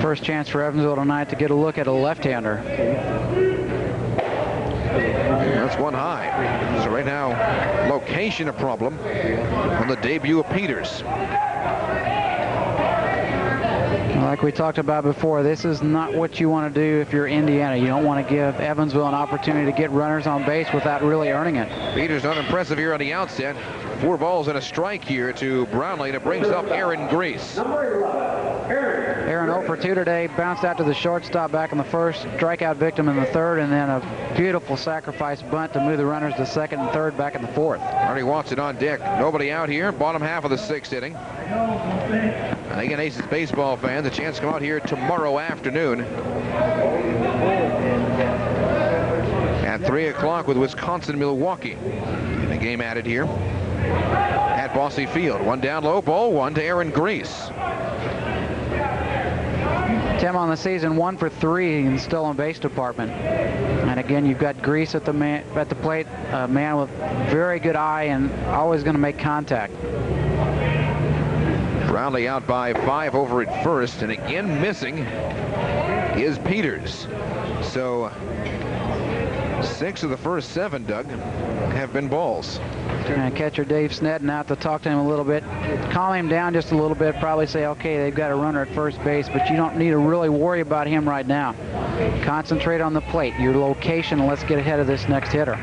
First chance for Evansville tonight to get a look at a left-hander. That's one high. So right now, location a problem on the debut of Peters. Like we talked about before, this is not what you want to do if you're Indiana. You don't want to give Evansville an opportunity to get runners on base without really earning it. Peters unimpressive here on the outset. 4 balls and a strike here to Brownlee, and it brings up Aaron Grease. Aaron 0 for 2 today, bounced out to the shortstop back in the 1st, strikeout victim in the 3rd, and then a beautiful sacrifice bunt to move the runners to 2nd and 3rd back in the 4th. Artie Watson on deck. Nobody out here. Bottom half of the 6th inning. And again, Aces baseball fans, a chance to come out here tomorrow afternoon at 3 o'clock with Wisconsin-Milwaukee. The game added here at Bosse Field. 1 down low, ball 1 to Aaron Grease. Tim on the season 1 for 3 in the stolen base department. And again, you've got Grease at the plate, a man with very good eye and always going to make contact. Brownlee out by 5 over at first, and again missing is Peters. So 6 of the first 7, Doug, have been balls. And catcher Dave Snedden out to talk to him a little bit, calm him down just a little bit, probably say, okay, they've got a runner at first base, but you don't need to really worry about him right now. Concentrate on the plate, your location, and let's get ahead of this next hitter.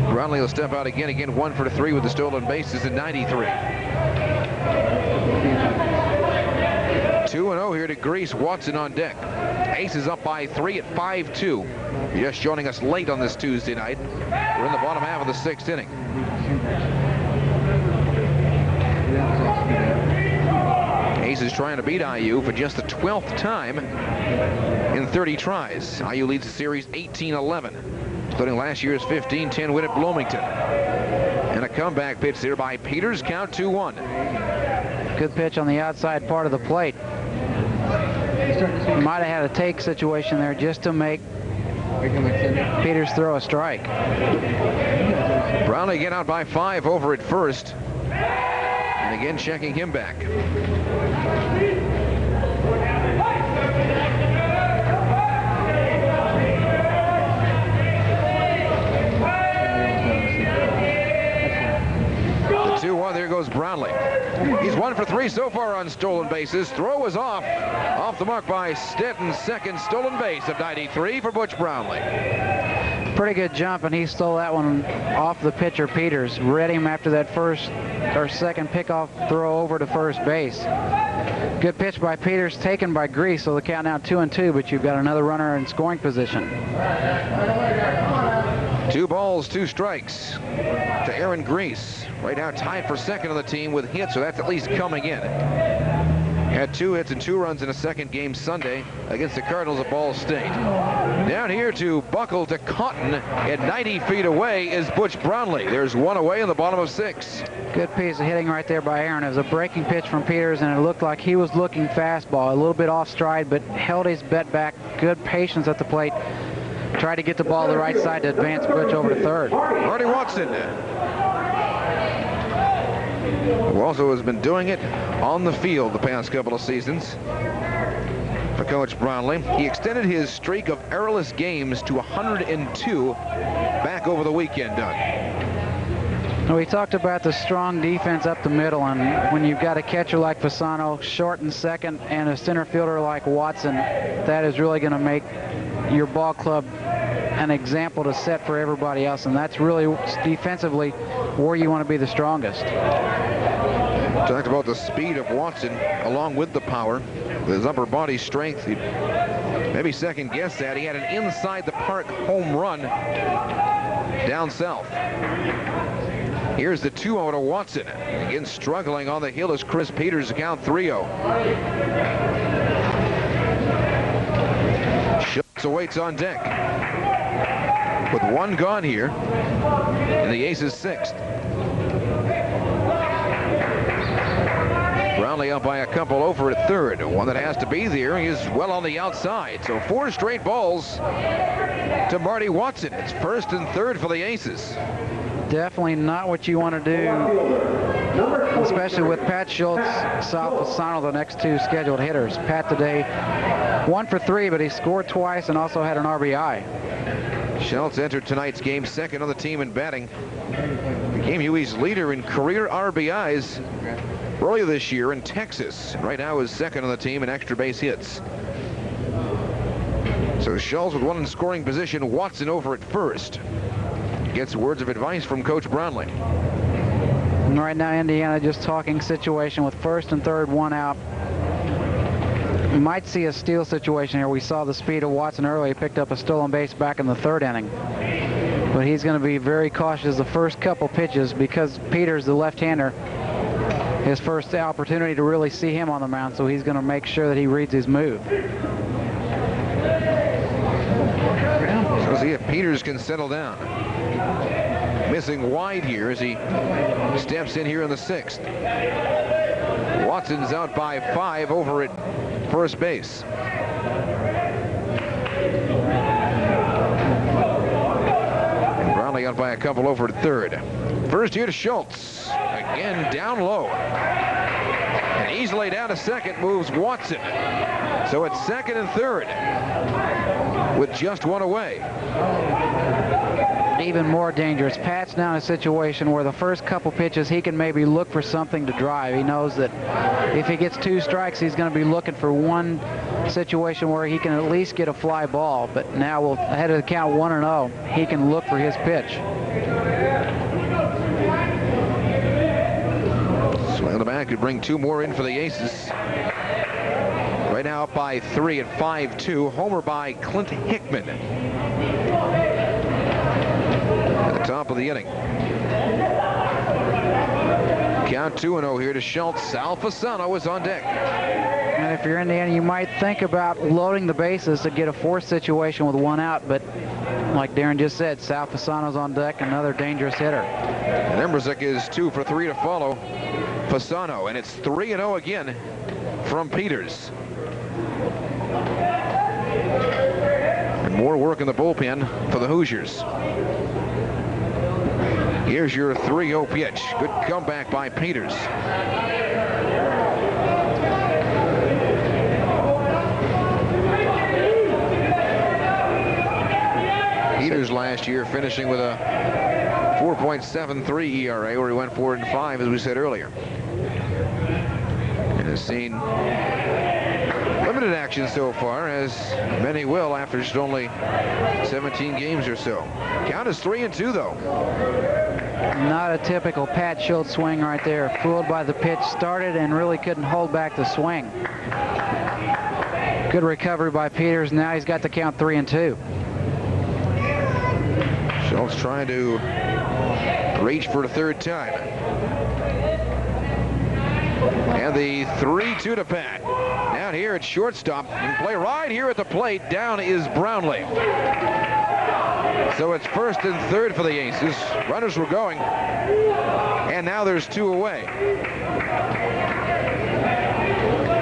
Brownlee will step out again 1 for 3 with the stolen bases in 93. 2-0 here to Grease. Watson on deck. Aces up by 3 at 5-2. You're just joining us late on this Tuesday night. We're in the bottom half of the 6th inning. Aces trying to beat IU for just the 12th time in 30 tries. IU leads the series 18-11, including last year's 15-10 win at Bloomington. And a comeback pitch there by Peters, count 2-1. Good pitch on the outside part of the plate. Might have had a take situation there just to make Peters throw a strike. Brownlee again out by 5 over at first. And again checking him back. The 2-1, there goes Brownlee. He's 1 for 3 so far on stolen bases. Throw was off the mark by Stetton. Second stolen base of 93 for Butch Brownlee. Pretty good jump, and he stole that one off the pitcher Peters. Read him after that first or second pickoff throw over to first base. Good pitch by Peters, taken by Grease, so the count now 2-2, but you've got another runner in scoring position. 2 balls, 2 strikes to Aaron Grease. Right now tied for second on the team with hits, so that's at least coming in. Had 2 hits and 2 runs in a second game Sunday against the Cardinals at Ball State. Down here to buckle to Cotton at 90 feet away is Butch Brownlee. There's 1 away in the bottom of 6. Good piece of hitting right there by Aaron. It was a breaking pitch from Peters, and it looked like he was looking fastball. A little bit off stride, but held his bet back. Good patience at the plate. Tried to get the ball to the right side to advance Butch over to third. Marty Watson, who also has been doing it on the field the past couple of seasons for Coach Brownlee. He extended his streak of errorless games to 102 back over the weekend, Doug. We talked about the strong defense up the middle, and when you've got a catcher like Fasano, short and second, and a center fielder like Watson, that is really going to make your ball club an example to set for everybody else, and that's really defensively where you want to be the strongest. Talked about the speed of Watson along with the power, his upper body strength. He maybe second guess that. He had an inside the park home run down south. Here's the 2-0 to Watson. Again struggling on the hill is Chris Peters, count 3-0. Schultz awaits on deck with 1 gone here in the Aces' 6th. Brownlee up by a couple over at third. One that has to be there. He is well on the outside. So 4 straight balls to Marty Watson. It's first and third for the Aces. Definitely not what you want to do, especially with Pat Schultz, Sal Fasano, the next 2 scheduled hitters. Pat today 1 for 3, but he scored twice and also had an RBI. Schultz entered tonight's game second on the team in batting. Became Huey's leader in career RBIs earlier this year in Texas. Right now is second on the team in extra base hits. So Schultz with 1 in scoring position. Watson over at first. Gets words of advice from Coach Brownlee. And right now Indiana just talking situation with first and third, 1 out. We might see a steal situation here. We saw the speed of Watson earlier. He picked up a stolen base back in the 3rd inning. But he's going to be very cautious the first couple pitches because Peters, the left-hander, his first opportunity to really see him on the mound, so he's going to make sure that he reads his move. So see if Peters can settle down. Missing wide here as he steps in here in the 6th. Watson's out by 5 over at first base. And Brownlee out by a couple over at third. First here to Schultz. Again down low. And easily down to second moves Watson. So it's second and third with just 1 away. Even more dangerous. Pat's now in a situation where the first couple pitches he can maybe look for something to drive. He knows that if he gets 2 strikes, he's going to be looking for one situation where he can at least get a fly ball. But now ahead of the count 1-0, he can look for his pitch. Swing the back could bring 2 more in for the Aces. Right Right now up by 3 at 5-2. Homer by Clint Hickman. At the top of the inning. Count 2-0 here to Schultz. Sal Fasano is on deck. And if you're Indiana, you might think about loading the bases to get a forced situation with one out, but like Darren just said, Sal Fasano's on deck, another dangerous hitter. And Emmerzik is 2 for 3 to follow Fasano, and it's 3-0 again from Peters. And more work in the bullpen for the Hoosiers. Here's your 3-0 pitch. Good comeback by Peters. Peters last year finishing with a 4.73 ERA, where he went 4-5, as we said earlier. And has seen limited action so far, as many will after just only 17 games or so. Count is 3-2 though. Not a typical Pat Schultz swing right there. Fooled by the pitch, started and really couldn't hold back the swing. Good recovery by Peters. Now he's got the count 3-2. Schultz trying to reach for a third time. And the 3-2 to Pat. Down here at shortstop. And play right here at the plate. Down is Brownlee. So it's first and third for the Aces. Runners were going. And now there's 2 away.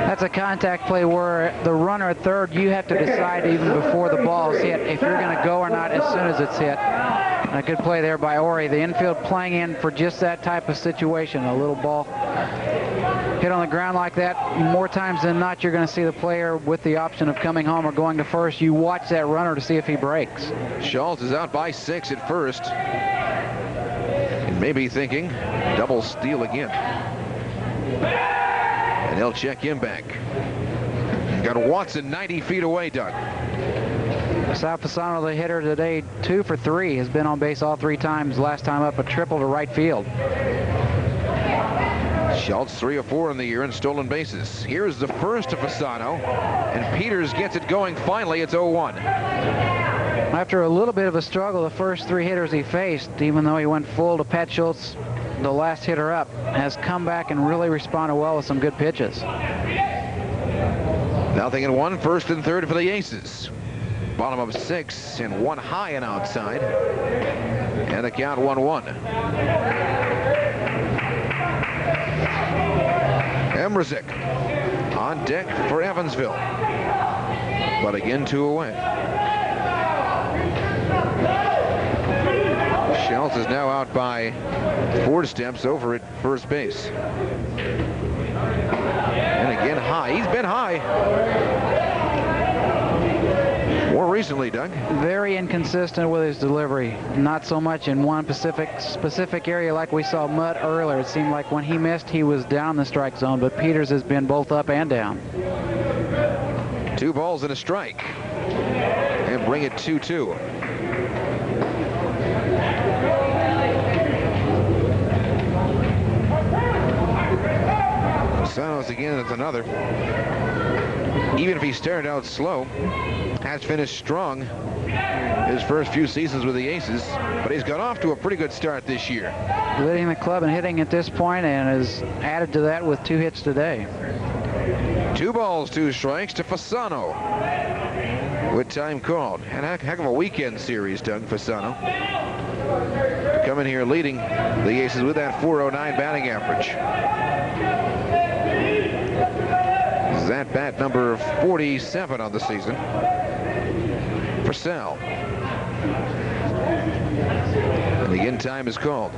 That's a contact play where the runner at third, you have to decide even before the ball is hit if you're going to go or not as soon as it's hit. And a good play there by Ori. The infield playing in for just that type of situation. A little ball hit on the ground like that. More times than not, you're going to see the player with the option of coming home or going to first. You watch that runner to see if he breaks. Schultz is out by 6 at first. And maybe thinking double steal again. And they'll check him back. Got Watson 90 feet away, Doug. Sal Fasano, the hitter today, 2 for 3, has been on base all 3 times. Last time up, a triple to right field. Schultz 3 of 4 in the year in stolen bases. Here's the first to Fasano, and Peters gets it going finally. It's 0-1. After a little bit of a struggle, the first 3 hitters he faced, even though he went full to Pat Schultz, the last hitter up, has come back and really responded well with some good pitches. 0-1, first and third for the Aces. Bottom of 6 and 1 high and outside. And the count 1-1. Emmerzik on deck for Evansville. But again, 2 away. Schultz is now out by 4 steps over at first base. And again, high. He's been high. More recently, Doug. Very inconsistent with his delivery. Not so much in one specific area like we saw Mutt earlier. It seemed like when he missed, he was down the strike zone, but Peters has been both up and down. 2 balls and a strike. And bring it 2-2. Sanos again, that's another. Even if he started out slow, has finished strong his first few seasons with the Aces, but he's got off to a pretty good start this year. Leading the club in hitting at this point, and has added to that with 2 hits today. 2 balls, 2 strikes to Fasano. With time called. And a heck of a weekend series, Doug. Fasano coming here leading the Aces with that .409 batting average. That bat number 47 on the season for Sal. And again, time is called.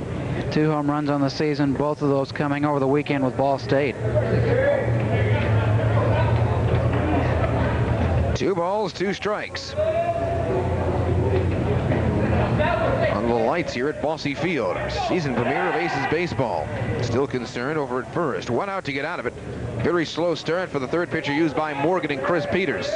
2 home runs on the season, both of those coming over the weekend with Ball State. 2 balls, 2 strikes. On the lights here at Bosse Field, season premiere of Aces baseball. Still concerned over at first. 1 out to get out of it. Very slow start for the third pitcher used by Morgan and Chris Peters.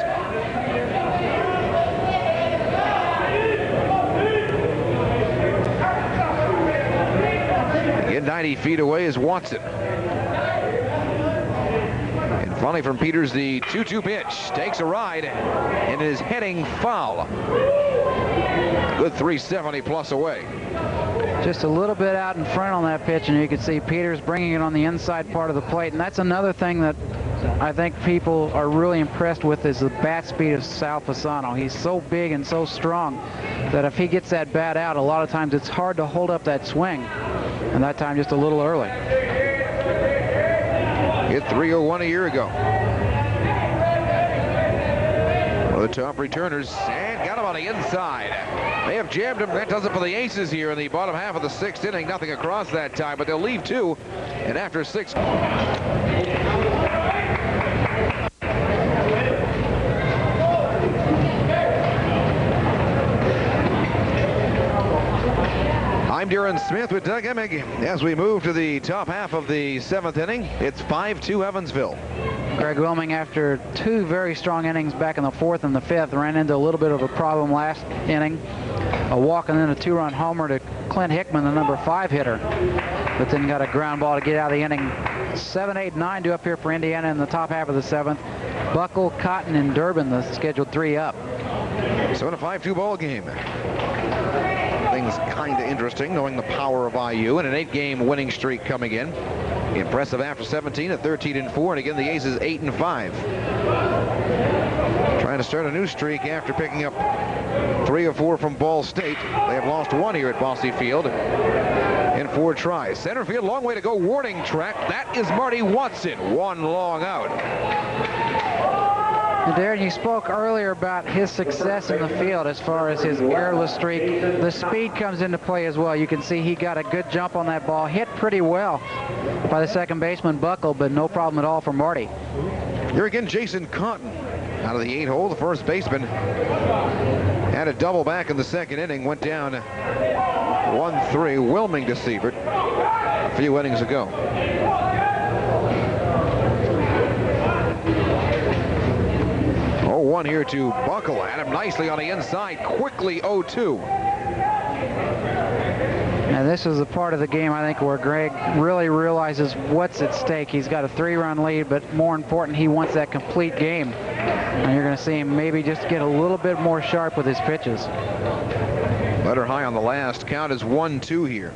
Again, 90 feet away is Watson. And Finally from Peters, the 2-2 pitch. Takes a ride and is heading foul. Good 370 plus away. Just a little bit out in front on that pitch, and you can see Peters bringing it on the inside part of the plate. And that's another thing that I think people are really impressed with, is the bat speed of Sal Fasano. He's so big and so strong that if he gets that bat out, a lot of times it's hard to hold up that swing. And that time just a little early. Hit 301 a year ago. One of the top returners, and got him on the inside. They have jammed him. That does it for the Aces here in the bottom half of the 6th inning. Nothing across that time, but they'll leave 2. And after 6. I'm Darren Smith with Doug Emig as we move to the top half of the 7th inning. It's 5-2 Evansville. Greg Wilming, after 2 very strong innings back in the 4th and the 5th, ran into a little bit of a problem last inning. A walk and then a 2-run homer to Clint Hickman, the number 5 hitter. But then got a ground ball to get out of the inning. 7, 8, 9 due up here for Indiana in the top half of the 7th. Buckle, Cotton, and Durbin, the scheduled 3 up. So in a 5-2 ball game. Things kind of interesting, knowing the power of IU and an 8-game winning streak coming in. Impressive after 17 at 13-4, and again the Aces 8-5. Trying to start a new streak after picking up 3 of 4 from Ball State. They have lost 1 here at Bosse Field in 4 tries. Center field, long way to go. Warning track. That is Marty Watson. 1 long out. Darren, you spoke earlier about his success in the field as far as his airless streak. The speed comes into play as well. You can see he got a good jump on that ball. Hit pretty well by the second baseman, Buckle, but no problem at all for Marty. Here again, Jason Cotton out of the 8-hole. The first baseman had a double back in the 2nd inning. Went down 1-3. Wilming to Siebert a few innings ago. 0-1 here to Buckle. Had him nicely on the inside. Quickly 0-2. Now this is the part of the game, I think, where Greg really realizes what's at stake. He's got a 3-run lead, but more important, he wants that complete game. And you're going to see him maybe just get a little bit more sharp with his pitches. Letter high on the last. Count is 1-2 here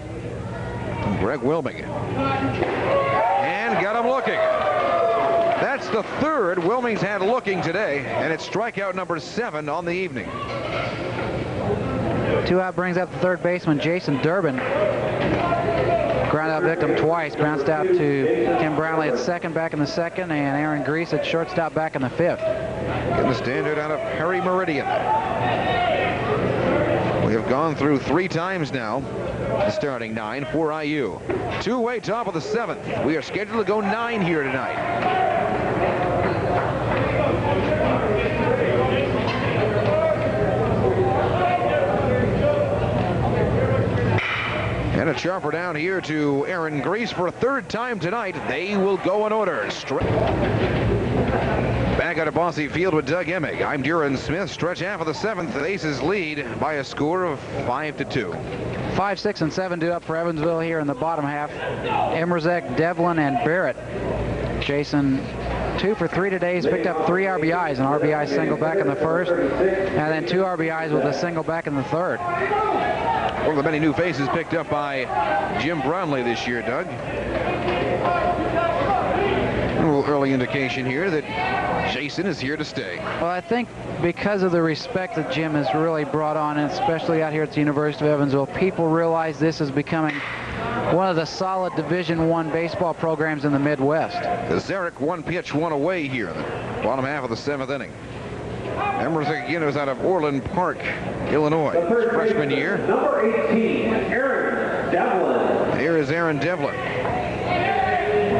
from Greg Wilming. And got him looking. That's the 3rd Wilming's had looking today, and it's strikeout number 7 on the evening. 2 out brings up the 3rd baseman, Jason Durbin. Ground out victim twice. Bounced out to Tim Brownlee at 2nd back in the 2nd, and Aaron Grease at shortstop back in the 5th. Getting the standard out of Perry Meridian. We have gone through 3 times now. The starting 9 for IU. 2-way top of the 7th. We are scheduled to go 9 here tonight. And a chopper down here to Aaron Grease for a 3rd time tonight. They will go in order. Back out of Bosse Field with Doug Emig. I'm Darren Smith. Stretch half of the 7th. The Aces lead by a score of 5-2. 5, 6, and 7 due up for Evansville here in the bottom half. Emrazek, Devlin, and Barrett. Jason 2 for 3 today. He's picked up 3 RBIs, an RBI single back in the 1st, and then 2 RBIs with a single back in the 3rd. One of the many new faces picked up by Jim Brownlee this year, Doug. A little early indication here that Jason is here to stay. Well, I think because of the respect that Jim has really brought on, and especially out here at the University of Evansville, people realize this is becoming one of the solid Division I baseball programs in the Midwest. Zarek 1 pitch, 1 away here in the bottom half of the 7th inning. Emrazek again is out of Orland Park, Illinois. His freshman year. Number 18, Aaron Devlin. Here is Aaron Devlin.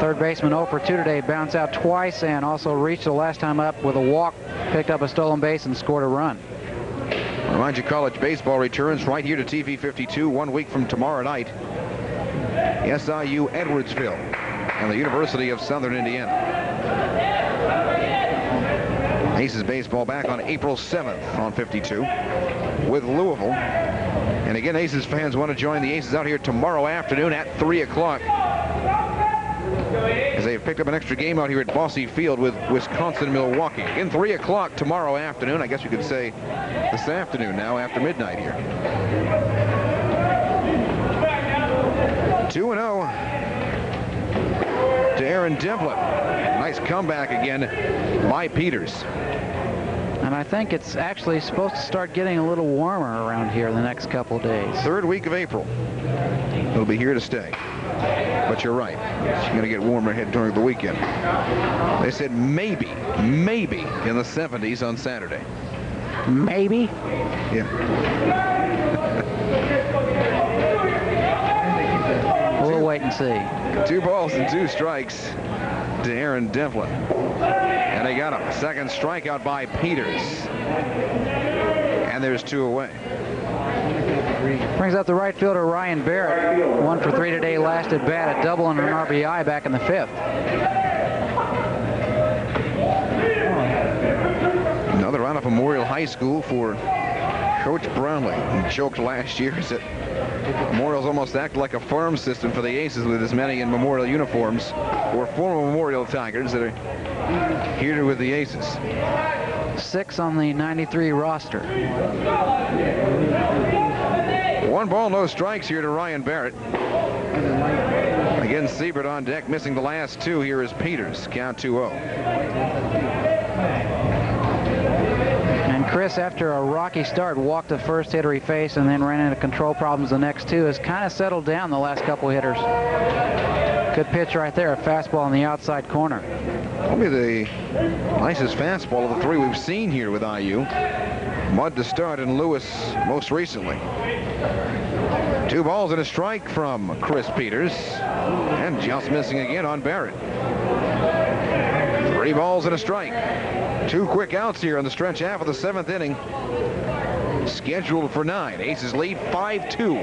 3rd baseman 0 for 2 today. Bounced out twice and also reached the last time up with a walk. Picked up a stolen base and scored a run. Remind you, college baseball returns right here to TV 52 1 week from tomorrow night. SIU Edwardsville and the University of Southern Indiana. Aces baseball back on April 7th on 52 with Louisville. And again, Aces fans want to join the Aces out here tomorrow afternoon at 3 o'clock as they've picked up an extra game out here at Bosse Field with Wisconsin-Milwaukee. In 3 o'clock tomorrow afternoon. I guess you could say this afternoon now after midnight here. 2-0 to Aaron Devlin. Nice comeback again by Peters. And I think it's actually supposed to start getting a little warmer around here the next couple of days. Third week of April. It'll be here to stay. But you're right. It's going to get warmer ahead during the weekend. They said maybe in the 70s on Saturday. Maybe? Yeah. We'll wait and see. 2 balls and 2 strikes to Aaron Devlin. And they got him. Second strikeout by Peters. And there's 2 away. Brings up the right fielder Ryan Barrett. 1 for 3 today, last at bat, a double and an RBI back in the 5th. Another out of Memorial High School for Coach Brownlee. He choked last year. Said Memorial's almost act like a farm system for the Aces with as many in Memorial uniforms, or former Memorial Tigers that are here with the Aces. 6 on the 93 roster. 1 ball, no strikes here to Ryan Barrett. Again, Siebert on deck, missing the last 2. Here is Peters. Count 2-0. And Chris, after a rocky start, walked the first hitter he faced and then ran into control problems the next 2, has kind of settled down the last couple hitters. Good pitch right there, a fastball in the outside corner. Probably the nicest fastball of the 3 we've seen here with IU. Mud to start and Lewis most recently. 2 balls and a strike from Chris Peters. And just missing again on Barrett. 3 balls and a strike. 2 quick outs here in the stretch half of the 7th inning. Scheduled for 9. Aces lead 5-2.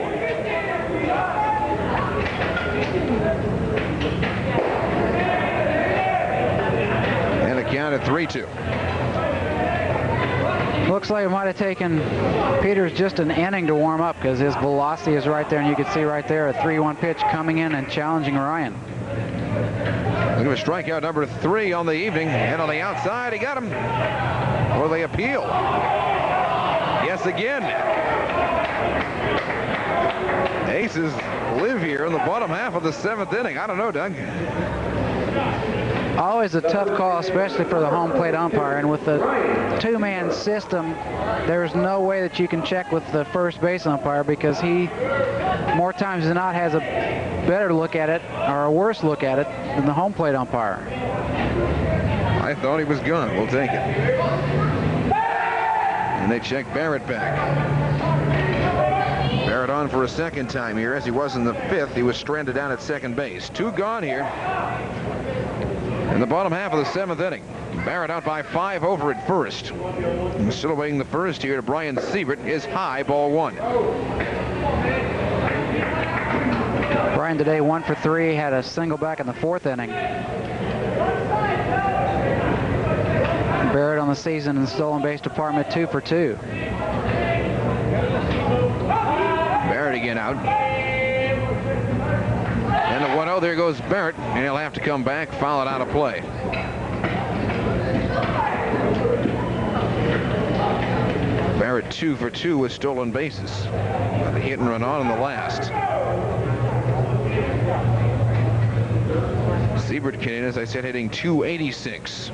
And a count at 3-2. Looks like it might have taken Peters just an inning to warm up because his velocity is right there, and you can see right there a 3-1 pitch coming in and challenging Ryan. Look at a strikeout number 3 on the evening, and on the outside he got him. Will they appeal? Yes, again. Aces live here in the bottom half of the 7th inning. I don't know, Doug. Always a tough call, especially for the home plate umpire. And with the 2-man system, there's no way that you can check with the first base umpire because he, more times than not, has a better look at it or a worse look at it than the home plate umpire. I thought he was gone. We'll take it. And they check Barrett back. Barrett on for a second time here, as he was in the 5th. He was stranded down at second base. 2 gone here in the bottom half of the 7th inning. Barrett out by 5 over at first. And still awaiting the first here to Brian Siebert is high, ball 1. Brian today 1 for 3, had a single back in the 4th inning. Barrett on the season in the stolen base department 2 for 2. Barrett again out. And the 1-0, there goes Barrett, and he'll have to come back, foul it out of play. Barrett 2 for 2 with stolen bases. Got a hit and run on in the last. Siebert came in, as I said, hitting .286.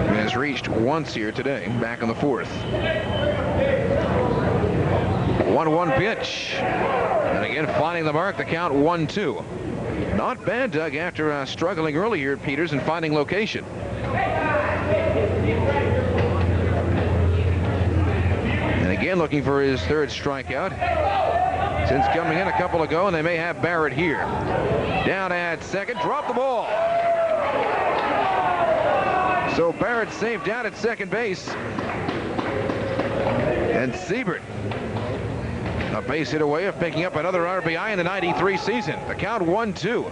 And has reached once here today, back in the 4th. 1-1 pitch. And again, finding the mark, the count 1-2. Not bad, Doug, after struggling early here at Peters and finding location. And again, looking for his 3rd strikeout since coming in a couple ago, and they may have Barrett here. Down at second, drop the ball. So Barrett saved down at second base. And Siebert, a base hit away of picking up another RBI in the '93 season. The count 1-2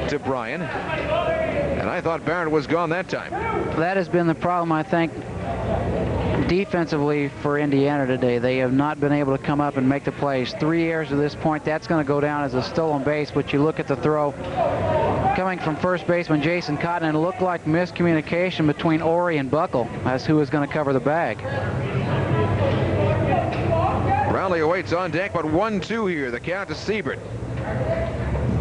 to Brian. And I thought Barrett was gone that time. That has been the problem, I think, defensively for Indiana today. They have not been able to come up and make the plays. 3 errors to this point. That's going to go down as a stolen base, but you look at the throw coming from first baseman Jason Cotton, and it looked like miscommunication between Ori and Buckle as who is going to cover the bag. Brownlee awaits on deck, but 1-2 here. The count to Siebert.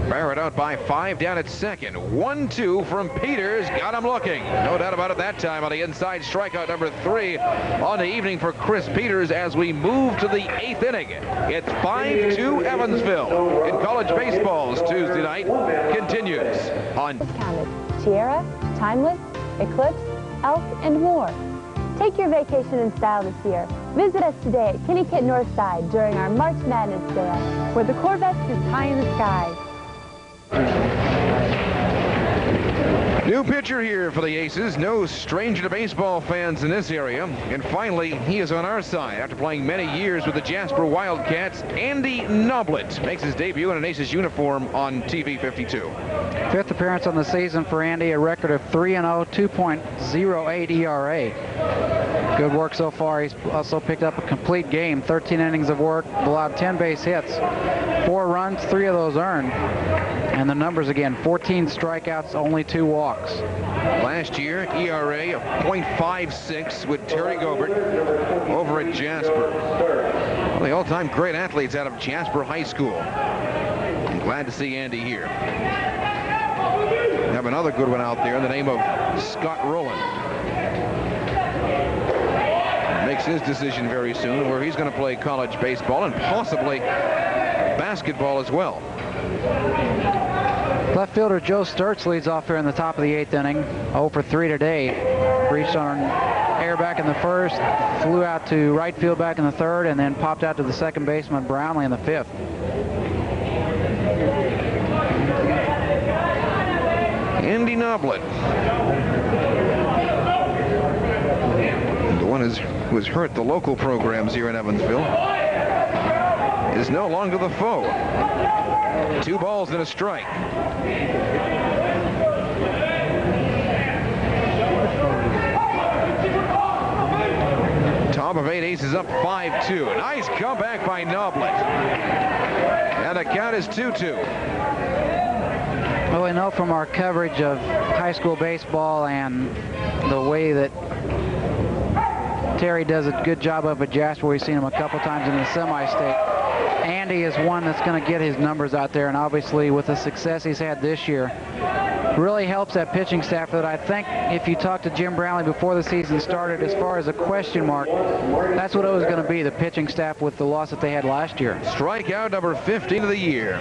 Barrett out by 5 down at second. 1-2 from Peters. Got him looking. No doubt about it that time on the inside. Strikeout number 3 on the evening for Chris Peters as we move to the 8th inning. It's 5-2 Evansville. In college baseball's Tuesday night continues on Sierra, Timeless, Eclipse, Elk, and more. Take your vacation in style this year. Visit us today at Kennewick Northside during our March Madness sale, where the Corvette is high in the sky. New pitcher here for the Aces. No stranger to baseball fans in this area. And finally, he is on our side after playing many years with the Jasper Wildcats. Andy Noblet makes his debut in an Aces uniform on TV 52. 5th appearance on the season for Andy, a record of 3-0, 2.08 ERA. Good work so far. He's also picked up a complete game, 13 innings of work, allowed 10 base hits, 4 runs, 3 of those earned. And the numbers again, 14 strikeouts, only 2 walks. Last year, ERA of .56 with Terry Gobert over at Jasper. One of the all-time great athletes out of Jasper High School. I'm glad to see Andy here. We have another good one out there in the name of Scott Rowland. Makes his decision very soon where he's going to play college baseball and possibly basketball as well. Left fielder Joe Sturts leads off here in the top of the 8th inning. 0 for 3 today. Reached on air back in the first, flew out to right field back in the third, and then popped out to the second baseman Brownlee in the 5th. Andy Noblet. The one who has hurt the local programs here in Evansville is no longer the foe. 2 balls and a strike. Top of 8, Aces up 5-2. Nice comeback by Noblet. And the count is 2-2. Well, we know from our coverage of high school baseball and the way that Terry does a good job of at Jasper. We've seen him a couple times in the semi-state. Andy is one that's going to get his numbers out there, and obviously with the success he's had this year, really helps that pitching staff that I think if you talked to Jim Brownlee before the season started as far as a question mark, that's what it was going to be, the pitching staff with the loss that they had last year. Strikeout number 15 of the year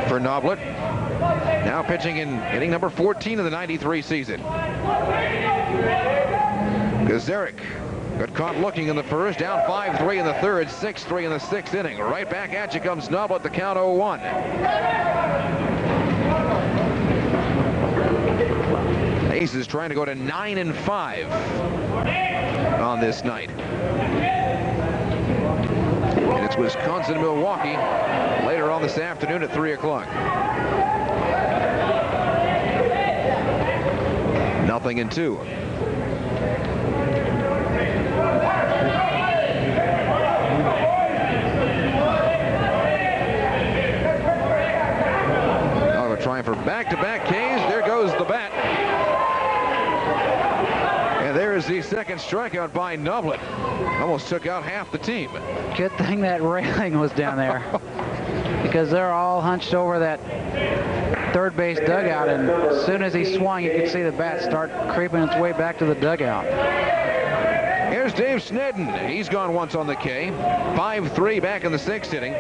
for Noblet. Now pitching in inning number 14 of the 93 season. Gazarek got caught looking in the first, down 5-3 in the third, 6-3 in the 6th inning. Right back at you comes Noblet, the count 0-1. Aces trying to go to 9-5 on this night. And it's Wisconsin-Milwaukee later on this afternoon at 3 o'clock. 0-2. Trying for back-to-back Ks. There goes the bat. And there's the second strikeout by Noblet. Almost took out half the team. Good thing that railing was down there because they're all hunched over that third base dugout, and as soon as he swung, you could see the bat start creeping its way back to the dugout. Here's Dave Snedden. He's gone once on the K. 5-3 back in the 6th inning.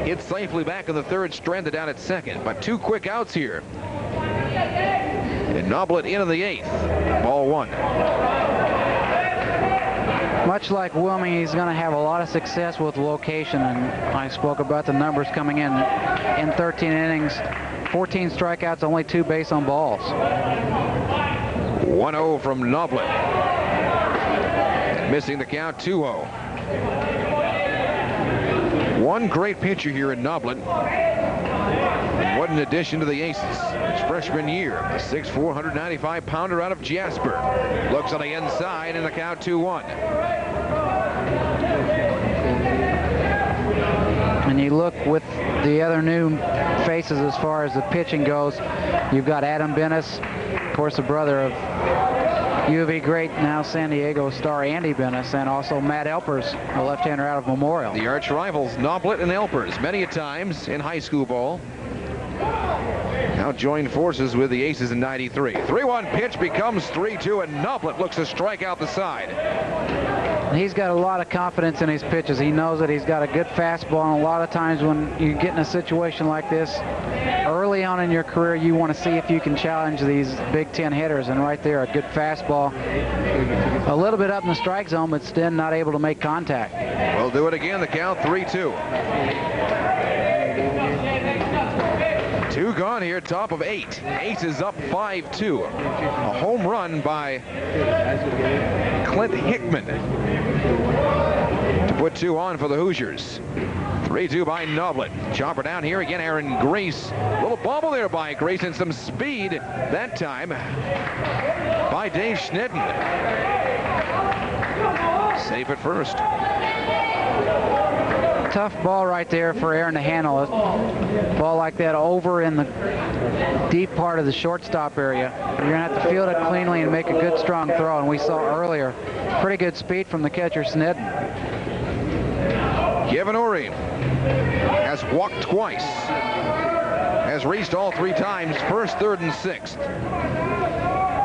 Hit safely back in the third, stranded down at second. But 2 quick outs here. And Noblet into the 8th. Ball 1. Much like Wilming, he's going to have a lot of success with location, and I spoke about the numbers coming in 13 innings, 14 strikeouts, only 2 base on balls. 1-0 from Noblet. Missing the count, 2-0. One great pitcher here in Noblet. What an addition to the Aces. His freshman year, a 6'4", 195-pounder out of Jasper. Looks on the inside, and the count 2-1. And you look with the other new faces as far as the pitching goes. You've got Adam Bennis, of course, the brother of U of E great, now San Diego star Andy Bennis, and also Matt Elpers, a left-hander out of Memorial. The arch rivals, Noblet and Elpers, many a times in high school ball. Now joined forces with the Aces in 93. 3-1 pitch becomes 3-2, and Noblet looks to strike out the side. He's got a lot of confidence in his pitches. He knows that he's got a good fastball, and a lot of times when you get in a situation like this, early on in your career, you want to see if you can challenge these Big Ten hitters, and right there, a good fastball. A little bit up in the strike zone, but Sten not able to make contact. We'll do it again, the count 3-2. 2 gone here, top of 8. Aces up 5-2. A home run by Clint Hickman to put 2 on for the Hoosiers. 3-2 by Noblet. Chopper down here again, Aaron Grace. Little bobble there by Grace, and some speed that time by Dave Schnitten. Safe at first. Tough ball right there for Aaron to handle. It. Ball like that over in the deep part of the shortstop area. You're going to have to field it cleanly and make a good strong throw. And we saw earlier pretty good speed from the catcher Snedden. Kevin Uri has walked twice. Has reached all 3 times, first, third, and sixth.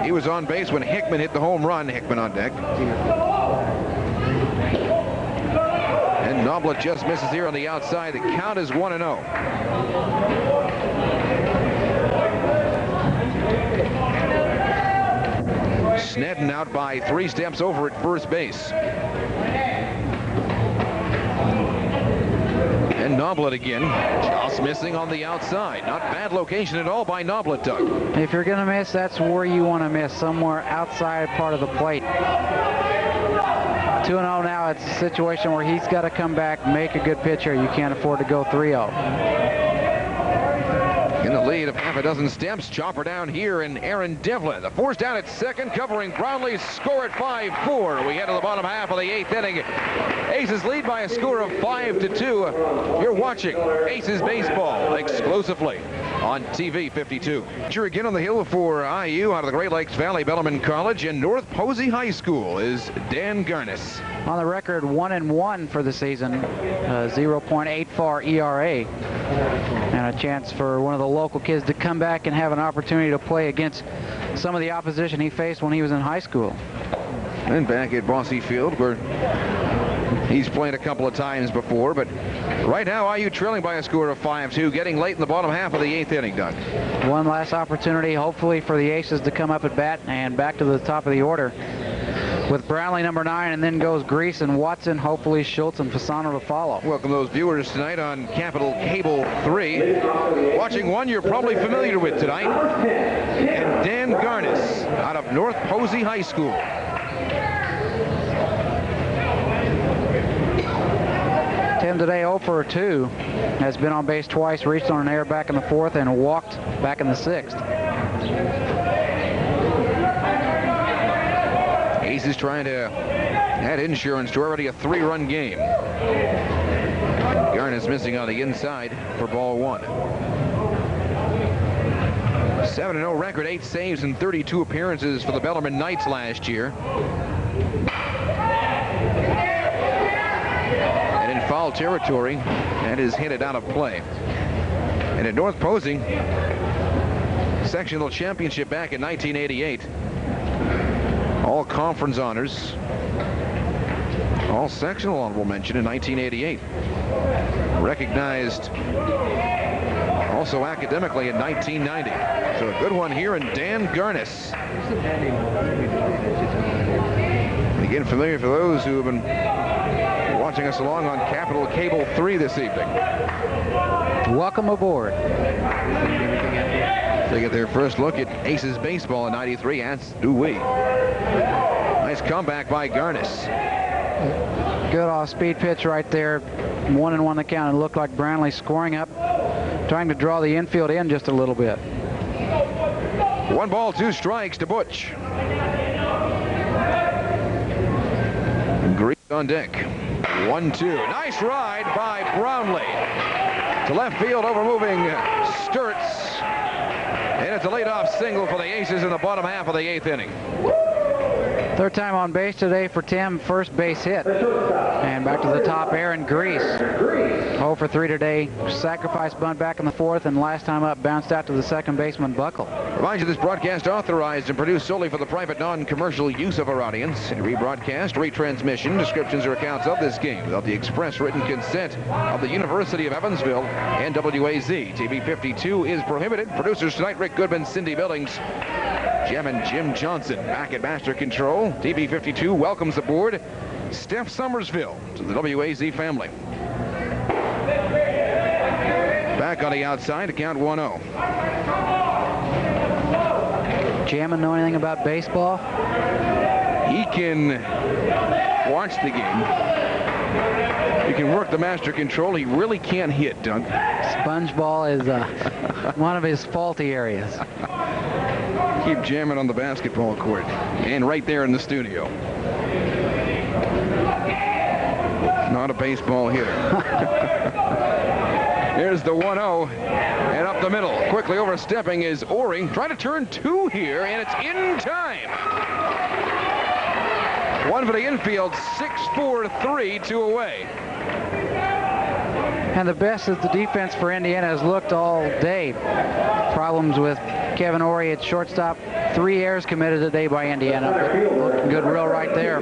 He was on base when Hickman hit the home run. Hickman on deck. And Noblet just misses here on the outside. The count is 1-0. Snedden out by 3 steps over at first base. And Noblet again, just missing on the outside. Not bad location at all by Noblet, Doug. If you're going to miss, that's where you want to miss, somewhere outside part of the plate. 2-0 now. It's a situation where he's got to come back, make a good pitch here. You can't afford to go 3-0. In the lead of half a dozen steps, chopper down here, and Aaron Devlin. The force down at second, covering Brownlee's score at 5-4. We head to the bottom half of the 8th inning. Aces lead by a score of 5-2. You're watching Aces Baseball exclusively on TV 52. Here again on the hill for IU out of the Great Lakes Valley Bellarmine College, and North Posey High School is Dan Garnis. On the record, 1-1 for the season, 0.84 ERA, and a chance for one of the local kids to come back and have an opportunity to play against some of the opposition he faced when he was in high school. And back at Bosse Field, where he's played a couple of times before, but right now IU trailing by a score of 5-2, getting late in the bottom half of the 8th inning, Doug. One last opportunity, hopefully, for the Aces to come up at bat and back to the top of the order. With Brownlee number 9, and then goes Grease and Watson, hopefully Schultz and Fasano to follow. Welcome those viewers tonight on Capital Cable 3. Watching one you're probably familiar with tonight, and Dan Garnis out of North Posey High School. Tim today 0 for 2, has been on base twice, reached on an error back in the 4th, and walked back in the 6th. Aces trying to add insurance to already a 3-run game. Garnis missing on the inside for ball 1. 7-0 record, 8 saves and 32 appearances for the Bellarmine Knights last year. And in foul territory, that is hit it out of play. And at North Posey, sectional championship back in 1988. All conference honors, all sectional honorable mention in 1988. Recognized also academically in 1990. So a good one here in Dan Garnis. And again, familiar for those who have been watching us along on Capital Cable 3 this evening. Welcome aboard. They get their first look at Aces baseball in 93, as do we. Nice comeback by Garnis. Good off-speed pitch right there. 1-1 the count. It looked like Brownlee scoring up, trying to draw the infield in just a little bit. 1 ball, 2 strikes to Butch. Grease on deck. 1-2. Nice ride by Brownlee. To left field, overmoving Sturts. And it's a leadoff single for the Aces in the bottom half of the 8th inning. Third time on base today for Tim, first base hit. And back to the top, Aaron Grease. 0 for 3 today. Sacrifice bunt back in the 4th, and last time up bounced out to the second baseman, Buckle. Remind you, this broadcast authorized and produced solely for the private, non-commercial use of our audience. And rebroadcast, retransmission, descriptions or accounts of this game without the express written consent of the University of Evansville and WAZ. TV 52 is prohibited. Producers tonight, Rick Goodman, Cindy Billings, Jim and Jim Johnson. Back at Master Control, TV 52 welcomes aboard Steph Somersville to the WAZ family. Back on the outside to count 1-0. Jammin know anything about baseball? He can watch the game. He can work the Master Control. He really can't hit, Doug. Sponge ball is one of his faulty areas. Keep jamming on the basketball court and right there in the studio. Not a baseball hitter. Here's the 1-0 and up the middle. Quickly overstepping is Oring. Trying to turn 2 here, and it's in time. 1 for the infield, 6-4-3, 2 away. And the best that the defense for Indiana has looked all day. Problems with Kevin Ory at shortstop. 3 errors committed today by Indiana. But looking good real right there.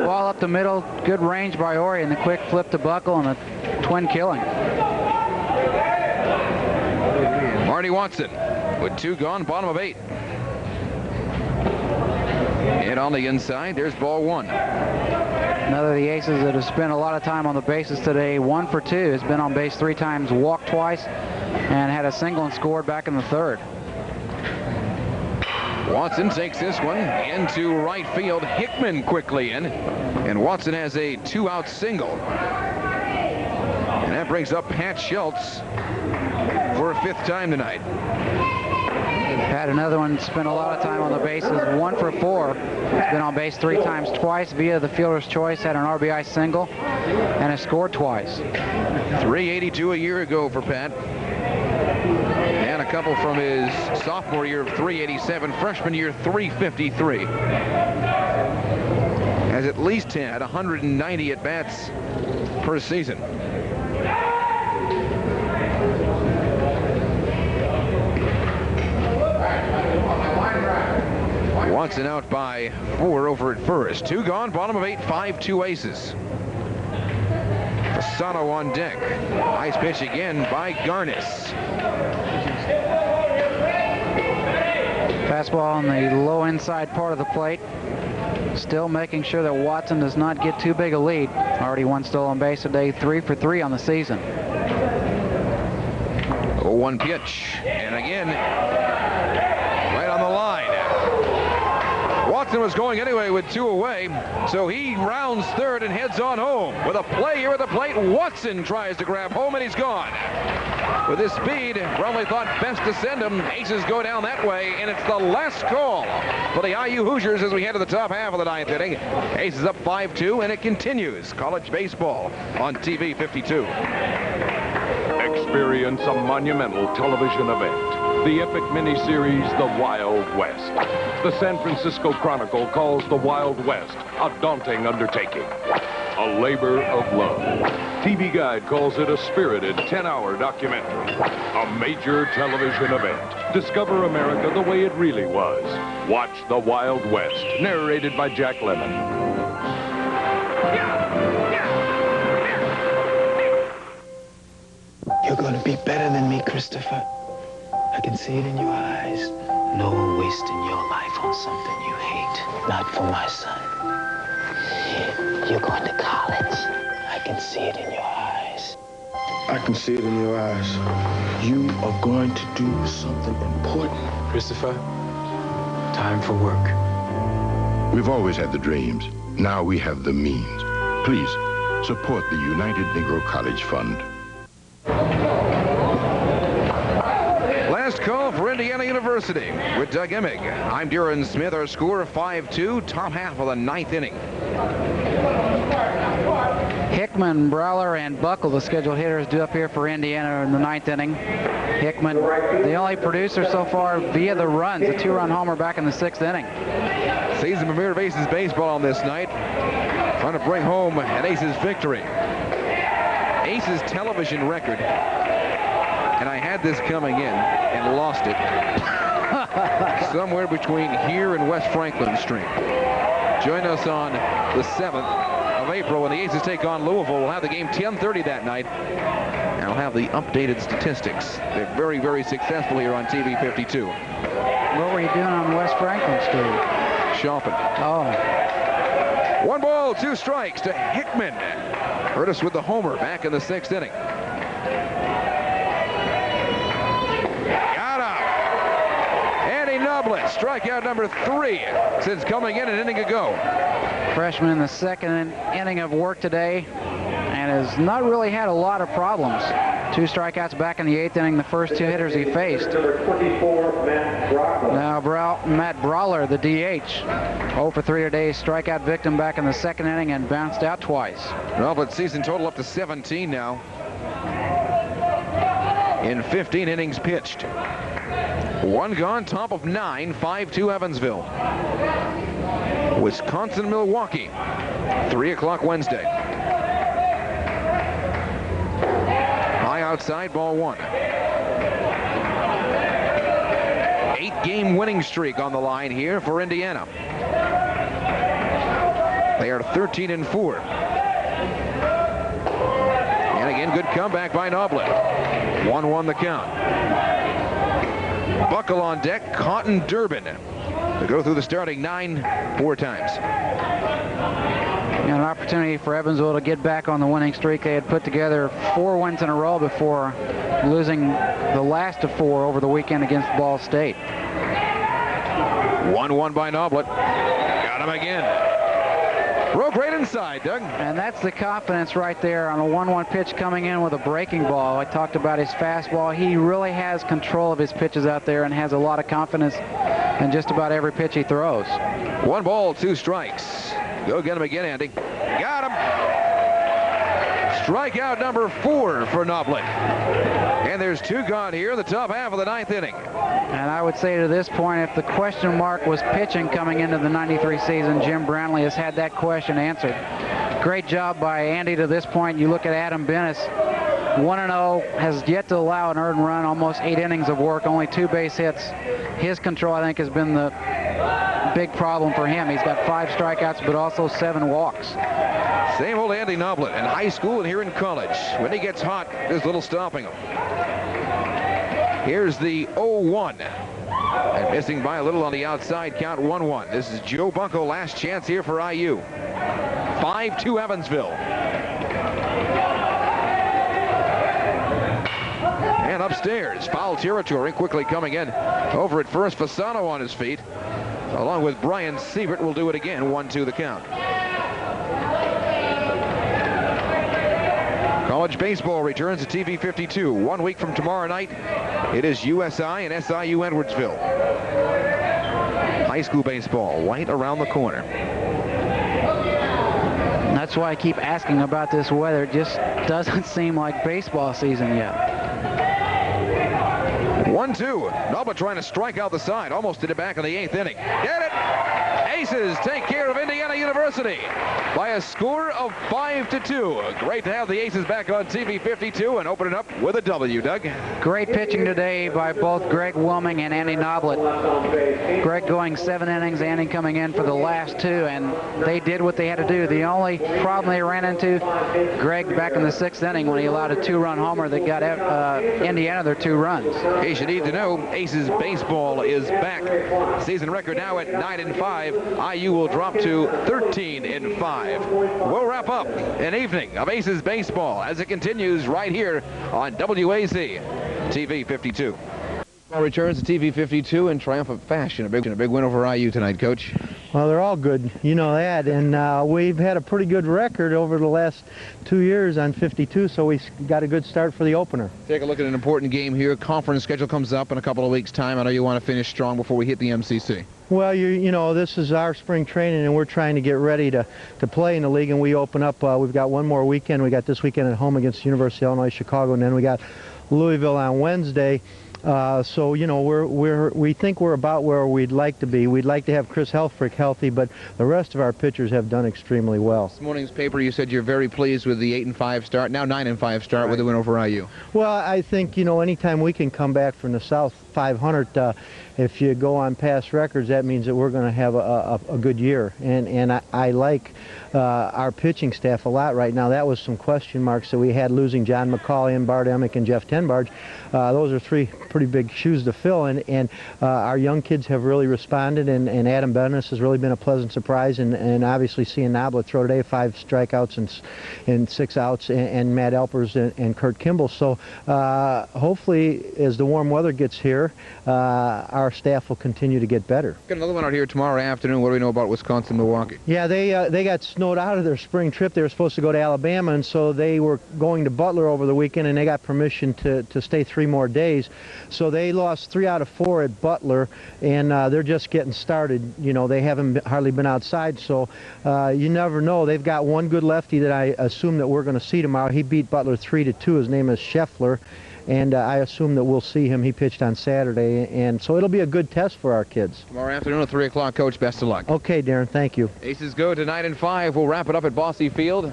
Ball up the middle. Good range by Ory, and the quick flip to Buckle and a twin killing. Marty Watson with 2 gone, bottom of 8. And on the inside, there's ball 1. Another of the Aces that have spent a lot of time on the bases today. 1 for 2. Has been on base 3 times, walked twice, and had a single and scored back in the 3rd. Watson takes this one into right field. Hickman quickly in, and Watson has a 2-out single. And that brings up Pat Schultz for a 5th time tonight. Had another one, spent a lot of time on the bases. 1 for 4. He's been on base 3 times twice via the fielder's choice. Had an RBI single and has scored twice. 382 a year ago for Pat. And a couple from his sophomore year of 387, freshman year 353. Has at least had 190 at-bats per season. Watson out by 4 over at first. 2 gone, bottom of 8, 5-2 Aces. Fasano on deck. Nice pitch again by Garnis. Fastball on the low inside part of the plate. Still making sure that Watson does not get too big a lead. Already 1 stolen base today, 3 for 3 on the season. 0-1 pitch, and again, right on the line. Watson was going anyway with 2 away, so he rounds 3rd and heads on home. With a play here at the plate, Watson tries to grab home, and he's gone. With his speed, Brumley thought best to send him. Aces go down that way, and it's the last call for the IU Hoosiers as we head to the top half of the 9th inning. Aces up 5-2, and it continues. College baseball on TV 52. Experience a monumental television event. The epic miniseries, The Wild West. The San Francisco Chronicle calls The Wild West a daunting undertaking, a labor of love. TV Guide calls it a spirited 10-hour documentary, a major television event. Discover America the way it really was. Watch The Wild West, narrated by Jack Lemmon. You're going to be better than me, Christopher. I can see it in your eyes. No wasting your life on something you hate. Not for my son. You're going to college. I can see it in your eyes. I can see it in your eyes. You are going to do something important. Christopher, time for work. We've always had the dreams. Now we have the means. Please, support the United Negro College Fund. Last call for Indiana University with Doug Emig. I'm Darren Smith. Our score 5-2, top half of the 9th inning. Hickman, Browler, and Buckle, the scheduled hitters, due up here for Indiana in the 9th inning. Hickman, the only producer so far via the runs, a 2-run homer back in the 6th inning. Season premiere of Aces baseball on this night, trying to bring home an Aces victory. Aces television record, and I had this coming in and lost it, somewhere between here and West Franklin Street. Join us on the 7th of April when the Aces take on Louisville. We'll have the game 10:30 that night, and I'll have the updated statistics. They're very, very successful here on TV 52. What were you doing on West Franklin Street? Shopping. Oh. 1 ball, 2 strikes to Hickman. Hurt us with the homer back in the 6th inning. Got up. Andy Noblet, strikeout number 3 since coming in an inning ago. Freshman in the 2nd inning of work today, and has not really had a lot of problems. 2 strikeouts back in the 8th inning, the first 2 hitters he faced. Number 24, Matt Brockman. Now Matt Brawler, the DH, 0 for 3 today, strikeout victim back in the 2nd inning and bounced out twice. Well, season total up to 17 now in 15 innings pitched. 1 gone, top of 9, 5-2 Evansville. Wisconsin, Milwaukee, 3 o'clock Wednesday. High outside, ball 1. 8-game winning streak on the line here for Indiana. They are 13-4. And again, good comeback by Noblet. 1-1 the count. Buckle on deck, Cotton Durbin to go through the starting 9 4 times. And an opportunity for Evansville to get back on the winning streak. They had put together 4 wins in a row before losing the last of 4 over the weekend against Ball State. 1-1 by Noblet. Got him again. Broke right inside, Doug. And that's the confidence right there on a 1-1 pitch coming in with a breaking ball. I talked about his fastball. He really has control of his pitches out there and has a lot of confidence in just about every pitch he throws. 1 ball, 2 strikes. Go get him again, Andy. Got him. Strikeout number 4 for Noblet. And there's 2 gone here in the top half of the 9th inning. And I would say to this point, if the question mark was pitching coming into the 93 season, Jim Brownlee has had that question answered. Great job by Andy to this point. You look at Adam Bennis, 1-0, has yet to allow an earned run, almost 8 innings of work, only 2 base hits. His control, I think, has been the big problem for him. He's got 5 strikeouts, but also 7 walks. Same old Andy Noblet in high school and here in college. When he gets hot, there's little stopping him. Here's the 0-1. And missing by a little on the outside, count 1-1. This is Joe Bunko, last chance here for IU. 5-2 Evansville. And upstairs, foul territory, quickly coming in. Over at first, Fasano on his feet. Along with Brian Siebert will do it again, 1-2 the count. College baseball returns to TV 52. 1 week from tomorrow night, it is USI and SIU Edwardsville. High school baseball right around the corner. That's why I keep asking about this weather. It just doesn't seem like baseball season yet. 1-2. Noblet trying to strike out the side. Almost did it back in the 8th inning. Get it! Aces take care of Indiana University by a score of 5-2. Great to have the Aces back on TV 52 and open it up with a W, Doug. Great pitching today by both Greg Wilming and Andy Noblet. Greg going 7 innings, Andy coming in for the last 2, and they did what they had to do. The only problem they ran into, Greg back in the 6th inning when he allowed a 2-run homer that got Indiana their 2 runs. In case you need to know, Aces baseball is back. Season record now at 9-5. IU will drop to 13-5. We'll wrap up an evening of Aces baseball as it continues right here on WAC TV 52. Returns to TV 52 in triumphant fashion. A big win over IU tonight, Coach. Well, they're all good, you know that, and we've had a pretty good record over the last 2 years on 52, so we got a good start for the opener. Take a look at an important game here. Conference schedule comes up in a couple of weeks' time. I know you want to finish strong before we hit the MCC. Well, you know, this is our spring training, and we're trying to get ready to play in the league, and we open up. We've got one more weekend. We got this weekend at home against the University of Illinois Chicago, and then we got Louisville on Wednesday. So, you know, we think we're about where we'd like to be. We'd like to have Chris Helfrich healthy, but the rest of our pitchers have done extremely well. This morning's paper, you said you're very pleased with the 8-5 start, now 9-5 start with the win over IU. Well, I think, you know, anytime we can come back from the South 500, if you go on past records, that means that we're going to have a good year. And I like our pitching staff a lot right now. That was some question marks that we had losing John McCauley and Bart Emick and Jeff Tenbarge. Those are three pretty big shoes to fill, and our young kids have really responded, and Adam Bennis has really been a pleasant surprise, and obviously seeing Noblet throw today 5 strikeouts and 6 outs, and Matt Elpers and Kurt Kimball. So hopefully as the warm weather gets here, our staff will continue to get better. Got another one out here tomorrow afternoon. What do we know about Wisconsin, Milwaukee? Yeah, they got snowed out of their spring trip. They were supposed to go to Alabama, and so they were going to Butler over the weekend, and they got permission to stay 3 more days. So they lost 3 out of 4 at Butler, and they're just getting started. You know, they haven't hardly been outside, so you never know. They've got one good lefty that I assume that we're going to see tomorrow. He beat Butler 3-2. His name is Scheffler, and I assume that we'll see him. He pitched on Saturday, and so it'll be a good test for our kids. Tomorrow afternoon at 3 o'clock, Coach. Best of luck. Okay, Darren, thank you. Aces go to 9-5. We'll wrap it up at Bosse Field.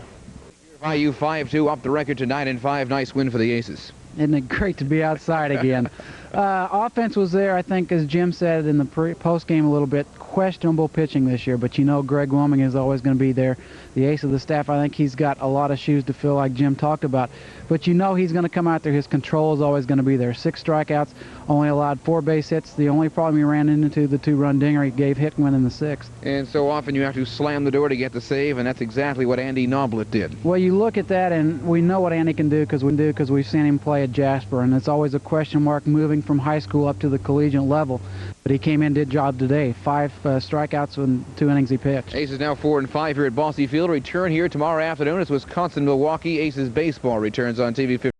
IU 5-2 up the record to 9-5. Nice win for the Aces. Isn't it great to be outside again? Offense was there, I think, as Jim said in the post-game a little bit. Questionable pitching this year, but you know Greg Wilming is always going to be there. The ace of the staff, I think he's got a lot of shoes to fill, like Jim talked about. But you know he's going to come out there. His control is always going to be there. 6 strikeouts, only allowed 4 base hits. The only problem he ran into, the 2-run dinger he gave Hickman in the 6th. And so often you have to slam the door to get the save, and that's exactly what Andy Noblet did. Well, you look at that, and we know what Andy can do because we've seen him play at Jasper, and it's always a question mark moving from high school up to the collegiate level. But he came in, did job today. 5 strikeouts in 2 innings he pitched. Aces now 4-5 here at Bosse Field. Return here tomorrow afternoon as Wisconsin-Milwaukee. Aces baseball returns on TV 50.